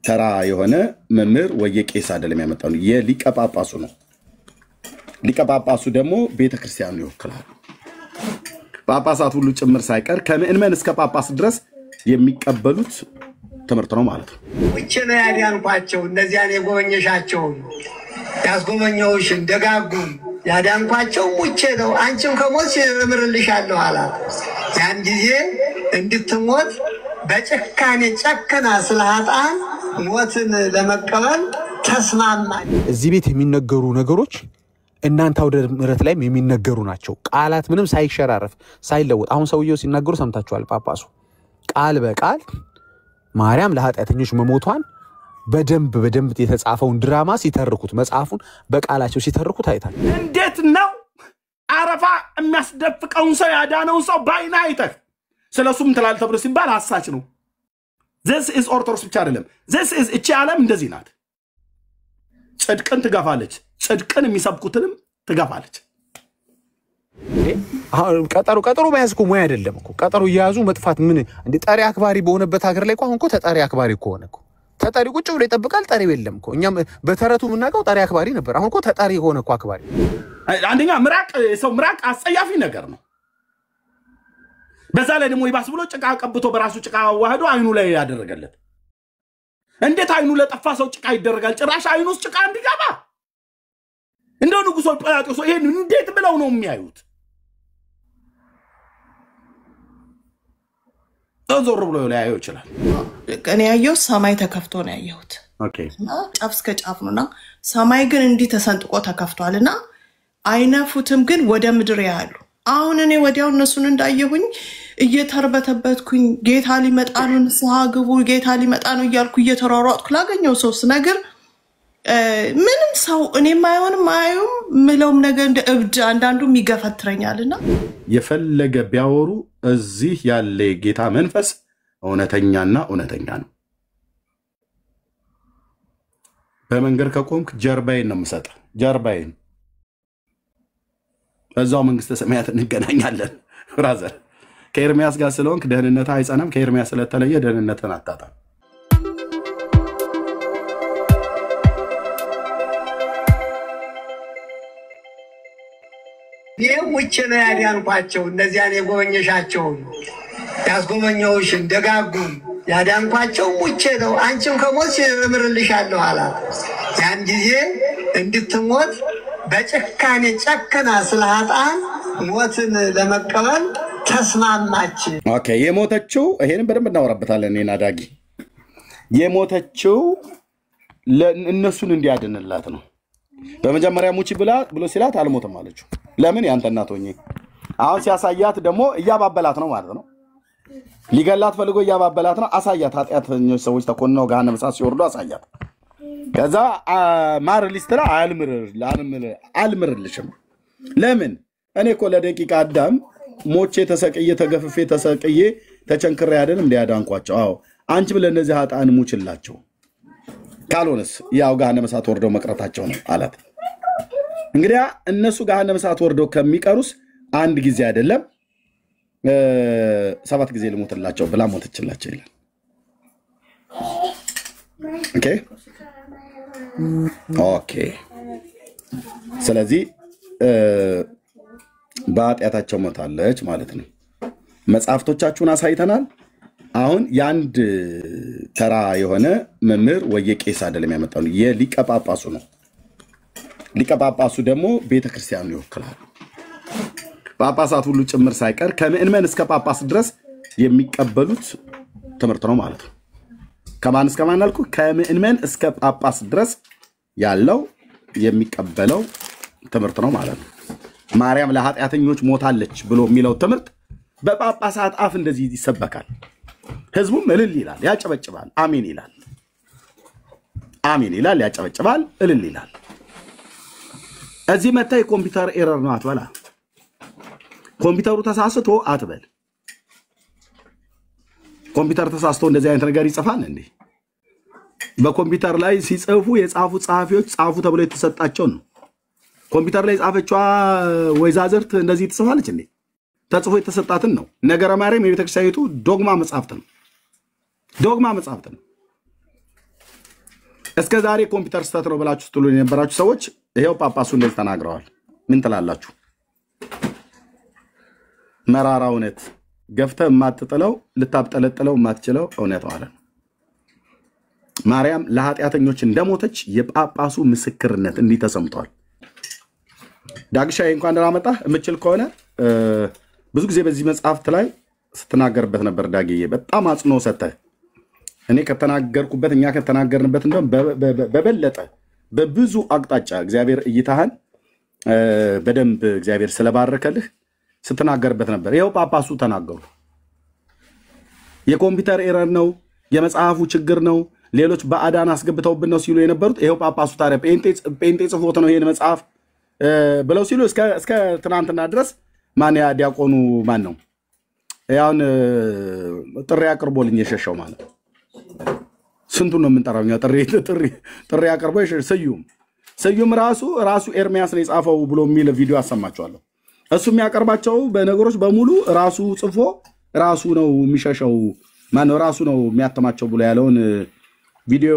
ተራ የሆነ መምህር ወይ ቄስ አይደለም ያመጣው የሊቀ ጳጳሱ ነው ሊቀ ጳጳሱ ደግሞ ቤተክርስቲያኑ ይወክላል ጳጳሳት ሁሉ ጭምር ሳይቀር ከምእመን እስከ ጳጳስ ድረስ የሚቀበሉት ትምህርት ነው ማለት ነው ውጭ ነው ያዳንኳቸው እነዚያን የጎበኘሻቸው ያስጎበኘውሽ ደጋጉ ያዳንኳቸው ውጭ ነው አንቺም ከሞት እምርልሻለሁ አላት ያን ጊዜ እንድትሞት በጭካኔ ጨከና ስለሃጣን ሞትን ለመቀበል ተስማማኝ እዚህ ቤት የሚነገሩ ነገሮች እናንተ ወደ ምረት ላይ የሚነገሩ ናቸው ቃላት ምንም ሳይሸራረፍ ሳይለወጥ አሁን ሰውየው ሲናገሩ ሰምታችኋል ጳጳሱ ቃል በቃል ማርያም ለኃጢአተኞች መሞቷን በደንብ የተጻፈውን ድራማ ሲተርኩት መጽሐፉን በቃላቸው ሲተርኩት አይታል እንዴት ነው አረፋ የሚያስደፍቀውን ሰው ያዳነውን ሰው ባይና አይተህ ስለሱም ተላል ተብሎ ሲባል አሳች ነው this is orthodox ብቻ አይደለም this is እቺ ዓለም እንደዚህ ናት ጽድቅን ትጋፋለች ጽድቅን የሚሰብኩትንም ትጋፋለች ቀጠሮ መያዝኩ ሞያ አይደለም እኮ ቀጠሮ ይያዙ መጥፋት ምን እንዴ ጣሪ አክባሪ በሆነበት ሀገር ላይ እንኳን እኮ ተጣሪ አክባሪ እኮ ሆነ እኮ ተጣሪ ቁጭ ብሎ ይጠብቃል ጣሪ የለም እኮ እኛም በተረቱ ምናቀው ጣሪ አክባሪ ነበር አሁን እኮ ተጣሪ ሆነ እኮ አክባሪ አንደኛ ምራቅ አጸያፊ ነገር ነው በዛ ላይ ደግሞ ይባስ ብሎ ጭቃ ቀብቶ በራሱ ጭቃ ዋህዶ አይኑ ላይ ያደረገለት እንዴት አይኑ ለጠፋ ሰው ጭቃ ይደረጋል ጭራሽ አይኑስ ጭቃ እንዲገባ እንደው ንጉሶ ጳላጦስ ይሄን እንዴት ብለው ነው የሚያዩት ዞር ብሎ ላይ ያዩ ይችላል እኔ ያየው ሰማይ ተከፍቶ ነው ያየሁት ኦኬ ጫፍ እስከ ጫፍ ነውና ሰማይ ግን እንዲህ ተሰንጥቆ ተከፍቷልና አይነፉትም ግን ወደ ምድር ያሉ አሁን እኔ ወዲያው እነሱን እንዳየሁኝ እየተርበተበትኩኝ ጌታ ሊመጣ ነው ንስሐ ግቡ ጌታ ሊመጣ ነው እያልኩ እየተሯሯጥኩ ላገኘው ሰውስ ነገር ምንም ሰው እኔ ማይሆንም ማዩም ምለውም ነገር እንደ እብድ አንዳንዱም ይገፈትረኛልና የፈለገ ቢያወሩ እዚህ ያለ ጌታ መንፈስ እውነተኛና እውነተኛ ነው በመንገር ከቆምክ ጀርባዬን ነው የምሰጠው ጀርባዬን በዛው መንግስተ ሰማያት እንገናኛለን ብራዘር ከኤርሚያስ ጋር ስለሆንክ ደህንነት አይጸናም ከኤርሚያስ ስለተለየ ደህንነትን አጣጣም ውጭ ነው ያዳንኳቸው እነዚያን የጎበኘሻቸው ያስጎበኘውሽ ደጋጉ ያዳንኳቸው ውጭ ነው አንቺም ከሞት እምርልሻለሁ አላት ያን ጊዜ እንድትሞት በጭካኔ ጨከና ስለሃጣን ሞትን ለመቀበል ተስማማች ኦኬ የሞተችው ይሄንን በደንብ እናወራበታለን እኔና ዳጊ የሞተችው ለእነሱን እንዲያድንላት ነው በመጀመሪያ ሙቺ ብሎ ሲላት አልሞተም አለችው ለምን ያንተ እናት ሆኜ አሁን ሲያሳያት ደግሞ እያባበላት ነው ማለት ነው ሊገላት ፈልጎ እያባበላት ነው አሳያት ኃጢአተኞች ሰዎች ተኮንነው ገሃነመ እሳት ሲወርዱ አሳያት ከዛ ማር ሊስትራ አልምርልሽም ለምን እኔ እኮ ለደቂቃ አዳም ሞቼ ተሰቅዬ ተገፍፌ ተሰቅዬ ተቸንክሬ አይደለም እንዲያዳንኳቸው አዎ አንቺ ብለ እነዚህ ኃጣን ሙችላቸው ካልሆነስ ያው ገሃነመ እሳት ወርደው መቅረታቸው ነው አላት እንግዲያ እነሱ ገሃነመ እሳት ወርደው ከሚቀሩስ አንድ ጊዜ አይደለም 7 ጊዜ ልሞትላቸው ብላ ሞተችላቸው ይላል ኦኬ ስለዚህ በኃጢአታቸው ሞታለች ማለት ነው መጽሐፍቶቻችሁን አሳይተናል አሁን ያንድ ተራ የሆነ መምህር ወይ ቄስ አይደለም ያመጣው የሊቀ ጳጳሱ ነው ሊቀ ጳጳሱ ደግሞ ቤተክርስቲያኑ ይወክላል ጳጳሳት ሁሉ ጭምር ሳይቀር ከምእመን እስከ ጳጳስ ድረስ የሚቀበሉት ትምህርት ነው ማለት ነው ከማን እስከ ማን አልኩ ከምእመን እስከ ጳጳስ ድረስ ያለው የሚቀበለው ትምህርት ነው ማለት ነው ማርያም ለኃጢአተኞች ሞታለች ብሎ የሚለው ትምህርት በጳጳሳት አፍ እንደዚህ ይሰበካል ህዝቡም እልል ይላል ያጨበጭባል አሜን ይላል ያጨበጭባል እልል ይላል እዚህ መጣ የኮምፒውተር ኤረር ነው አትበላ ኮምፒውተሩ ተሳስቶ አትበል ኮምፒውተር ተሳስቶ እንደዚህ አይነት ነገር ይጽፋል እንዴ በኮምፒውተር ላይ ሲጽፉ የጻፉ ጻፊዎች ጻፉ ተብሎ የተሰጣቸው ነው ኮምፒውተር ላይ ጻፈችዋ ወይዛዝርት እንደዚህ ትጽፋለች እንዴ ተጽፎ የተሰጣትን ነው ነገረ ማርያም የቤተክርስቲያኒቱ ዶግማ መጽሐፍት ነው እስከ ዛሬ ኮምፒውተር ስህተት ነው ብላችሁ ስትሉ የነበራችሁ ሰዎች ይሄው ጳጳሱ እንደዚህ ተናግረዋል። ምን ትላላችሁ? መራራ እውነት ገፍተህ የማትጥለው ልታብጠለጥለው የማትችለው እውነት ማለት ነው። ማርያም ለኃጢአተኞች እንደሞተች የጳጳሱ ምስክርነት እንዲህ ተሰምቷል። ዳግሻዬ እንኳን ደህና መጣህ። የምችል ከሆነ ብዙ ጊዜ በዚህ መጽሐፍት ላይ ስትናገርበት ነበር ዳግዬ፣ በጣም አጽኖ ሰጥተህ እኔ ከተናገርኩበት እኛ ከተናገርንበት እንደውም በበለጠ በብዙ አቅጣጫ እግዚአብሔር እይታህን በደንብ እግዚአብሔር ስለባረከልህ ስትናገርበት ነበር። ይኸው ጳጳሱ ተናገሩ። የኮምፒውተር ኤረር ነው፣ የመጽሐፉ ችግር ነው፣ ሌሎች በአዳን አስገብተውብን ነው ሲሉ የነበሩት ይኸው ጳጳሱ ታዲያ ጴንጤ ጽፎት ነው ይሄን መጽሐፍ ብለው ሲሉ እስከ ትናንትና ድረስ ማን ያ ዲያቆኑ ማን ነው ያውን ጥሪ አቅርቦልኝ የሸሸው ማለት ስንቱን ነው የምንጠራው እኛ? ጥሪ አቅርቦ ስዩም ራሱ ኤርሚያስ ነው የጻፈው ብሎ የሚል ቪዲዮ አሰማችኋለሁ። እሱ የሚያቀርባቸው በነገሮች በሙሉ ራሱ ጽፎ ራሱ ነው የሚሸሸው ማን ነው ራሱ ነው የሚያተማቸው ብሎ ያለውን ቪዲዮ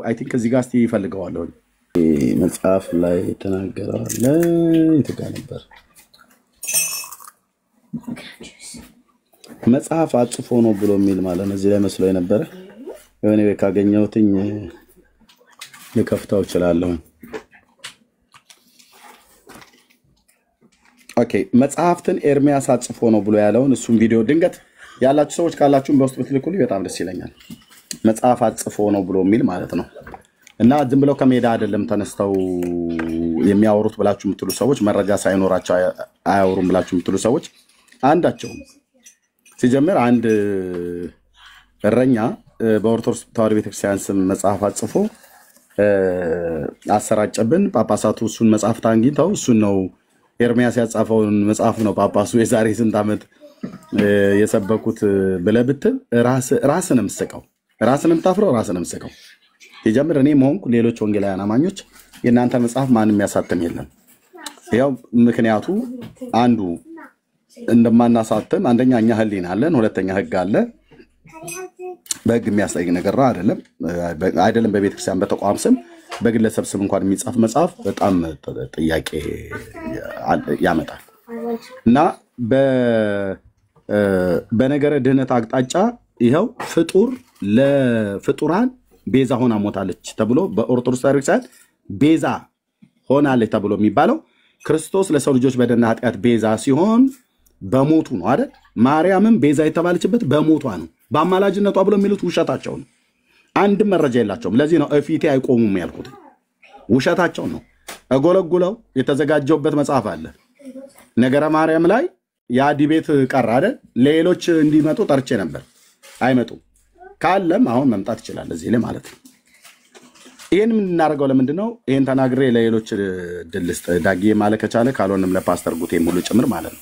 አይ ቲንክ እዚህ ጋር እስቲ ይፈልገዋለሁ። መጽሐፍ ላይ ተናገረዋል ይተጋ ነበር። መጽሐፍ አጽፎ ነው ብሎ የሚል ማለት ነው። እዚህ ላይ መስሎ የነበረ የሆነ ካገኘሁትኝ ልከፍታው እችላለሁ። ኦኬ መጽሐፍትን ኤርሚያስ አጽፎ ነው ብሎ ያለውን እሱም ቪዲዮ ድንገት ያላችሁ ሰዎች ካላችሁም በውስጥ ብትልኩልኝ በጣም ደስ ይለኛል። መጽሐፍ አጽፎ ነው ብሎ የሚል ማለት ነው። እና ዝም ብለው ከሜዳ አይደለም ተነስተው የሚያወሩት ብላችሁ የምትሉ ሰዎች፣ መረጃ ሳይኖራቸው አያወሩም ብላችሁ የምትሉ ሰዎች አንዳቸው ሲጀምር አንድ እረኛ በኦርቶዶክስ ተዋሕዶ ቤተክርስቲያን ስም መጽሐፍ አጽፎ አሰራጨብን። ጳጳሳቱ እሱን መጽሐፍ ታንጊተው እሱን ነው ኤርሚያስ ያጻፈውን መጽሐፍ ነው ጳጳሱ የዛሬ ስንት ዓመት የሰበኩት ብለህ ብትል ራስንም ስቀው ራስንም ታፍረው ራስንም ስቀው ሲጀምር እኔ መሆንኩ ሌሎች ወንጌላውያን አማኞች የእናንተ መጽሐፍ ማንም ያሳትም የለም። ያው ምክንያቱ አንዱ እንደማናሳትም አንደኛ እኛ ህሊና አለን፣ ሁለተኛ ህግ አለ። በህግ የሚያስጠይቅ ነገር አይደለም። በቤተክርስቲያን በተቋም ስም በግለሰብ ስም እንኳን የሚጻፍ መጽሐፍ በጣም ጥያቄ ያመጣል እና በነገረ ድህነት አቅጣጫ ይኸው ፍጡር ለፍጡራን ቤዛ ሆና ሞታለች ተብሎ በኦርቶዶክስ ቤተክርስቲያን ቤዛ ሆናለች ተብሎ የሚባለው ክርስቶስ ለሰው ልጆች በደልና ኃጢአት ቤዛ ሲሆን በሞቱ ነው አይደል? ማርያምም ቤዛ የተባለችበት በሞቷ ነው። በአማላጅነቷ ብሎ የሚሉት ውሸታቸው ነው። አንድም መረጃ የላቸውም። ለዚህ ነው እፊቴ አይቆሙም ያልኩት። ውሸታቸው ነው። እጎለጉለው የተዘጋጀውበት መጽሐፍ አለ። ነገረ ማርያም ላይ ያ ዲቤት ቀረ አይደል? ሌሎች እንዲመጡ ጠርቼ ነበር፣ አይመጡም። ካለም አሁን መምጣት ይችላል እዚህ ላይ ማለት ነው። ይሄን ምን እናደርገው? ለምንድን ነው ይሄን ተናግሬ ለሌሎች ድልስጥ ዳጊ ማለት ከቻለ ካልሆነም ለፓስተር ጉቴም ሁሉ ጭምር ማለት ነው።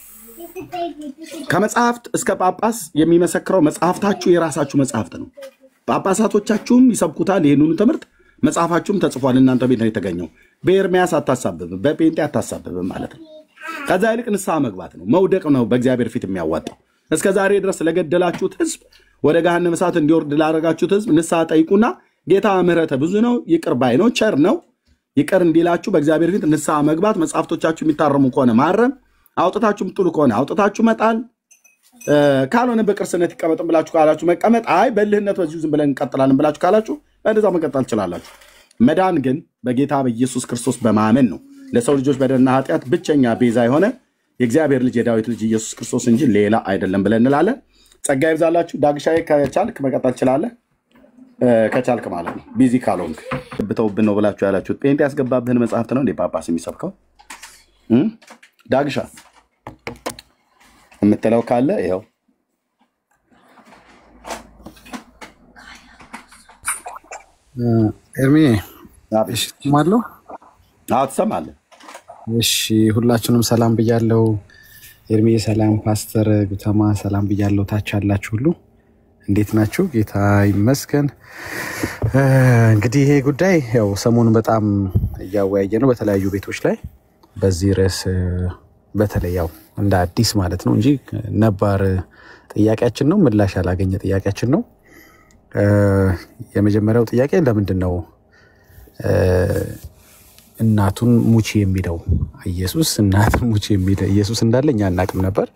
ከመጽሐፍት እስከ ጳጳስ የሚመሰክረው መጽሐፍታችሁ የራሳችሁ መጽሐፍት ነው። ጳጳሳቶቻችሁም ይሰብኩታል ይሄንን ትምህርት፣ መጽሐፋችሁም ተጽፏል። እናንተ ቤት ነው የተገኘው። በኤርሚያስ አታሳብብ፣ በጴንጤ አታሳብብ ማለት ነው። ከዛ ይልቅ ንስሐ መግባት ነው፣ መውደቅ ነው በእግዚአብሔር ፊት የሚያዋጣው። እስከ ዛሬ ድረስ ለገደላችሁት ህዝብ፣ ወደ ገሃነመ እሳት እንዲወርድ ላደረጋችሁት ህዝብ ንስሐ ጠይቁና ጌታ ምሕረተ ብዙ ነው፣ ይቅር ባይ ነው፣ ቸር ነው፣ ይቅር እንዲላችሁ በእግዚአብሔር ፊት ንስሐ መግባት፣ መጽሐፍቶቻችሁ የሚታረሙ ከሆነ ማረም፣ አውጥታችሁ ምጥሉ ከሆነ አውጥታችሁ መጣል፣ ካልሆነ በቅርስነት ይቀመጥም ብላችሁ ካላችሁ መቀመጥ፣ አይ በልህነት በዚሁ ዝም ብለን እንቀጥላለን ብላችሁ ካላችሁ እንደዛ መቀጠል ትችላላችሁ። መዳን ግን በጌታ በኢየሱስ ክርስቶስ በማመን ነው። ለሰው ልጆች በደልና ኃጢአት ብቸኛ ቤዛ የሆነ የእግዚአብሔር ልጅ የዳዊት ልጅ ኢየሱስ ክርስቶስ እንጂ ሌላ አይደለም ብለን እንላለን። ጸጋ ይብዛላችሁ። ዳግሻዬ ከቻልክ መቀጠል ትችላለህ፣ ከቻልክ ማለት ነው። ቢዚ ካልሆንክ ብተውብን ነው ብላችሁ ያላችሁት ጴንጤ ያስገባብህን መጽሐፍት ነው እንዴ ጳጳስ የሚሰብከው? ዳግሻ የምትለው ካለ ይኸው። ኤርሚ ማለው ትሰማለህ? እሺ ሁላችሁንም ሰላም ብያለሁ። ኤርሚ ሰላም፣ ፓስተር ጉተማ ሰላም ብያለሁ። ታች ያላችሁ ሁሉ እንዴት ናችሁ? ጌታ ይመስገን። እንግዲህ ይሄ ጉዳይ ያው ሰሞኑን በጣም እያወያየ ነው በተለያዩ ቤቶች ላይ በዚህ ርዕስ በተለይ ያው እንደ አዲስ ማለት ነው እንጂ ነባር ጥያቄያችን ነው፣ ምላሽ ያላገኘ ጥያቄያችን ነው። የመጀመሪያው ጥያቄ ለምንድን ነው እናቱን ሙቺ የሚለው ኢየሱስ እናቱን ሙቺ የሚለው ኢየሱስ እንዳለኝ አናቅም ነበር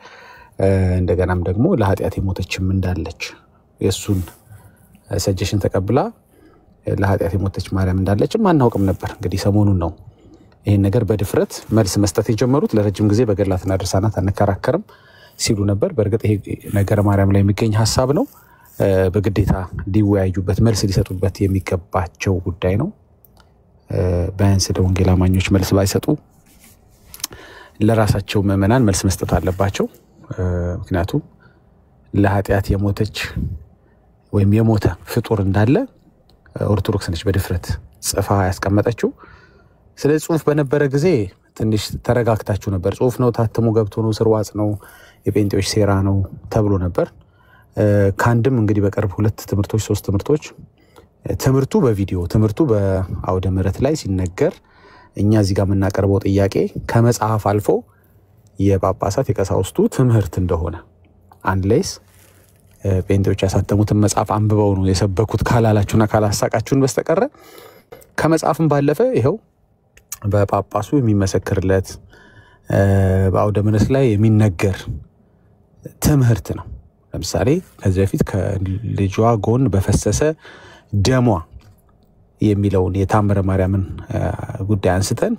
እንደገናም ደግሞ ለኃጢአት የሞተችም እንዳለች የሱን ሰጀሽን ተቀብላ ለኃጢአት የሞተች ማርያም እንዳለችም አናውቅም ነበር እንግዲህ ሰሞኑን ነው ይሄን ነገር በድፍረት መልስ መስጠት የጀመሩት ለረጅም ጊዜ በገላትና ድርሳናት አንከራከርም ሲሉ ነበር በርግጥ ይሄ ነገር ማርያም ላይ የሚገኝ ሐሳብ ነው በግዴታ ሊወያዩበት መልስ ሊሰጡበት የሚገባቸው ጉዳይ ነው ባንስ ለወንጌል አማኞች መልስ ባይሰጡ ለራሳቸው ምዕመናን መልስ መስጠት አለባቸው ምክንያቱም ለኃጢአት የሞተች ወይም የሞተ ፍጡር እንዳለ ኦርቶዶክስ ነች በድፍረት ጽፋ ያስቀመጠችው ስለዚህ ጽሁፍ በነበረ ጊዜ ትንሽ ተረጋግታችሁ ነበር ጽሁፍ ነው ታትሞ ገብቶ ነው ስርዋጽ ነው የጴንጤዎች ሴራ ነው ተብሎ ነበር ካንድም እንግዲህ በቅርብ 2 ትምህርቶች 3 ትምህርቶች ትምህርቱ በቪዲዮ ትምህርቱ በአውደ ምሕረት ላይ ሲነገር እኛ እዚህ ጋር የምናቀርበው ጥያቄ ከመጽሐፍ አልፎ የጳጳሳት የቀሳውስቱ ትምህርት እንደሆነ አንሌስ ጴንጤዎች ያሳተሙትን መጽሐፍ አንብበው ነው የሰበኩት ካላላችሁና ካላሳቃችሁን በስተቀር ከመጽሐፍም ባለፈ ይሄው በጳጳሱ የሚመሰክርለት በአውደ ምሕረት ላይ የሚነገር ትምህርት ነው ለምሳሌ ከዚህ በፊት ከልጇ ጎን በፈሰሰ ደሟ የሚለውን የታምረ ማርያምን ጉዳይ አንስተን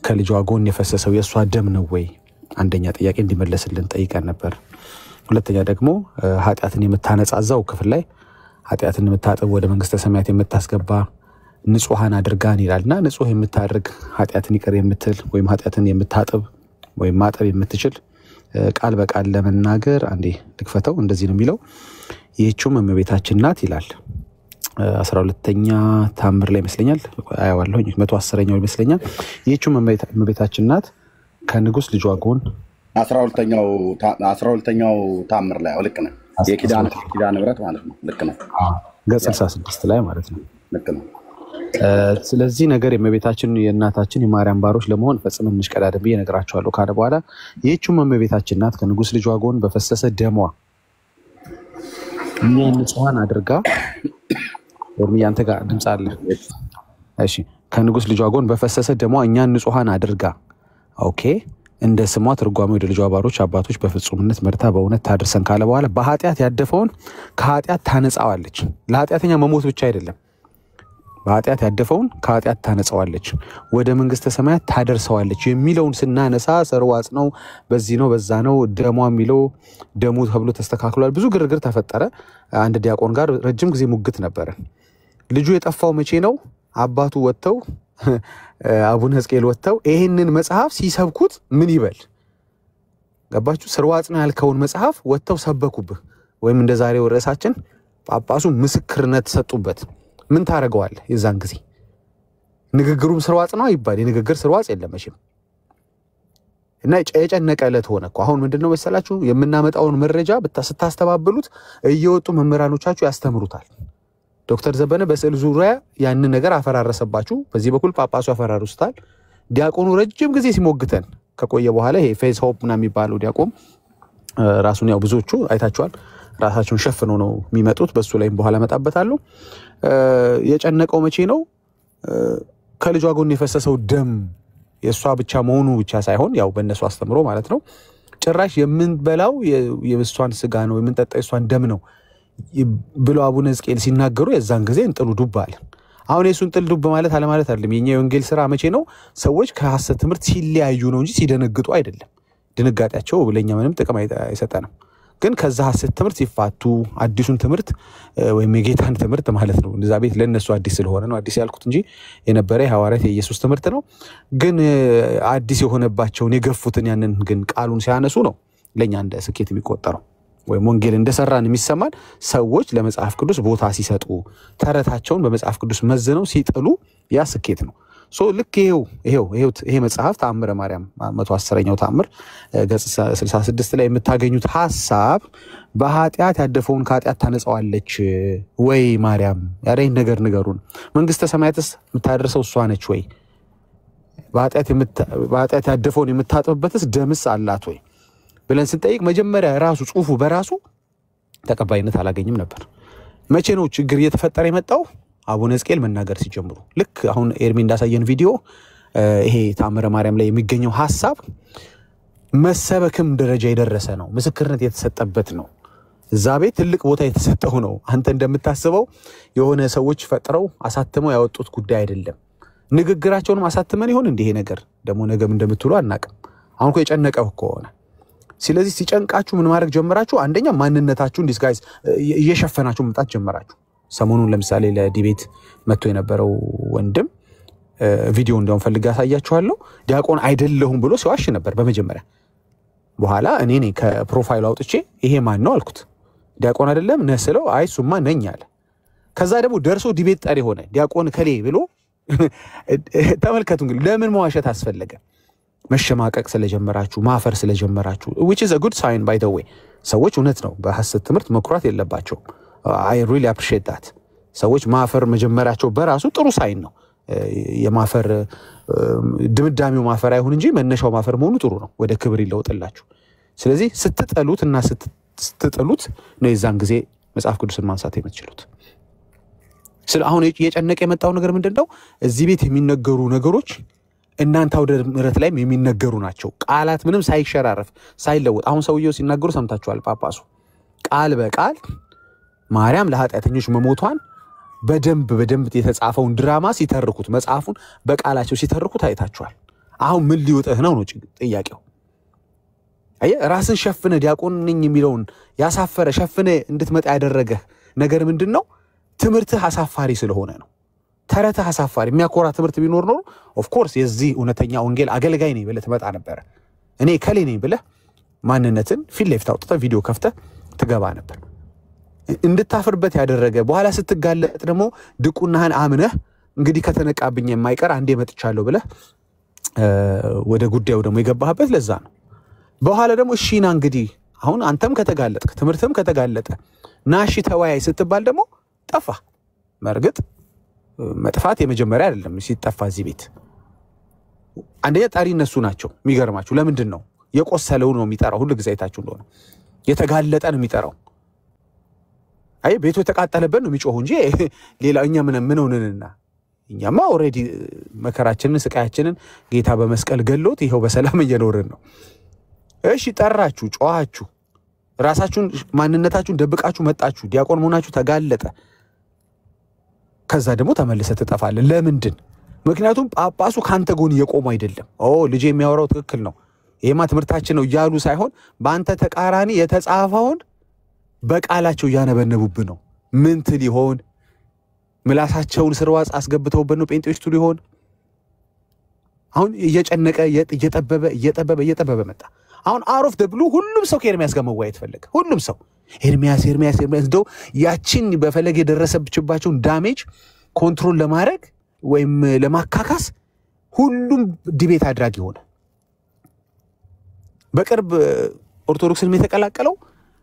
ከልጇ ጎን የፈሰሰው የሷ ደም ነው ወይ አንደኛ ጥያቄ እንዲመለስልን ጠይቀን ነበር ሁለተኛ ደግሞ ኃጢአትን የምታነጻዛው ክፍል ላይ ኃጢአትን የምታጠብ ወደ መንግስተ ሰማያት የምታስገባ ንጹሃን አድርጋን ይላልና ንጹህ የምታደርግ ኃጢአትን ይቅር የምትል ወይም ኃጢአትን የምታጠብ ወይም ማጠብ የምትችል ቃል በቃል ለመናገር አንዴ ልክፈተው እንደዚህ ነው የሚለው ይህችም እመቤታችን ናት ይላል 12ኛ ታምር ላይ መስለኛል አያዋለሁ 110ኛው ይመስለኛል ይህችም እመቤታችን ናት ከንጉስ ልጇ ጎን 12ኛው ታምር ላይ ልክ ነው የኪዳን ንብረት ማለት ነው ልክ ነው ገጽ 66 ላይ ማለት ነው ልክ ነው ስለዚህ ነገር የእመቤታችን የእናታችን የማርያም ባሮች ለመሆን ፈጽመን እንሽቀዳደም በየነገራቸዋለሁ ካለ በኋላ ይህችም እመቤታችን ናት ከንጉስ ልጇ ጎን በፈሰሰ ደሟ እኛን ንጹሃን አድርጋ ወርሚያንተ ጋር ድምጽ አለ እሺ ከንጉስ ልጇ ጎን በፈሰሰ ደሟ እኛን ንጹሃን አድርጋ ኦኬ እንደ ስሟ ትርጓሜ ወደ ልጇ ባሮች አባቶች በፍጹምነት መርታ በእውነት ታድርሰን ካለ በኋላ በኃጢአት ያደፈውን ከኃጢአት ታነጻዋለች ለኃጢአተኛ መሞት ብቻ አይደለም በኃጢአት ያደፈውን ከኃጢአት ታነጻዋለች ወደ መንግስተ ሰማያት ታደርሰዋለች የሚለውን ስናነሳ ሰርዋጽ ነው በዚህ ነው በዛ ነው ደሟ የሚለው ደሙ ተብሎ ተስተካክሏል ብዙ ግርግር ተፈጠረ አንድ ዲያቆን ጋር ረጅም ጊዜ ሙግት ነበር ልጁ የጠፋው መቼ ነው አባቱ ወጥተው አቡነ ሕዝቅኤል ወጥተው ይሄንን መጽሐፍ ሲሰብኩት ምን ይበል ገባችሁ ሰርዋጽ ነው ያልከውን መጽሐፍ ወጥተው ሰበኩብህ ወይም እንደ ዛሬው ርዕሳችን ጳጳሱ ምስክርነት ሰጡበት ምን ታረጋዋል የዛን ጊዜ ንግግሩም ሰርዋጽ ነው ይባል የንግግር ሰርዋጽ የለምሽም እና የጨነቀለት ሆነኮ አሁን ምንድነው መሰላችሁ የምናመጣውን መረጃ በታስተባበሉት እየወጡ መምህራኖቻችሁ ያስተምሩታል ዶክተር ዘበነ በስዕል ዙሪያ ያንን ነገር አፈራረሰባችሁ በዚህ በኩል ጳጳሱ ያፈራሩስታል ዲያቆኑ ረጅም ጊዜ ሲሞግተን ከቆየ በኋላ ይሄ ፌስ ሆፕ እና የሚባለው ዲያቆን ራሱን ያው ብዙዎቹ አይታችኋል ራሳቸውን ሸፍነው ነው የሚመጡት በሱ ላይም በኋላ መጣበታለሁ የጨነቀው መቼ ነው ከልጇ ጎን የፈሰሰው ደም የሷ ብቻ መሆኑ ብቻ ሳይሆን ያው በእነሱ አስተምሮ ማለት ነው ጭራሽ የምንበላው የሷን ስጋ ነው የምንጠጣው የሷን ደም ነው ብሎ አቡነ ሕዝቅኤል ሲናገሩ የዛን ጊዜ እንጥሉ ዱብ አለ አሁን የሱን ጥል ዱብ ማለት አለ ማለት አይደለም የኛ የወንጌል ስራ መቼ ነው ሰዎች ከሐሰት ትምህርት ሲለያዩ ነው እንጂ ሲደነግጡ አይደለም ድንጋጤያቸው ለኛ ምንም ጥቅም አይሰጠንም ግን ከዛ ሐሰት ትምህርት ሲፋቱ አዲሱን ትምህርት ወይም የጌታን ትምህርት ማለት ነው እንደዛ ቤት ለነሱ አዲስ ስለሆነ ነው አዲስ ያልኩት እንጂ የነበረ ሐዋርያት የኢየሱስ ትምህርት ነው ግን አዲስ የሆነባቸው የገፉትን ያንን ግን ቃሉን ሲያነሱ ነው ለኛ እንደ ስኬት የሚቆጠረው ወይ ወንጌል እንደሰራን የሚሰማን ሰዎች ለመጽሐፍ ቅዱስ ቦታ ሲሰጡ ተረታቸውን በመጽሐፍ ቅዱስ መዝነው ሲጥሉ ያ ስኬት ነው ሶ ልክ ይሄ መጽሐፍ ተአምረ ማርያም 110ኛው ተአምር ገጽ 66 ላይ የምታገኙት ሐሳብ በኃጢአት ያደፈውን ከኃጢአት ታነጻዋለች ወይ ማርያም ያረኝ ነገር ንገሩን መንግስተ ሰማያትስ የምታደርሰው እሷ ነች ወይ በኃጢአት ያደፈውን የምታጠብበትስ ደምስ አላት ወይ ብለን ስንጠይቅ መጀመሪያ ራሱ ጽሁፉ በራሱ ተቀባይነት አላገኝም ነበር መቼ ነው ችግር እየተፈጠረ የመጣው አቡነ ሕዝቅኤል መናገር ሲጀምሩ ልክ አሁን ኤርሚ እንዳሳየን ቪዲዮ ይሄ ታምረ ማርያም ላይ የሚገኘው ሐሳብ መሰበክም ደረጃ የደረሰ ነው። ምስክርነት የተሰጠበት ነው። እዛ ቤት ትልቅ ቦታ የተሰጠው ነው። አንተ እንደምታስበው የሆነ ሰዎች ፈጥረው አሳትመው ያወጡት ጉዳይ አይደለም። ንግግራቸውንም አሳትመን ይሆን እንዲህ ነገር ደግሞ ነገም እንደምትሉ አናቅም። አሁን እኮ የጨነቀው ከሆነ ስለዚህ ሲጨንቃችሁ ምን ማድረግ ጀመራችሁ? አንደኛ ማንነታችሁን ዲስጋይዝ እየሸፈናችሁ መምጣት ጀመራችሁ። ሰሞኑን ለምሳሌ ለዲቤት መጥቶ የነበረው ወንድም ቪዲዮ እንደውም ፈልጋ ያሳያችኋለሁ። ዲያቆን አይደለሁም ብሎ ሲዋሽ ነበር በመጀመሪያ። በኋላ እኔ ነኝ ከፕሮፋይሉ አውጥቼ ይሄ ማን ነው አልኩት። ዲያቆን አይደለም ነስለው አይ ሱማ ነኝ አለ። ከዛ ደግሞ ደርሶ ዲቤት ጠሪ ሆነ ዲያቆን ከሌ ብሎ ተመልከቱ። እንግዲህ ለምን መዋሸት አስፈለገ? መሸማቀቅ ስለጀመራችሁ ማፈር ስለጀመራችሁ which is a good sign by the way። ሰዎች እውነት ነው በሐሰት ትምህርት መኩራት የለባቸው። I really appreciate that። ሰዎች ማፈር መጀመራቸው በራሱ ጥሩ ሳይን ነው። የማፈር ድምዳሜው ማፈር አይሁን እንጂ መነሻው ማፈር መሆኑ ጥሩ ነው። ወደ ክብር ይለውጥላችሁ። ስለዚህ ስትጠሉት እና ስትጥሉት ነው የዛን ጊዜ መጽሐፍ ቅዱስን ማንሳት የምትችሉት። አሁን የጨነቀ የመጣው ነገር ምንድነው? እዚህ ቤት የሚነገሩ ነገሮች እናንተ ወደ ምሕረት ላይም የሚነገሩ ናቸው። ቃላት ምንም ሳይሸራረፍ ሳይለወጥ። አሁን ሰውየው ሲናገሩ ሰምታችኋል። ጳጳሱ ቃል በቃል ማርያም ለኃጢአተኞች መሞቷን በደንብ የተጻፈውን ድራማ ሲተርኩት መጽሐፉን በቃላቸው ሲተርኩት አይታችኋል። አሁን ምን ሊወጥህ ነው ጥያቄው? ራስን ሸፍነ ዲያቆን ነኝ የሚለውን ያሳፈረ ሸፍነ እንድትመጣ ያደረገህ ነገር ምንድነው? ትምህርትህ አሳፋሪ ስለሆነ ነው። ተረትህ አሳፋሪ የሚያኮራ ትምህርት ቢኖር ኖሮ ኦፍ ኮርስ የዚህ እውነተኛ ወንጌል አገልጋይ ነኝ ብለህ ትመጣ ነበር። እኔ ከሌ ነኝ ብለህ ማንነትን ፊት ለፊት አውጥተህ ቪዲዮ ከፍተህ ትገባ ነበር። እንድታፍርበት ያደረገ በኋላ ስትጋለጥ ደግሞ ድቁናህን አምነህ እንግዲህ ከተነቃብኝ የማይቀር አንዴ መጥቻለሁ ብለህ ወደ ጉዳዩ ደግሞ የገባህበት ለዛ ነው። በኋላ ደግሞ እሺና እንግዲህ አሁን አንተም ከተጋለጥክ ትምህርትም ከተጋለጠ ናሺ ተወያይ ስትባል ደግሞ ጠፋ። መርግጥ መጥፋት የመጀመሪያ አይደለም። ሲጠፋ እዚህ ቤት አንደኛ ጣሪ እነሱ ናቸው። የሚገርማችሁ ለምንድን ነው የቆሰለው ነው የሚጠራው? ሁሉ ጊዜ አይታችሁ እንደሆነ የተጋለጠ ነው የሚጠራው። አይ ቤቱ የተቃጠለበት ነው የሚጮሁ እንጂ ሌላ እኛ ምን ሆነንና? እኛማ ኦሬዲ መከራችንን ስቃያችንን ጌታ በመስቀል ገሎት ይሄው በሰላም እየኖርን ነው። እሺ ጠራችሁ፣ ጮሃችሁ፣ ራሳችሁን ማንነታችሁን ደብቃችሁ መጣችሁ። ዲያቆን መሆናችሁ ተጋለጠ። ከዛ ደግሞ ተመልሰ ተጠፋለ። ለምንድን? ምክንያቱም ጳጳሱ ካንተ ጎን የቆሙ አይደለም። ልጄ የሚያወራው ትክክል ነው ይሄማ ትምህርታችን ነው እያሉ ሳይሆን በአንተ ተቃራኒ የተጻፈውን በቃላቸው ያነበነቡብ ነው። ምን ትል ይሆን? ምላሳቸውን ስርዋጽ አስገብተውበት ነው ጴንጤዎቹ ሊሆን። አሁን እየጨነቀ እየጠበበ መጣ። አሁን አሮፍ ደብሉ ሁሉም ሰው ከኤርሚያስ ጋር መዋየት ፈለገ። ሁሉም ሰው ኤርሚያስ እንደው ያቺን በፈለገ የደረሰብችባቸውን ዳሜጅ ኮንትሮል ለማድረግ ወይም ለማካካስ ሁሉም ዲቤት አድራጊ ሆነ። በቅርብ ኦርቶዶክስን የተቀላቀለው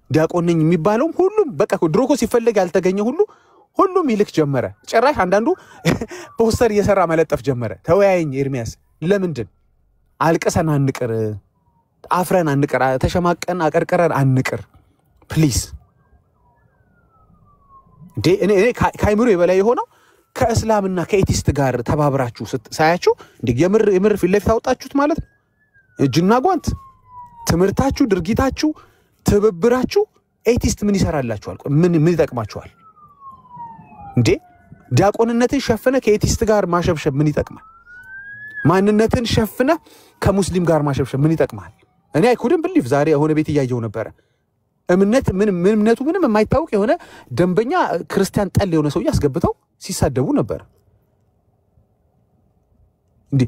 ዲያቆን ነኝ የሚባለው ሁሉም በቃ ድሮኮ ሲፈልግ ያልተገኘ ሁሉም ይልክ ጀመረ። ጭራሽ አንዳንዱ ፖስተር እየሰራ መለጠፍ ጀመረ። ተወያየኝ ኤርሚያስ። ለምንድን? አልቀሰን አንቅር፣ አፍረን አንቅር፣ ተሸማቀን አቀርቀረን አንቅር ፕሊዝ። እኔ ካይምሩ የበላይ የሆነው ከእስላምና ከኤቲስት ጋር ተባብራችሁ ሳያችሁ እንዴ የምር ፊት ለፊት አወጣችሁት ማለት ነው። እጅና ጓንት ትምህርታችሁ፣ ድርጊታችሁ፣ ትብብራችሁ ኤቲስት ምን ይሰራላችኋል? ምን ይጠቅማችኋል እንዴ? ዲያቆንነትን ሸፍነ ከኤቲስት ጋር ማሸብሸብ ምን ይጠቅማል? ማንነትን ሸፍነ ከሙስሊም ጋር ማሸብሸብ ምን ይጠቅማል? እኔ አይኩድን ብሊፍ ዛሬ የሆነ ቤት እያየው ነበር። እምነቱ ምንም የማይታወቅ የሆነ ደንበኛ ክርስቲያን ጠል የሆነ ሰው ያስገብተው ሲሳደቡ ነበር። እንዴ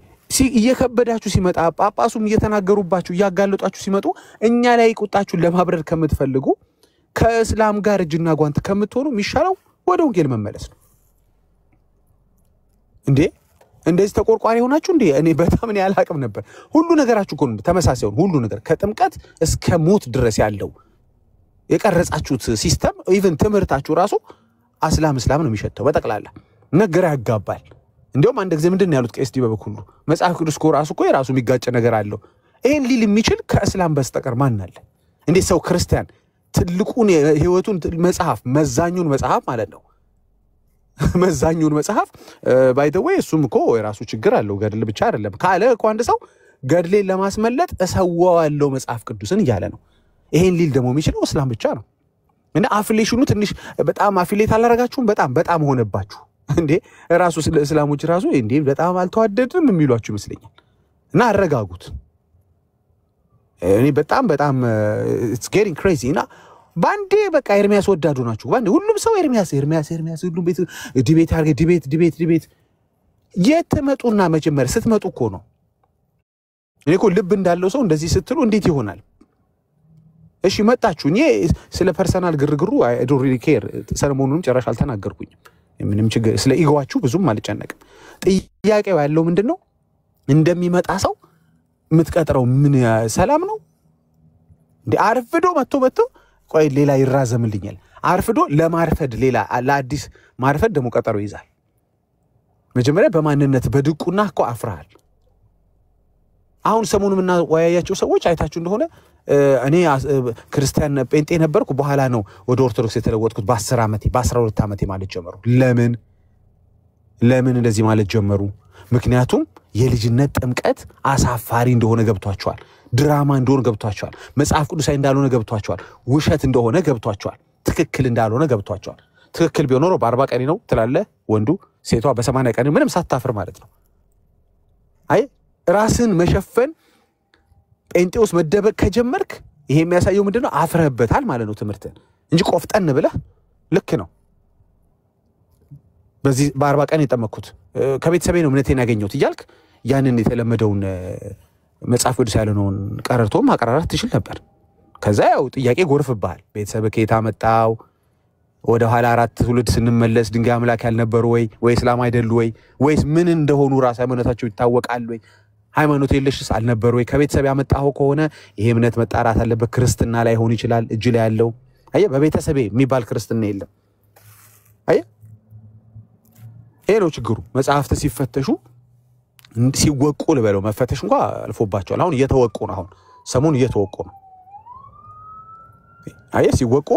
እየከበዳችሁ ሲመጣ ጳጳሱም እየተናገሩባችሁ እያጋለጧችሁ ሲመጡ እኛ ላይ ቁጣችሁን ለማብረድ ከምትፈልጉ ከእስላም ጋር እጅና ጓንት ከምትሆኑ የሚሻለው ወደ ወንጌል መመለስ ነው። እንዴ እንደዚህ ተቆርቋሪ ሆናችሁ እንዴ? እኔ በጣም እኔ አላቅም ነበር። ሁሉ ነገራችሁ እኮ ተመሳሳይ ሁሉ ነገር ከጥምቀት እስከ ሞት ድረስ ያለው የቀረጻችሁት ሲስተም ኢቭን ትምህርታችሁ ራሱ እስላም ነው የሚሸተው በጠቅላላ ነገር ያጋባል። እንደውም አንድ ጊዜ ምንድነው ያሉት ቄስ ዲበበ ሁሉ መጽሐፍ ቅዱስ እኮ ራሱ እኮ የራሱ የሚጋጭ ነገር አለው። ይሄን ሊል የሚችል ከእስላም በስተቀር ማን አለ እንዴ? ሰው ክርስቲያን ትልቁን ህይወቱን መጽሐፍ መዛኙን መጽሐፍ ማለት ነው መዛኙን መጽሐፍ ባይ ዘ ዌይ እሱም እኮ የራሱ ችግር አለው ገድል ብቻ አይደለም ካለ እኮ አንድ ሰው ገድሌን ለማስመለጥ እሰዋዋለሁ መጽሐፍ ቅዱስን እያለ ነው ይሄን ሊል ደግሞ የሚችለው እስላም ብቻ ነው እና አፊሌሽኑ ትንሽ በጣም አፊሌት አላረጋችሁም በጣም ሆነባችሁ እንዴ ራሱ እስላሞች ራሱ እንዴ በጣም አልተዋደድም የሚሏችሁ ይመስለኛል እና አረጋጉት እኔ በጣም it's getting crazy እና ባንዴ በቃ ኤርሚያስ ወዳዱ ናችሁ ባንዴ ሁሉም ሰው ኤርሚያስ ሁሉም ቤት ዲቤት አርገ ዲቤት የተመጡና መጀመር ስትመጡ እኮ ነው እኔ እኮ ልብ እንዳለው ሰው እንደዚህ ስትሉ እንዴት ይሆናል እሺ መጣችሁ እኔ ስለ ፐርሰናል ግርግሩ I don't really care ሰለሞኑንም ጨራሽ አልተናገርኩኝ ምንም ችግር ስለ ኢጎዋችሁ ብዙም አልጨነቅም ጥያቄው ያለው ምንድነው እንደሚመጣ ሰው ምትቀጥረው ምን ሰላም ነው እንዴ አርፍዶ መጥቶ ቆይ ሌላ ይራዘምልኛል አርፍዶ ለማርፈድ ሌላ ለአዲስ ማርፈድ ደሞ ቀጠሮ ይዛል መጀመሪያ በማንነት በድቁና እኮ አፍራል አሁን ሰሞኑን እና ወያያቸው ሰዎች አይታችሁ እንደሆነ እኔ ክርስቲያን ጴንጤ ነበርኩ በኋላ ነው ወደ ኦርቶዶክስ የተለወጥኩት በ10 ዓመቴ በ12 ዓመቴ ማለት ጀመሩ ለምን እንደዚህ ማለት ጀመሩ ምክንያቱም የልጅነት ጥምቀት አሳፋሪ እንደሆነ ገብቷቸዋል ድራማ እንደሆነ ገብቷቸዋል መጽሐፍ ቅዱሳዊ እንዳልሆነ ገብቷቸዋል ውሸት እንደሆነ ገብቷቸዋል ትክክል እንዳልሆነ ገብቷቸዋል ትክክል ቢሆን ኖሮ በ40 ቀን ነው ትላለ ወንዱ ሴቷ በ80 ቀን ምንም ሳታፍር ማለት ነው አይ ራስን መሸፈን ጴንጤውስ መደበቅ ከጀመርክ ይሄ የሚያሳየው ምንድነው አፍረህበታል ማለት ነው ትምርተ እንጂ ቆፍጠን ብለህ ልክ ነው በዚህ በ40 ቀን የተጠመኩት ከቤተሰቤ ነው ምንቴን ያገኘሁት ይያልክ ያንን የተለመደውን መጽሐፍ ቅዱስ ያለውን ቀረርቶ ማቀራራት ትችል ነበር ከዛ ያው ጥያቄ ጎርፍባል ቤተሰብ ከየታ መጣው ወደ ኋላ አራት ትውልድ ስንመለስ ድንጋይ አምላክ ያልነበሩ ወይ እስላም አይደሉ ወይስ ምን እንደሆኑ ራስ ሃይማኖታቸው ይታወቃል ወይ ሃይማኖት የለሽስ አልነበሩ ወይ ከቤተሰብ ያመጣው ከሆነ ይሄ እምነት መጣራት አለበት ክርስትና ላይ ሆን ይችላል እጅ ላይ ያለው አየ በቤተሰቤ የሚባል ክርስትና የለም አየ ነው ችግሩ መጽሐፍት ሲፈተሹ ሲወቁ ለበለው መፈተሽ እንኳን አልፎባቸዋል አሁን እየተወቁ ነው አሁን ሰሞን እየተወቁ ነው አየ ሲወቁ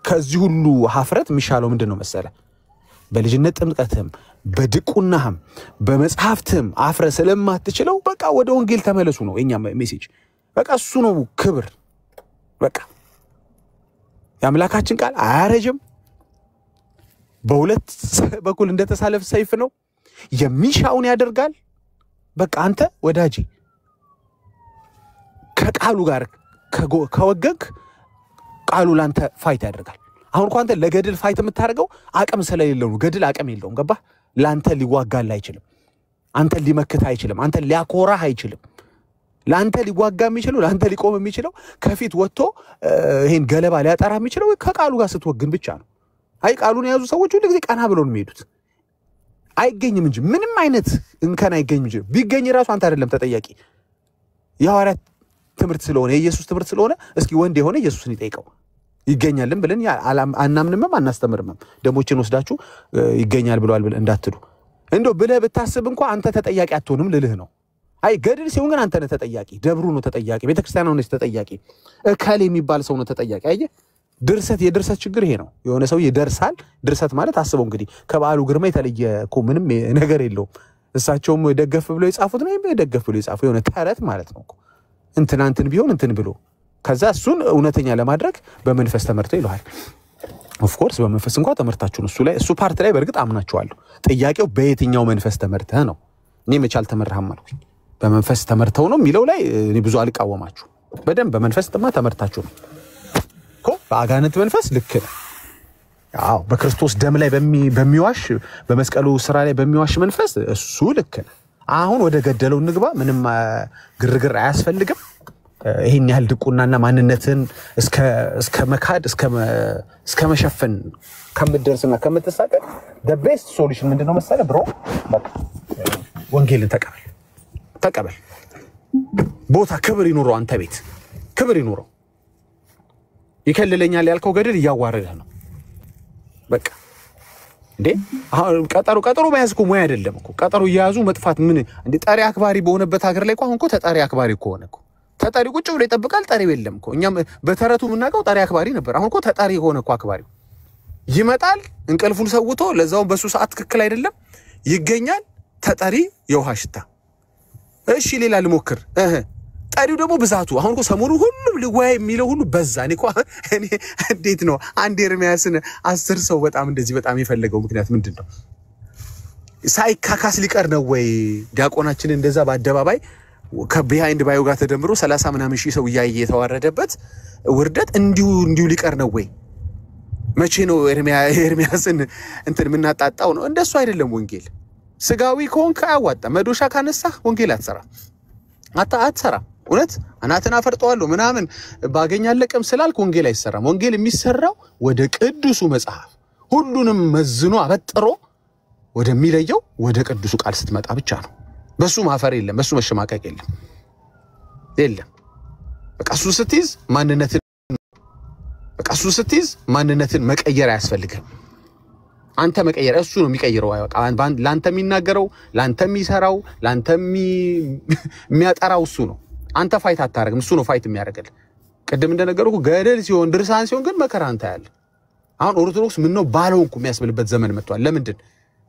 ከዚህ ሁሉ ሀፍረት የሚሻለው ምንድነው መሰለ በልጅነት ጥምቀትም በድቁናህም በመጽሐፍትም አፍረ ስለማትችለው በቃ ወደ ወንጌል ተመለሱ ነው የኛ ሜሴጅ በቃ እሱ ነው ክብር በቃ ያምላካችን ቃል አያረጅም በሁለት በኩል እንደተሳለፈ ሰይፍ ነው የሚሻውን ያደርጋል በቃ አንተ ወዳጂ ከቃሉ ጋር ከወገግ ቃሉ ላንተ ፋይት ያደርጋል አሁን እንኳን አንተ ለገድል ፋይት የምታደርገው አቅም ስለሌለው ነው ገድል አቅም የለውም ገባ ላንተ ሊዋጋል አይችልም አንተ ሊመክታ አይችልም አንተ ሊያኮራህ አይችልም ላንተ ሊዋጋ የሚችለው ላንተ ሊቆም የሚችለው ከፊት ወጥቶ ይሄን ገለባ ሊያጠራ የሚችለው ከቃሉ ጋር ስትወግን ብቻ ነው አይ ቃሉን ያዙ ሰዎች ሁሉ ጊዜ ቀና ብለው ነው የሚሄዱት አይገኝም እንጂ ምንም አይነት እንከን አይገኝም እንጂ ቢገኝ ራሱ አንተ አይደለም ተጠያቂ የሐዋርያት ትምርት ስለሆነ የኢየሱስ ትምርት ስለሆነ እስኪ ወንድ የሆነ ኢየሱስን ይጠይቀው ይገኛልን ብለን አናምንምም አናስተምርም ደሞችን ወስዳችሁ ይገኛል ብለዋል ብለ እንዳትሉ እንዶ ብለ ብታስብ እንኳን አንተ ተጠያቂ አትሆንም ልልህ ነው አይ ገድል ሲሆን ግን አንተ ነህ ተጠያቂ ደብሩ ነው ተጠያቂ ቤተክርስቲያኑ ነው ተጠያቂ እካል የሚባል ሰው ነው ተጠያቂ አየ የድርሰት ችግር ይሄ ነው የሆነ ሰው ይደርሳል ድርሰት ማለት አስበው እንግዲህ ከበዓሉ ግርማ የተለየ እኮ ምንም ነገር የለውም እሳቸውም ደገፍ ብሎ ይጻፉት ነው ደገፍ ብሎ ይጻፉ የሆነ ተረት ማለት ነው እንትን ቢሆን እንትን ብሎ ከዛ እሱን እውነተኛ ለማድረግ በመንፈስ ተመርተው ይሏል ኦፍ ኮርስ በመንፈስ እንኳን ተመርታችሁን እሱ ፓርት ላይ በርግጥ አምናችኋለሁ ጥያቄው በየትኛው መንፈስ ተመርተህ ነው እኔ መቻል ተመርሃም አልኩኝ በመንፈስ ተመርተው ነው የሚለው ላይ እኔ ብዙ አልቃወማችሁ በደንብ በመንፈስ ተመርታችሁ ነው በአጋንንት መንፈስ ልክ ነው ያው በክርስቶስ ደም ላይ በሚዋሽ በመስቀሉ ስራ ላይ በሚዋሽ መንፈስ እሱ ልክ ነው አሁን ወደ ገደለው ንግባ ምንም ግርግር አያስፈልግም ይሄን ያህል ድቁናና ማንነትን እስከ መካድ እስከ መሸፈን ከምትደርስና ከምትሳቀቅ the best solution ምንድነው መሰለ ብሮ ወንጌልን ተቀበል ቦታ ክብር ይኖረው አንተ ቤት ክብር ይኖረው ይከለለኛል ያልከው ገድል ያዋረደ ነው በቃ እንዴ አሁን ቀጠሮ ባያዝኩ ሙያ አይደለም እኮ ቀጠሮ ያያዙ መጥፋት ምን እንዴ ጣሪ አክባሪ በሆነበት ሀገር ላይ አሁን እኮ ተጣሪ አክባሪ እኮ ሆነ እኮ ተጣሪ ቁጭ ብሎ ይጠብቃል ጣሪ የለም እኮ እኛም በተረቱ ምናቀው ጣሪ አክባሪ ነበር አሁን እኮ ተጣሪ ሆነ እኮ አክባሪው ይመጣል እንቅልፉን ሰውቶ ለዛው በሱ ሰዓት ትክክል አይደለም ይገኛል ተጠሪ የውሃ ሽታ እሺ ሌላ ልሞክር ጠሪው ደግሞ ብዛቱ አሁን እኮ ሰሞኑ ሁሉም ልዋይ የሚለው ሁሉ በዛ እኔ እንዴት ነው አንድ ኤርሚያስን 10 ሰው በጣም እንደዚህ በጣም የፈለገው ምክንያት ምንድነው ሳይካካስ ሊቀር ነው ወይ ዲያቆናችን እንደዛ በአደባባይ ከቢሃይንድ ባዮ ጋር ተደምሮ 30 ምናምን ሺህ ሰው ያየ የተዋረደበት ውርደት እንዲሁ ሊቀር ነው ወይ መቼ ነው ኤርሚያስን እንትን ምናጣጣው ነው እንደሱ አይደለም ወንጌል ስጋዊ ኮንካ ያዋጣ መዶሻ ካነሳ ወንጌል አትሰራ እውነት አናተና ፈርጠዋለሁ ምናምን ባገኛለቀም ስላልክ ወንጌል አይሰራም ወንጌል የሚሰራው ወደ ቅዱሱ መጽሐፍ ሁሉንም መዝኖ አበጥሮ ወደሚለየው ወደ ቅዱሱ ቃል ስትመጣ ብቻ ነው በሱ ማፈር የለም በሱ መሸማቀቅ የለም በቃ እሱ ስትይዝ ማንነትን መቀየር አያስፈልግም አንተ መቀየር እሱ ነው የሚቀይረው ላንተ የሚናገረው ላንተ የሚሰራው ላንተ የሚያጠራው እሱ ነው አንተ ፋይት አታረግም እሱ ነው ፋይት የሚያደርግል ቀደም እንደነገርኩ ገደል ሲሆን ድርሳን ሲሆን ግን መከራ አንተ ያለ አሁን ኦርቶዶክስ ምን ነው ባለውንኩ የሚያስብልበት ዘመን መጥቷል ለምንድን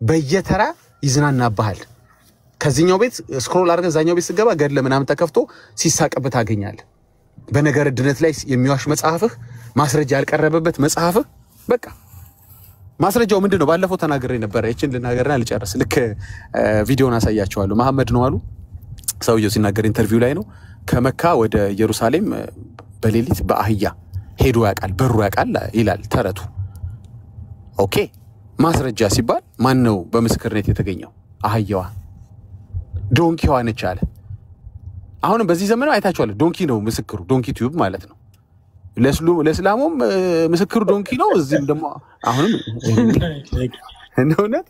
በየተራ ይዝናናባል ከዚህኛው ቤት ስክሮል አድርገህ ዛኛው ቤት ስገባ ገድለ ምናምን ተከፍቶ ሲሳቀበት አገኛል በነገር ድነት ላይ የሚዋሽ መጽሐፍህ ማስረጃ ያልቀረበበት መጽሐፍህ በቃ ማስረጃው ምንድነው ባለፈው ተናግሬ ነበር እቺን ልናገርና ልጨርስ ልክ ቪዲዮን አሳያችኋለሁ መሐመድ ነው አሉ ሰውየው ሲናገር ኢንተርቪው ላይ ነው ከመካ ወደ ኢየሩሳሌም በሌሊት በአህያ ሄዶ ያቃል በሩ ያቃል ይላል ተረቱ ኦኬ ማስረጃ ሲባል ማን ነው በመስክርነት የተገኘው አህያዋ ዶንኪዋ ነች አለ አሁን በዚህ ዘመን አይታችኋል ዶንኪ ነው ምስክሩ ዶንኪ ቲዩብ ማለት ነው ለእስላሙም ምስክሩ ዶንኪ ነው እዚህም ደግሞ አሁንም እንደውነት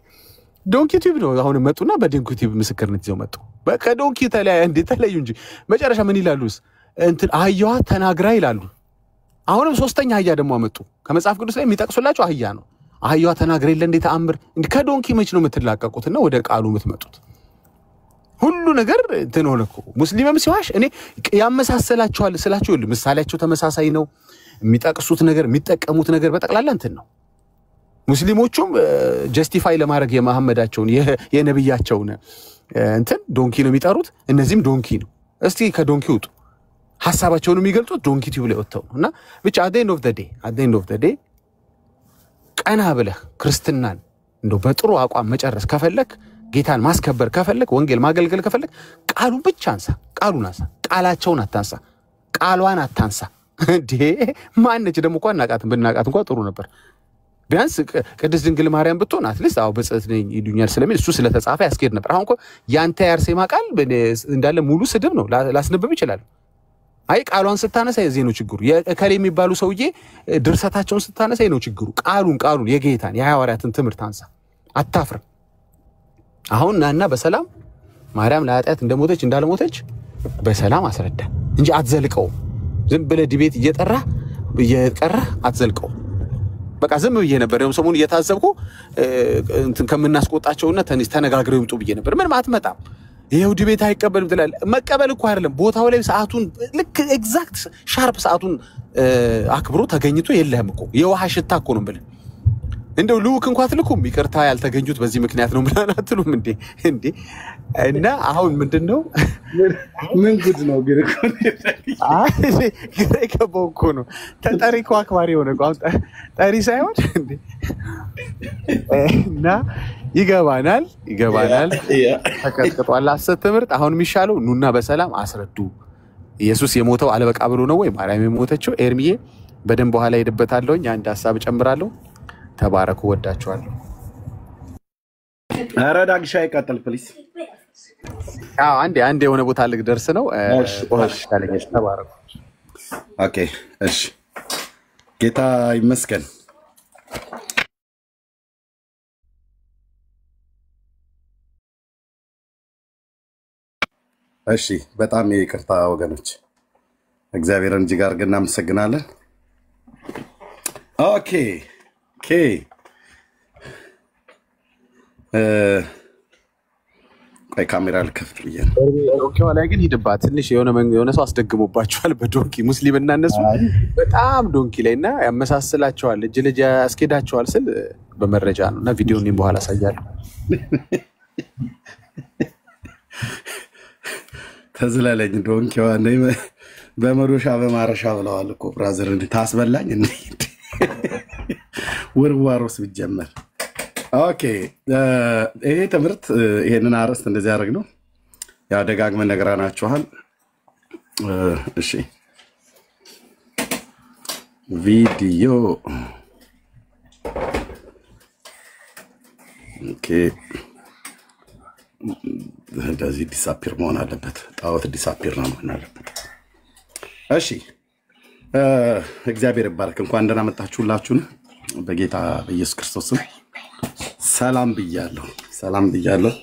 ዶንኪ ቲዩብ ነው አሁን መጡና በዶንኪ ቲዩብ ምስክርነት ይዘው መጡ በከዶንኪ ተለያዩ እንጂ መጨረሻ ምን ይላሉስ እንትን አህያዋ ተናግራ ይላሉ አሁንም ሶስተኛ አህያ ደግሞ አመጡ ከመጽሐፍ ቅዱስ ላይ የሚጠቅሱላችሁ አህያ ነው አህያዋ ተናግራ ይለ እንዴ ተአምር እንዴ ከዶንኪ መች ነው የምትላቀቁትና ወደ ቃሉ የምትመጡት ሁሉ ነገር ተኖለኩ ሙስሊምም ሲዋሽ እኔ ያመሳሰላችኋል ስላችሁ ሁሉ ምሳሌያቸው ተመሳሳይ ነው የሚጠቅሱት ነገር የሚጠቀሙት ነገር በጠቅላላ እንትን ነው ሙስሊሞቹም ጀስቲፋይ ለማድረግ የመሐመዳቸውን የነብያቸውን እንትን ዶንኪ ነው የሚጠሩት እነዚህም ዶንኪ ነው እስቲ ከዶንኪ ውጡ ሐሳባቸውን የሚገልጹት ዶንኪ ቲዩብ ላይ ወጣው እና ብቻ at the end of the day ቀና ብለህ ክርስትናን እንደው በጥሩ አቋም መጨረስ ከፈለክ ጌታን ማስከበር ከፈለክ ወንጌል ማገልገል ከፈለክ ቃሉን ብቻ አንሳ ቃላቸውን አታንሳ ቃሏን አታንሳ እንዴ ማንነች ደግሞ እንኳን ናቃትን ብናቃት እንኳን ጥሩ ነበር ቢያንስ ቅድስት ድንግል ማርያም ብትሆን አትሊስት አው በጽት ነኝ ይዱኛል ስለሚል እሱ ስለተጻፈ ያስኬድ ነበር አሁን እኮ ያንተ ያርሴማ ቃል እንዳለ ሙሉ ስድብ ነው ላስነብብ ይችላል አይ ቃሏን ስታነሳ የዚህ ነው ችግሩ የከሌ የሚባሉ ሰውዬ ድርሰታቸውን ስታነሳ ነው ችግሩ ቃሉን የጌታን የሐዋርያትን ትምህርት አንሳ አታፍር አሁን ናና በሰላም ማርያም ለኃጢአት እንደሞተች እንዳልሞተች በሰላም አስረዳ እንጂ አትዘልቀው ዝም ብለ ዲቤት እየቀራ አትዘልቀው በቃ ዝም ብዬ ነበር ያው ሰሞኑን እየታዘብኩ እንትን ከመናስቆጣቸውና ተነጋግረው ይምጡ ብዬ ነበር ምን ማትመጣም ይሄው ዲቤት አይቀበልም ትላል መቀበል እኮ አይደለም ቦታው ላይ ሰዓቱን ልክ ኤግዛክት ሻርፕ ሰዓቱን አክብሮ ተገኝቶ የለህም እኮ የውሃ ሽታ እኮ ነው ብለ እንደው ልውክ እንኳን ትልኩም ይቅርታ ያልተገኙት በዚህ ምክንያት ነው ብላና አትሉም እንዴ እና አሁን ምንድነው ምን ጉድ ነው ግን እኮ ነው ተጠሪ እኮ አክባሪ ሆነ አሁን ጠሪ ሳይሆን እንዴ እና ይገባናል ተከትቷል አሰት ትምህርት አሁን የሚሻለው ኑና በሰላም አስረዱ ኢየሱስ የሞተው አለበቃ ብሎ ነው ወይ ማርያም የሞተችው ኤርሚዬ በደንብ በኋላ ሄድበታለሁኝ አንድ ሐሳብ ጨምራለሁ ተባረኩ ወዳችኋለሁ ኧረ ዳግሻ ይቀጥል ፕሊስ አንዴ የሆነ ቦታ ልደርስ ነው እሺ ታለኝሽ ተባረኩ ኦኬ እሺ ጌታ ይመስገን እሺ በጣም ይቅርታ ወገኖች እግዚአብሔርን እጅግ አድርገን እናመሰግናለን ኦኬ ካሜራ ልከፍት ብዬ ነው። ዶንኪዋ ላይ ግን ሂድባት ትንሽ የሆነ ሰው አስደግሞባቸዋል በዶንኪ ሙስሊም እና እነሱ በጣም ዶንኪ ላይ እና ያመሳስላቸዋል እጅ ልጅ ያስኬዳቸዋል ስል በመረጃ ነው እና ቪዲዮ እኔም በኋላ አሳያለሁ። ተዝላለኝ ዶንኪዋ በመዶሻ በማረሻ ብለዋል እኮ ብራዘር ታስበላኝ እንዴ ወርዋሮስ ቢጀመር ኦኬ ይሄ ትምህርት ይሄንን አረስት እንደዚህ ያደርግ ነው ያው ደጋግመን ነግራናችኋል። እሺ ቪዲዮ ኦኬ እንደዚህ ዲሳፒር መሆን አለበት። ጣዖት ዲሳፒር ነው መሆን አለበት። እሺ እግዚአብሔር ይባርክ። እንኳን ደህና መጣችሁላችሁን በጌታ በኢየሱስ ክርስቶስ ስም ሰላም ብያለሁ።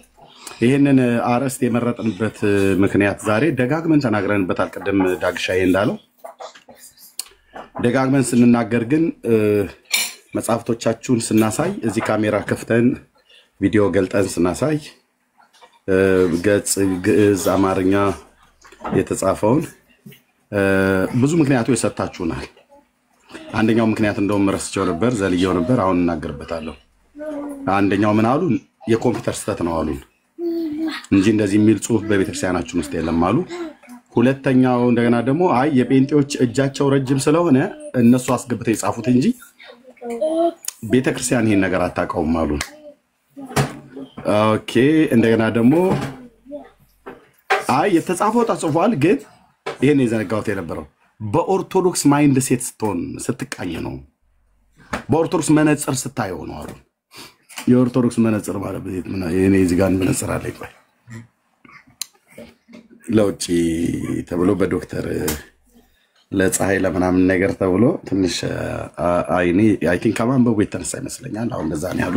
ይህንን አርዕስት የመረጥንበት ምክንያት ዛሬ ደጋግመን ተናግረንበታል። ቀደም ዳግሻዬ እንዳለው ደጋግመን ስንናገር ግን መጽሐፍቶቻችሁን ስናሳይ እዚህ ካሜራ ከፍተን ቪዲዮ ገልጠን ስናሳይ ገጽ ግዕዝ አማርኛ የተጻፈውን ብዙ ምክንያቶች ሰጥታችሁናል። አንደኛው ምክንያት እንደውም ረስቼው ነበር ዘልየው ነበር አሁን እናገርበታለሁ። አንደኛው ምን አሉ የኮምፒውተር ስህተት ነው አሉ እንጂ እንደዚህ የሚል ጽሁፍ በቤተክርስቲያናችን ውስጥ የለም አሉ። ሁለተኛው እንደገና ደግሞ አይ የጴንጤዎች እጃቸው ረጅም ስለሆነ እነሱ አስገብተው የጻፉት እንጂ ቤተክርስቲያን ይሄን ነገር አታውቀውም አሉ። ኦኬ እንደገና ደግሞ አይ የተጻፈው ተጽፏል ግን ይሄን የዘነጋሁት የነበረው በኦርቶዶክስ ማይንድ ሴት ስትቃኝ ነው። በኦርቶዶክስ መነጽር ስታየው ነው አሉ። የኦርቶዶክስ መነጽር ማለት ምን እኔ እዚህ ጋር መነጽር አለኝ ቆይ ለውጪ ተብሎ በዶክተር ለፀሐይ ለምናምን ነገር ተብሎ ትንሽ አይኔ አይ ቲንክ ከማንበቡ የተነሳ ይመስለኛል አሁን እንደዛ ነው ያሉ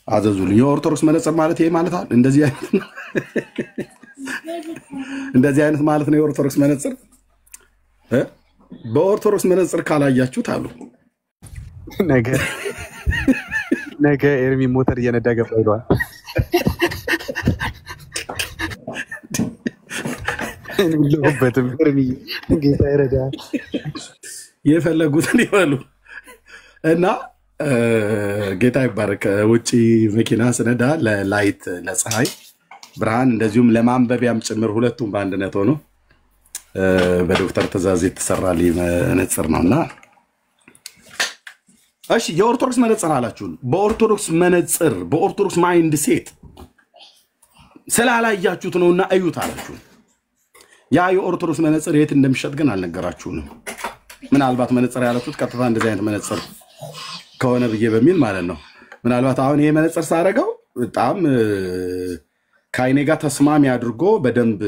አዘዙልኝ። የኦርቶዶክስ መነጽር ማለት ይሄ ማለት አይደል? እንደዚህ አይነት ማለት ነው የኦርቶዶክስ መነጽር። በኦርቶዶክስ መነጽር ካላያችሁት አሉ ነገ ኤርሚ ሞተር እየነዳ ገባ ይሏል። ለውበትም ኤርሚ ጌታ ይረዳል። የፈለጉትን ይበሉ እና ጌታ ይባረክ። ውጪ መኪና ስነዳ ለላይት ለፀሐይ ብርሃን እንደዚሁም ለማንበቢያም ጭምር ሁለቱም በአንድነት ሆኖ በዶክተር ትእዛዝ የተሰራልኝ መነጽር ነውና እሺ የኦርቶዶክስ መነጽር አላችሁ። በኦርቶዶክስ መነጽር በኦርቶዶክስ ማይንድ ሴት ስላላያችሁት ነውና እዩት አላችሁ። ያ የኦርቶዶክስ መነጽር የት እንደሚሸጥ ግን አልነገራችሁንም። ምናልባት መነጽር ያላችሁት ቀጥታ እንደዚህ አይነት መነጽር ከሆነ ብዬ በሚል ማለት ነው። ምናልባት አሁን ይሄ መነጽር ሳረገው በጣም ከአይኔ ጋር ተስማሚ አድርጎ በደንብ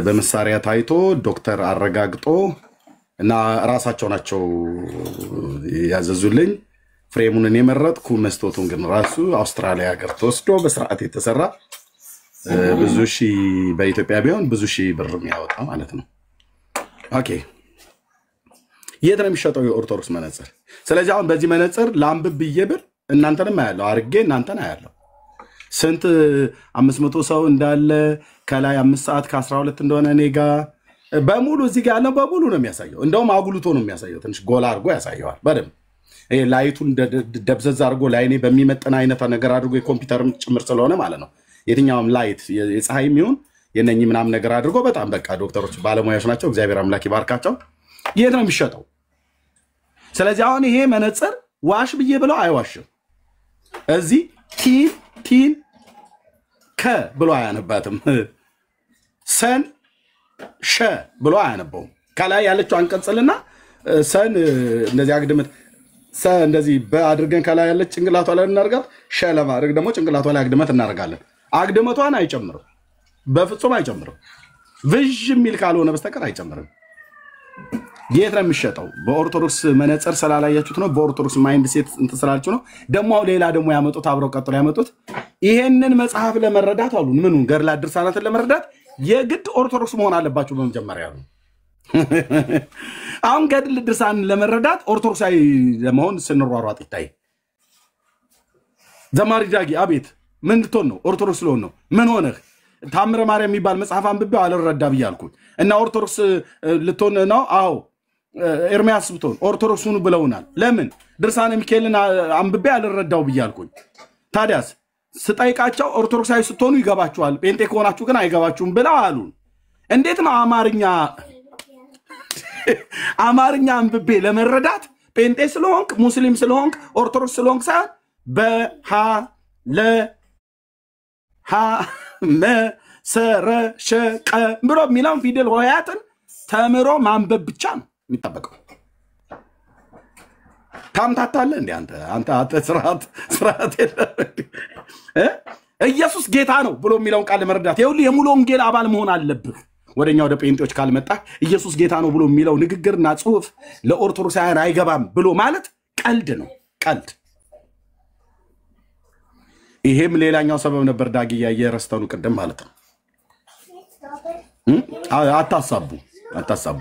በመሳሪያ ታይቶ ዶክተር አረጋግጦ እና ራሳቸው ናቸው ያዘዙልኝ። ፍሬሙን እኔ መረጥኩ። መስቶቱን ግን ራሱ አውስትራሊያ ሀገር ተወስዶ በስርዓት የተሰራ ብዙ ሺህ በኢትዮጵያ ቢሆን ብዙ ሺህ ብር የሚያወጣ ማለት ነው። ኦኬ የት ነው የሚሸጠው የኦርቶዶክስ መነጽር? ስለዚህ አሁን በዚህ መነጽር ላምብብ ብዬ ብል እናንተንም አያለሁ አርጌ እናንተን አያለሁ። ስንት 500 ሰው እንዳለ ከላይ 5 ሰዓት ከ12 እንደሆነ እኔ ጋር በሙሉ እዚህ ጋር ያለው በሙሉ ነው የሚያሳየው። እንደውም አጉልቶ ነው የሚያሳየው። ትንሽ ጎላ አድርጎ ያሳየዋል በደምብ። ይሄ ላይቱን ደብዘዝ አድርጎ ላይኔ በሚመጥን አይነት ነገር አድርጎ የኮምፒውተርም ጭምር ስለሆነ ማለት ነው። የትኛውም ላይት የፀሐይም ይሁን የነኚህ ምናምን ነገር አድርጎ በጣም በቃ ዶክተሮች ባለሙያዎች ናቸው። እግዚአብሔር አምላክ ይባርካቸው። የት ነው የሚሸጠው? ስለዚህ አሁን ይሄ መነጽር ዋሽ ብዬ ብለው አይዋሽም። እዚህ ቲን ከ ብሎ አያነባትም። ሰን ሸ ብሎ አያነበውም። ከላይ ያለችው አንቀጽልና ሰን እንደዚህ አግድመት ሰ እንደዚህ በአድርገን ከላይ ያለች ጭንቅላቷ ላይ እናርጋት። ሸ ለማድረግ ደግሞ ጭንቅላቷ ላይ አግድመት እናርጋለን። አግድመቷን አይጨምርም፣ በፍጹም አይጨምርም። ብዥ የሚል ካልሆነ በስተቀር አይጨምርም። የት ነው የሚሸጠው? በኦርቶዶክስ መነጽር ስላላያችሁት ነው። በኦርቶዶክስ ማይንድ ሴት እንትን ስላላችሁ ነው። ደግሞ ሌላ ደግሞ ያመጡት አብረው ቀጥሎ ያመጡት ይሄንን መጽሐፍ ለመረዳት አሉ። ምኑን ገድላት ድርሳናትን ለመረዳት የግድ ኦርቶዶክስ መሆን አለባችሁ በመጀመሪያ ነው። አሁን ገድል ድርሳን ለመረዳት ኦርቶዶክሳዊ ለመሆን ስንሯሯጥ ይታይ። ዘማሪ ዳጊ አቤት ምን ልትሆን ነው? ኦርቶዶክስ ስለሆን ነው? ምን ሆነህ? ታምረ ማርያም የሚባል መጽሐፍ አንብቤው አልረዳ ብያልኩኝ እና ኦርቶዶክስ ልትሆን ነው? አዎ ኤርሚያስ ብትሆን ኦርቶዶክስ ሁኑ ብለውናል። ለምን? ድርሳነ ሚካኤልን አንብቤ አልረዳው ብያልኩኝ። ታዲያስ ስጠይቃቸው ኦርቶዶክሳዊ ስትሆኑ ይገባችኋል፣ ጴንጤ ከሆናችሁ ግን አይገባችሁም ብለው አሉን። እንዴት ነው አማርኛ አንብቤ ለመረዳት ጴንጤ ስለሆንክ ሙስሊም ስለሆንክ ኦርቶዶክስ ስለሆንክ ሳይሆን በሃ ለ ሃ መ ሰረ ሸቀ ብሎ የሚለውን ፊደል ሆሄያትን ተምሮ ማንበብ ብቻ ነው የሚጠበቀው። ታምታታለህ እንዴ አንተ ስርዓት የለም። ኢየሱስ ጌታ ነው ብሎ የሚለውን ቃል ለመረዳት ይኸውልህ የሙሉ ወንጌል አባል መሆን አለብህ። ወደኛ ወደ ጴንጤዎች ካልመጣ ኢየሱስ ጌታ ነው ብሎ የሚለው ንግግርና ጽሑፍ ለኦርቶዶክሳውያን አይገባም ብሎ ማለት ቀልድ ነው፣ ቀልድ። ይሄም ሌላኛው ሰበብ ነበር። ዳጊያ የረስተኑ ቅድም ማለት ነው። አታሳቡ።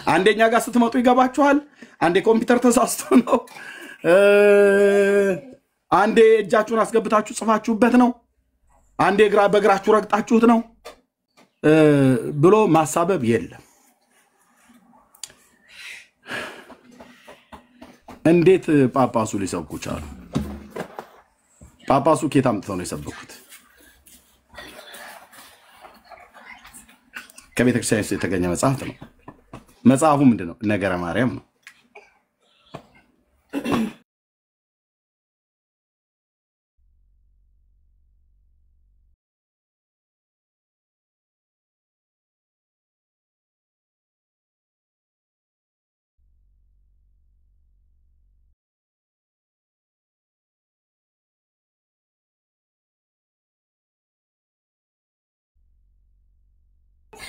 አንደኛ ጋር ስትመጡ ይገባችኋል። አንዴ ኮምፒውተር ተሳስቶ ነው፣ አንዴ እጃችሁን አስገብታችሁ ጽፋችሁበት ነው፣ አንዴ በእግራችሁ ረግጣችሁት ነው ብሎ ማሳበብ የለም። እንዴት ጳጳሱ ሊሰብኩ ቻሉ? ጳጳሱ ኬት አምጥተው ነው የሰበኩት? ከቤተክርስቲያን የተገኘ መጽሐፍ ነው። መጽሐፉ ምንድነው? ነገረ ማርያም ነው።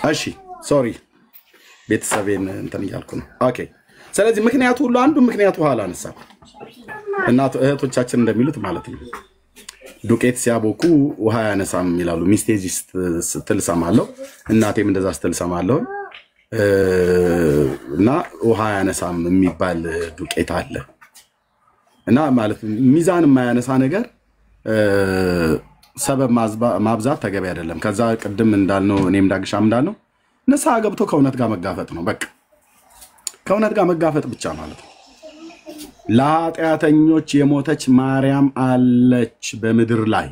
እሺ ሶሪ ቤተሰቤን እንትን እያልኩ ነው። ኦኬ ስለዚህ ምክንያቱ ሁሉ አንዱ ምክንያቱ ኋላ አነሳ እናት እህቶቻችን እንደሚሉት ማለት ነው ዱቄት ሲያቦኩ ውሃ ያነሳም ይላሉ። ሚስቴጂ ስትል ሰማለሁ፣ እናቴም እንደዛ ስትል ሰማለሁ። እና ውሃ ያነሳም የሚባል ዱቄት አለ እና ማለት ሚዛን የማያነሳ ነገር ሰበብ ማብዛት ተገቢ አይደለም። ከዛ ቅድም እንዳልነው እኔም ዳግሻም እንዳልነው ንስሐ ገብቶ ከእውነት ጋር መጋፈጥ ነው። በቃ ከእውነት ጋር መጋፈጥ ብቻ ማለት ነው። ለኃጢአተኞች የሞተች ማርያም አለች በምድር ላይ።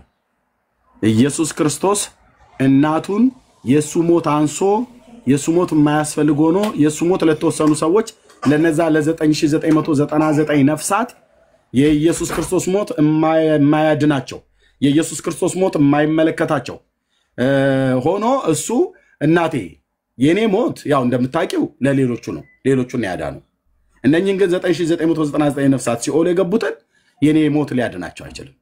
ኢየሱስ ክርስቶስ እናቱን የሱ ሞት አንሶ የሱ ሞት የማያስፈልግ ሆኖ የሱ ሞት ለተወሰኑ ሰዎች ለነዛ ለ9999 ነፍሳት የኢየሱስ ክርስቶስ ሞት የማያድናቸው የኢየሱስ ክርስቶስ ሞት የማይመለከታቸው ሆኖ እሱ እናቴ የኔ ሞት ያው እንደምታውቂው ለሌሎቹ ነው፣ ሌሎቹን ያዳነው። እነኚህን ግን 9999 ነፍሳት ሲኦል የገቡትን የኔ ሞት ሊያድናቸው አይችልም።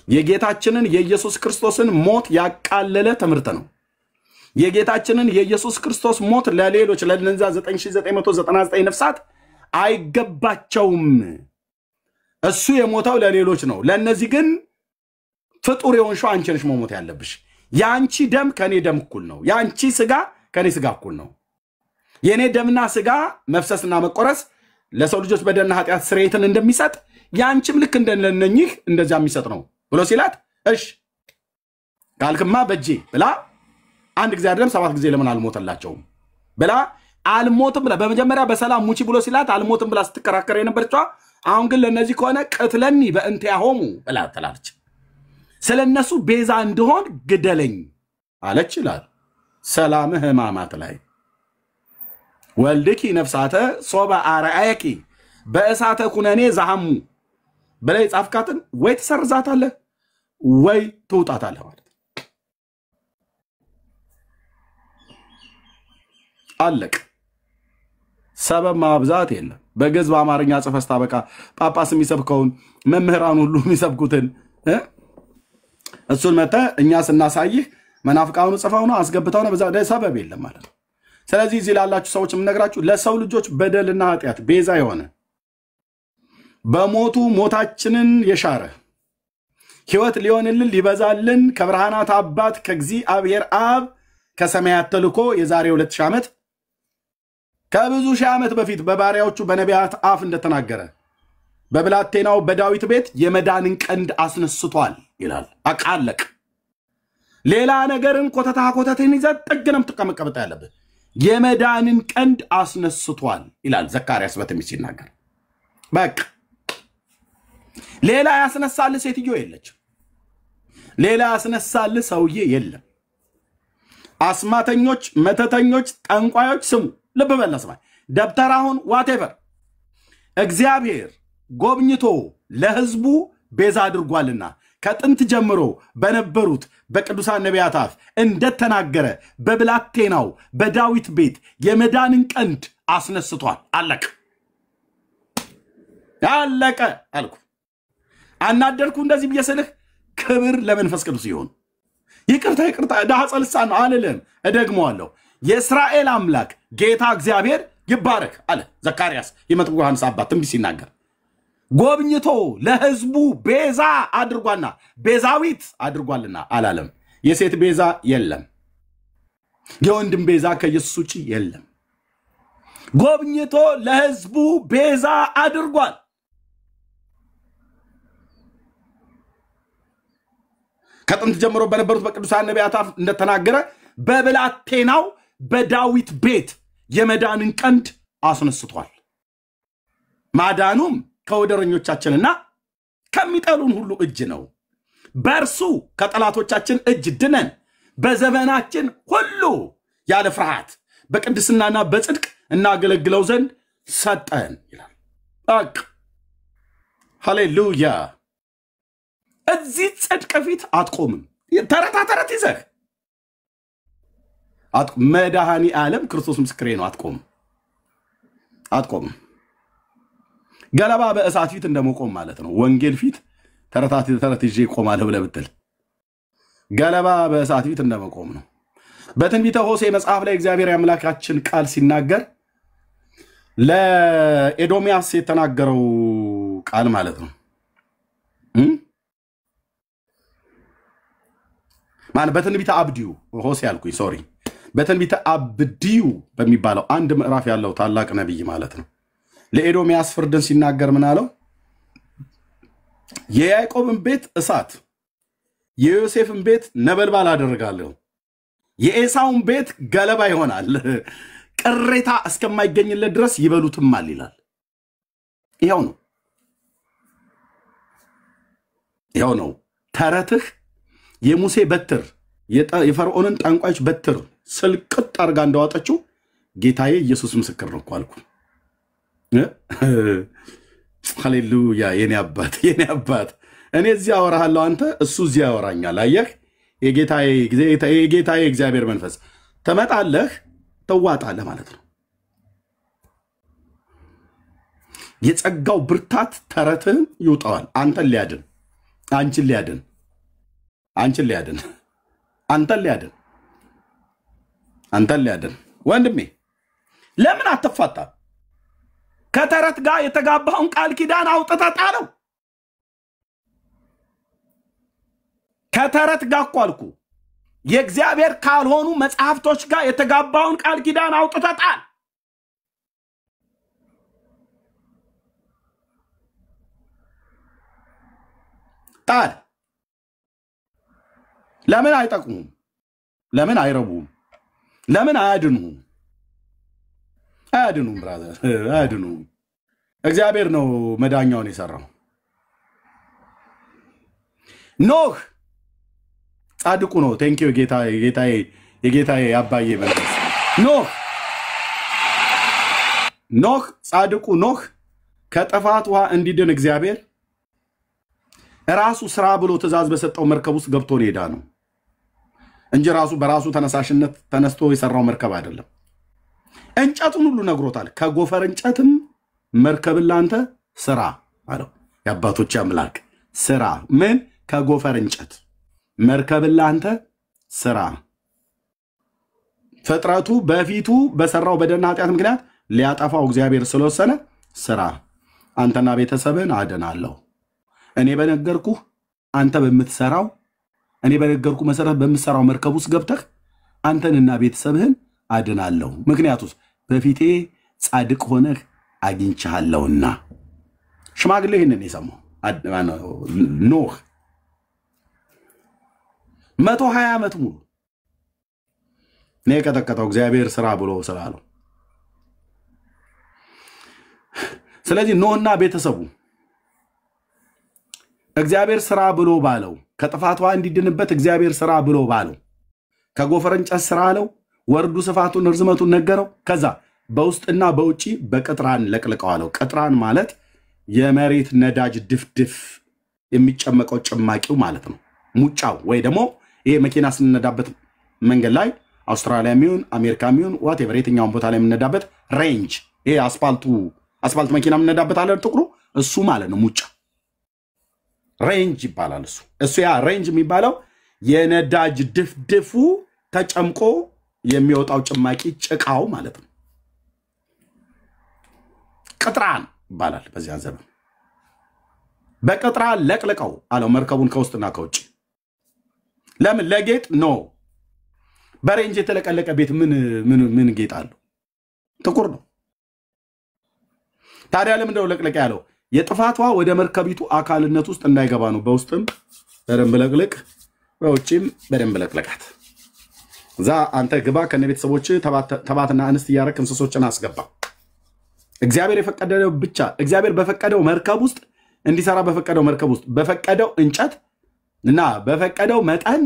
የጌታችንን የኢየሱስ ክርስቶስን ሞት ያቃለለ ትምህርት ነው። የጌታችንን የኢየሱስ ክርስቶስ ሞት ለሌሎች ለነዛ 9999 ነፍሳት አይገባቸውም። እሱ የሞተው ለሌሎች ነው። ለነዚህ ግን ፍጡር የሆንሽው አንቺ ነሽ መሞት ያለብሽ። ያንቺ ደም ከኔ ደም እኩል ነው። ያንቺ ስጋ ከኔ ስጋ እኩል ነው። የኔ ደምና ስጋ መፍሰስና መቆረስ ለሰው ልጆች በደልና ኃጢአት ስርየትን እንደሚሰጥ ያንቺም ልክ እንደነኚህ እንደዛ የሚሰጥ ነው ብሎ ሲላት እሺ ካልክማ በጄ ብላ አንድ ጊዜ አይደለም 7 ጊዜ ለምን አልሞተላቸውም ብላ አልሞትም ብላ በመጀመሪያ በሰላም ሙቺ ብሎ ሲላት አልሞትም ብላ ስትከራከር የነበረችው አሁን ግን ለነዚህ ከሆነ ቅትለኒ በእንቲያሆሙ ብላ ተላለች። ስለነሱ ቤዛ እንደሆን ግደለኝ አለች ይላል ሰላም ህማማት ላይ ወልድኪ ነፍሳተ ሶባ አርአየኪ በእሳተ ኩነኔ ዛሐሙ በላይ ጻፍካትን ወይ ተሰርዛታለህ ወይ ትውጣታለህ ማለት አለቅ። ሰበብ ማብዛት የለም። በግዕዝ በአማርኛ ጽፈስታ በቃ ጳጳስ የሚሰብከውን መምህራን ሁሉ የሚሰብኩትን እሱን መተ እኛ ስናሳይህ መናፍቃኑ ጽፈው ነው አስገብተው ነው በዛ ሰበብ የለም ማለት ነው። ስለዚህ እዚህ ላላችሁ ሰዎች የምነግራችሁ ለሰው ልጆች በደልና ኃጢአት ቤዛ የሆነ በሞቱ ሞታችንን የሻረ ሕይወት ሊሆንልን ሊበዛልን ከብርሃናት አባት ከእግዚአብሔር አብ ከሰማያት ተልኮ የዛሬ 2000 ዓመት ከብዙ ሺህ ዓመት በፊት በባሪያዎቹ በነቢያት አፍ እንደተናገረ በብላቴናው በዳዊት ቤት የመዳንን ቀንድ አስነስቷል ይላል። አቃለቅ ሌላ ነገርን ኮተትን ይዘህ ጥግንም ተቀመቀበጣ ያለበት የመዳንን ቀንድ አስነስቷል ይላል ዘካርያስ በትንቢት ሲናገር። በቃ ሌላ ያስነሳል ሴትዮ የለች፣ ሌላ ያስነሳል ሰውዬ የለም። አስማተኞች፣ መተተኞች፣ ጠንቋዮች ስሙ፣ ልብ በል ስማ። ደብተራውን ዋቴቨር እግዚአብሔር ጎብኝቶ ለህዝቡ ቤዛ አድርጓልና ከጥንት ጀምሮ በነበሩት በቅዱሳን ነቢያት አፍ እንደተናገረ በብላቴናው በዳዊት ቤት የመዳንን ቀንድ አስነስቷል። አለቀ አለቀ አልኩ። አናደርኩ እንደዚህ ብየስልህ ክብር ለመንፈስ ቅዱስ ይሁን። ይቅርታ ዳህ ጸልሳን ነው አልልም፣ እደግመዋለሁ። የእስራኤል አምላክ ጌታ እግዚአብሔር ይባረክ አለ ዘካርያስ የመጥምቁ ዮሐንስ አባት ትንቢት ሲናገር። ጎብኝቶ ለህዝቡ ቤዛ አድርጓልና ቤዛዊት አድርጓልና አላለም። የሴት ቤዛ የለም፣ የወንድም ቤዛ ከኢየሱስ ውጪ የለም። ጎብኝቶ ለህዝቡ ቤዛ አድርጓል። ከጥንት ጀምሮ በነበሩት በቅዱሳን ነቢያት አፍ እንደተናገረ በብላቴናው በዳዊት ቤት የመዳንን ቀንድ አስነስቷል። ማዳኑም ከወደረኞቻችንና ከሚጠሉን ሁሉ እጅ ነው። በእርሱ ከጠላቶቻችን እጅ ድነን በዘመናችን ሁሉ ያለ ፍርሃት በቅድስናና በጽድቅ እናገለግለው ዘንድ ሰጠን ይላል። አቅ ሃሌሉያ። እዚህ ጽድቅ ፊት አትቆምም። ተረት ይዘህ መድኃኔ ዓለም ክርስቶስ ምስክሬ ነው። አትቆምም። ገለባ በእሳት ፊት እንደመቆም ማለት ነው። ወንጌል ፊት ተረት ይዤ እቆማለሁ ብለህ ብትል ገለባ በእሳት ፊት እንደመቆም ነው። በትንቢተ ሆሴዕ መጽሐፍ ላይ እግዚአብሔር አምላካችን ቃል ሲናገር ለኤዶምያስ የተናገረው ቃል ማለት ነው። በትንቢተ አብድዩ ሆሴዕ አልኩኝ፣ ሶሪ። በትንቢተ አብድዩ በሚባለው አንድ ምዕራፍ ያለው ታላቅ ነቢይ ማለት ነው። ለኤዶምያስ ፍርድን ሲናገር ምን አለው? የያዕቆብን ቤት እሳት፣ የዮሴፍን ቤት ነበልባል አደርጋለሁ፣ የኤሳውን ቤት ገለባ ይሆናል፣ ቅሬታ እስከማይገኝለት ድረስ ይበሉትማል ይላል። ይኸው ነው ተረትህ። የሙሴ በትር የፈርዖንን ጠንቋዮች በትር ስልቅጥ አርጋ እንዳወጣችው ጌታዬ ኢየሱስ ምስክር ነው እኮ አልኩ። ሃሌሉያ። የኔ አባት እኔ እዚህ አወራሃለሁ፣ አንተ እሱ እዚህ ያወራኛል። አየህ፣ የጌታዬ እግዚአብሔር መንፈስ ተመጣለህ፣ ተዋጣለህ ማለት ነው። የጸጋው ብርታት ተረትህን ይውጣዋል። አንተን ሊያድን፣ አንቺን ሊያድን፣ አንተን ሊያድን። ወንድሜ ለምን አትፋታ? ከተረት ጋር የተጋባውን ቃል ኪዳን አውጥተህ ጣለው። ከተረት ጋር እኮ አልኩ፣ የእግዚአብሔር ካልሆኑ መጽሐፍቶች ጋር የተጋባውን ቃል ኪዳን አውጥተህ ጣል። ለምን አይጠቅሙም? ለምን አይረቡም? ለምን አያድኑም? ብራዘር አያድኑም። እግዚአብሔር ነው መዳኛውን የሰራው። ኖህ ጻድቁ ነው። ቴንኪው የጌታዬ አባዬ መንፈስ። ኖህ ጻድቁ ኖህ ከጥፋት ውሃ እንዲድን እግዚአብሔር ራሱ ስራ ብሎ ትእዛዝ በሰጠው መርከብ ውስጥ ገብቶ ሄዳ ነው እንጂ ራሱ በራሱ ተነሳሽነት ተነስቶ የሰራው መርከብ አይደለም። እንጨቱን ሁሉ ነግሮታል። ከጎፈር እንጨትም መርከብን ላንተ ስራ አለው የአባቶች አምላክ። ስራ ምን? ከጎፈር እንጨት መርከብን ላንተ ስራ። ፍጥረቱ በፊቱ በሰራው በደልና ኃጢአት ምክንያት ሊያጠፋው እግዚአብሔር ስለወሰነ ስራ። አንተና ቤተሰብህን አድናለሁ። እኔ በነገርኩህ አንተ በምትሰራው እኔ በነገርኩ መሰረት በምትሰራው መርከብ ውስጥ ገብተህ አንተንና ቤተሰብህን አድናለሁ። ምክንያቱስ በፊቴ ጻድቅ ሆነህ አግኝቻለሁና ሽማግሌ ይህንን የሰማው ኖህ 120 ዓመት ሙሉ ነው የቀጠቀጠው እግዚአብሔር ስራ ብሎ ስላለው። ስለዚህ ኖህና ቤተሰቡ እግዚአብሔር ስራ ብሎ ባለው ከጥፋቷ እንዲድንበት እግዚአብሔር ስራ ብሎ ባለው ከጎፈር እንጨት ስራ አለው። ወርዱ ስፋቱን ርዝመቱን ነገረው። ከዛ በውስጥና በውጪ በቅጥራን ለቅልቀው አለው። ቅጥራን ማለት የመሬት ነዳጅ ድፍድፍ የሚጨመቀው ጭማቂው ማለት ነው። ሙጫው ወይ ደግሞ ይሄ መኪና ስንነዳበት መንገድ ላይ አውስትራሊያ ሚሆን አሜሪካ ሚሆን ዋቴቨር የትኛውን ቦታ ላይ የምንነዳበት ሬንጅ ይሄ አስፋልት መኪና የምንነዳበት አለ ጥቁሩ እሱ ማለት ነው። ሙጫ ሬንጅ ይባላል። እሱ ያ ሬንጅ የሚባለው የነዳጅ ድፍድፉ ተጨምቆ የሚወጣው ጭማቂ ጭቃው ማለት ነው። ቅጥራን ይባላል በዚያ ዘመን። በቅጥራን ለቅልቀው አለው መርከቡን ከውስጥና ከውጭ። ለምን ለጌጥ ነው? በሬንጅ የተለቀለቀ ቤት ምን ጌጥ አለው? ጥቁር ነው። ታዲያ ለምን ነው ለቅለቅ ያለው? የጥፋቷ ወደ መርከቢቱ አካልነት ውስጥ እንዳይገባ ነው። በውስጥም በደንብ ለቅልቅ፣ በውጭም በደንብ ለቅለቃት። እዛ አንተ ግባ ከነ ቤተሰቦች ተባትና እንስት እያረክ እንስሶችን አስገባ። እግዚአብሔር የፈቀደው ብቻ እግዚአብሔር በፈቀደው መርከብ ውስጥ እንዲሰራ በፈቀደው መርከብ ውስጥ በፈቀደው እንጨት እና በፈቀደው መጠን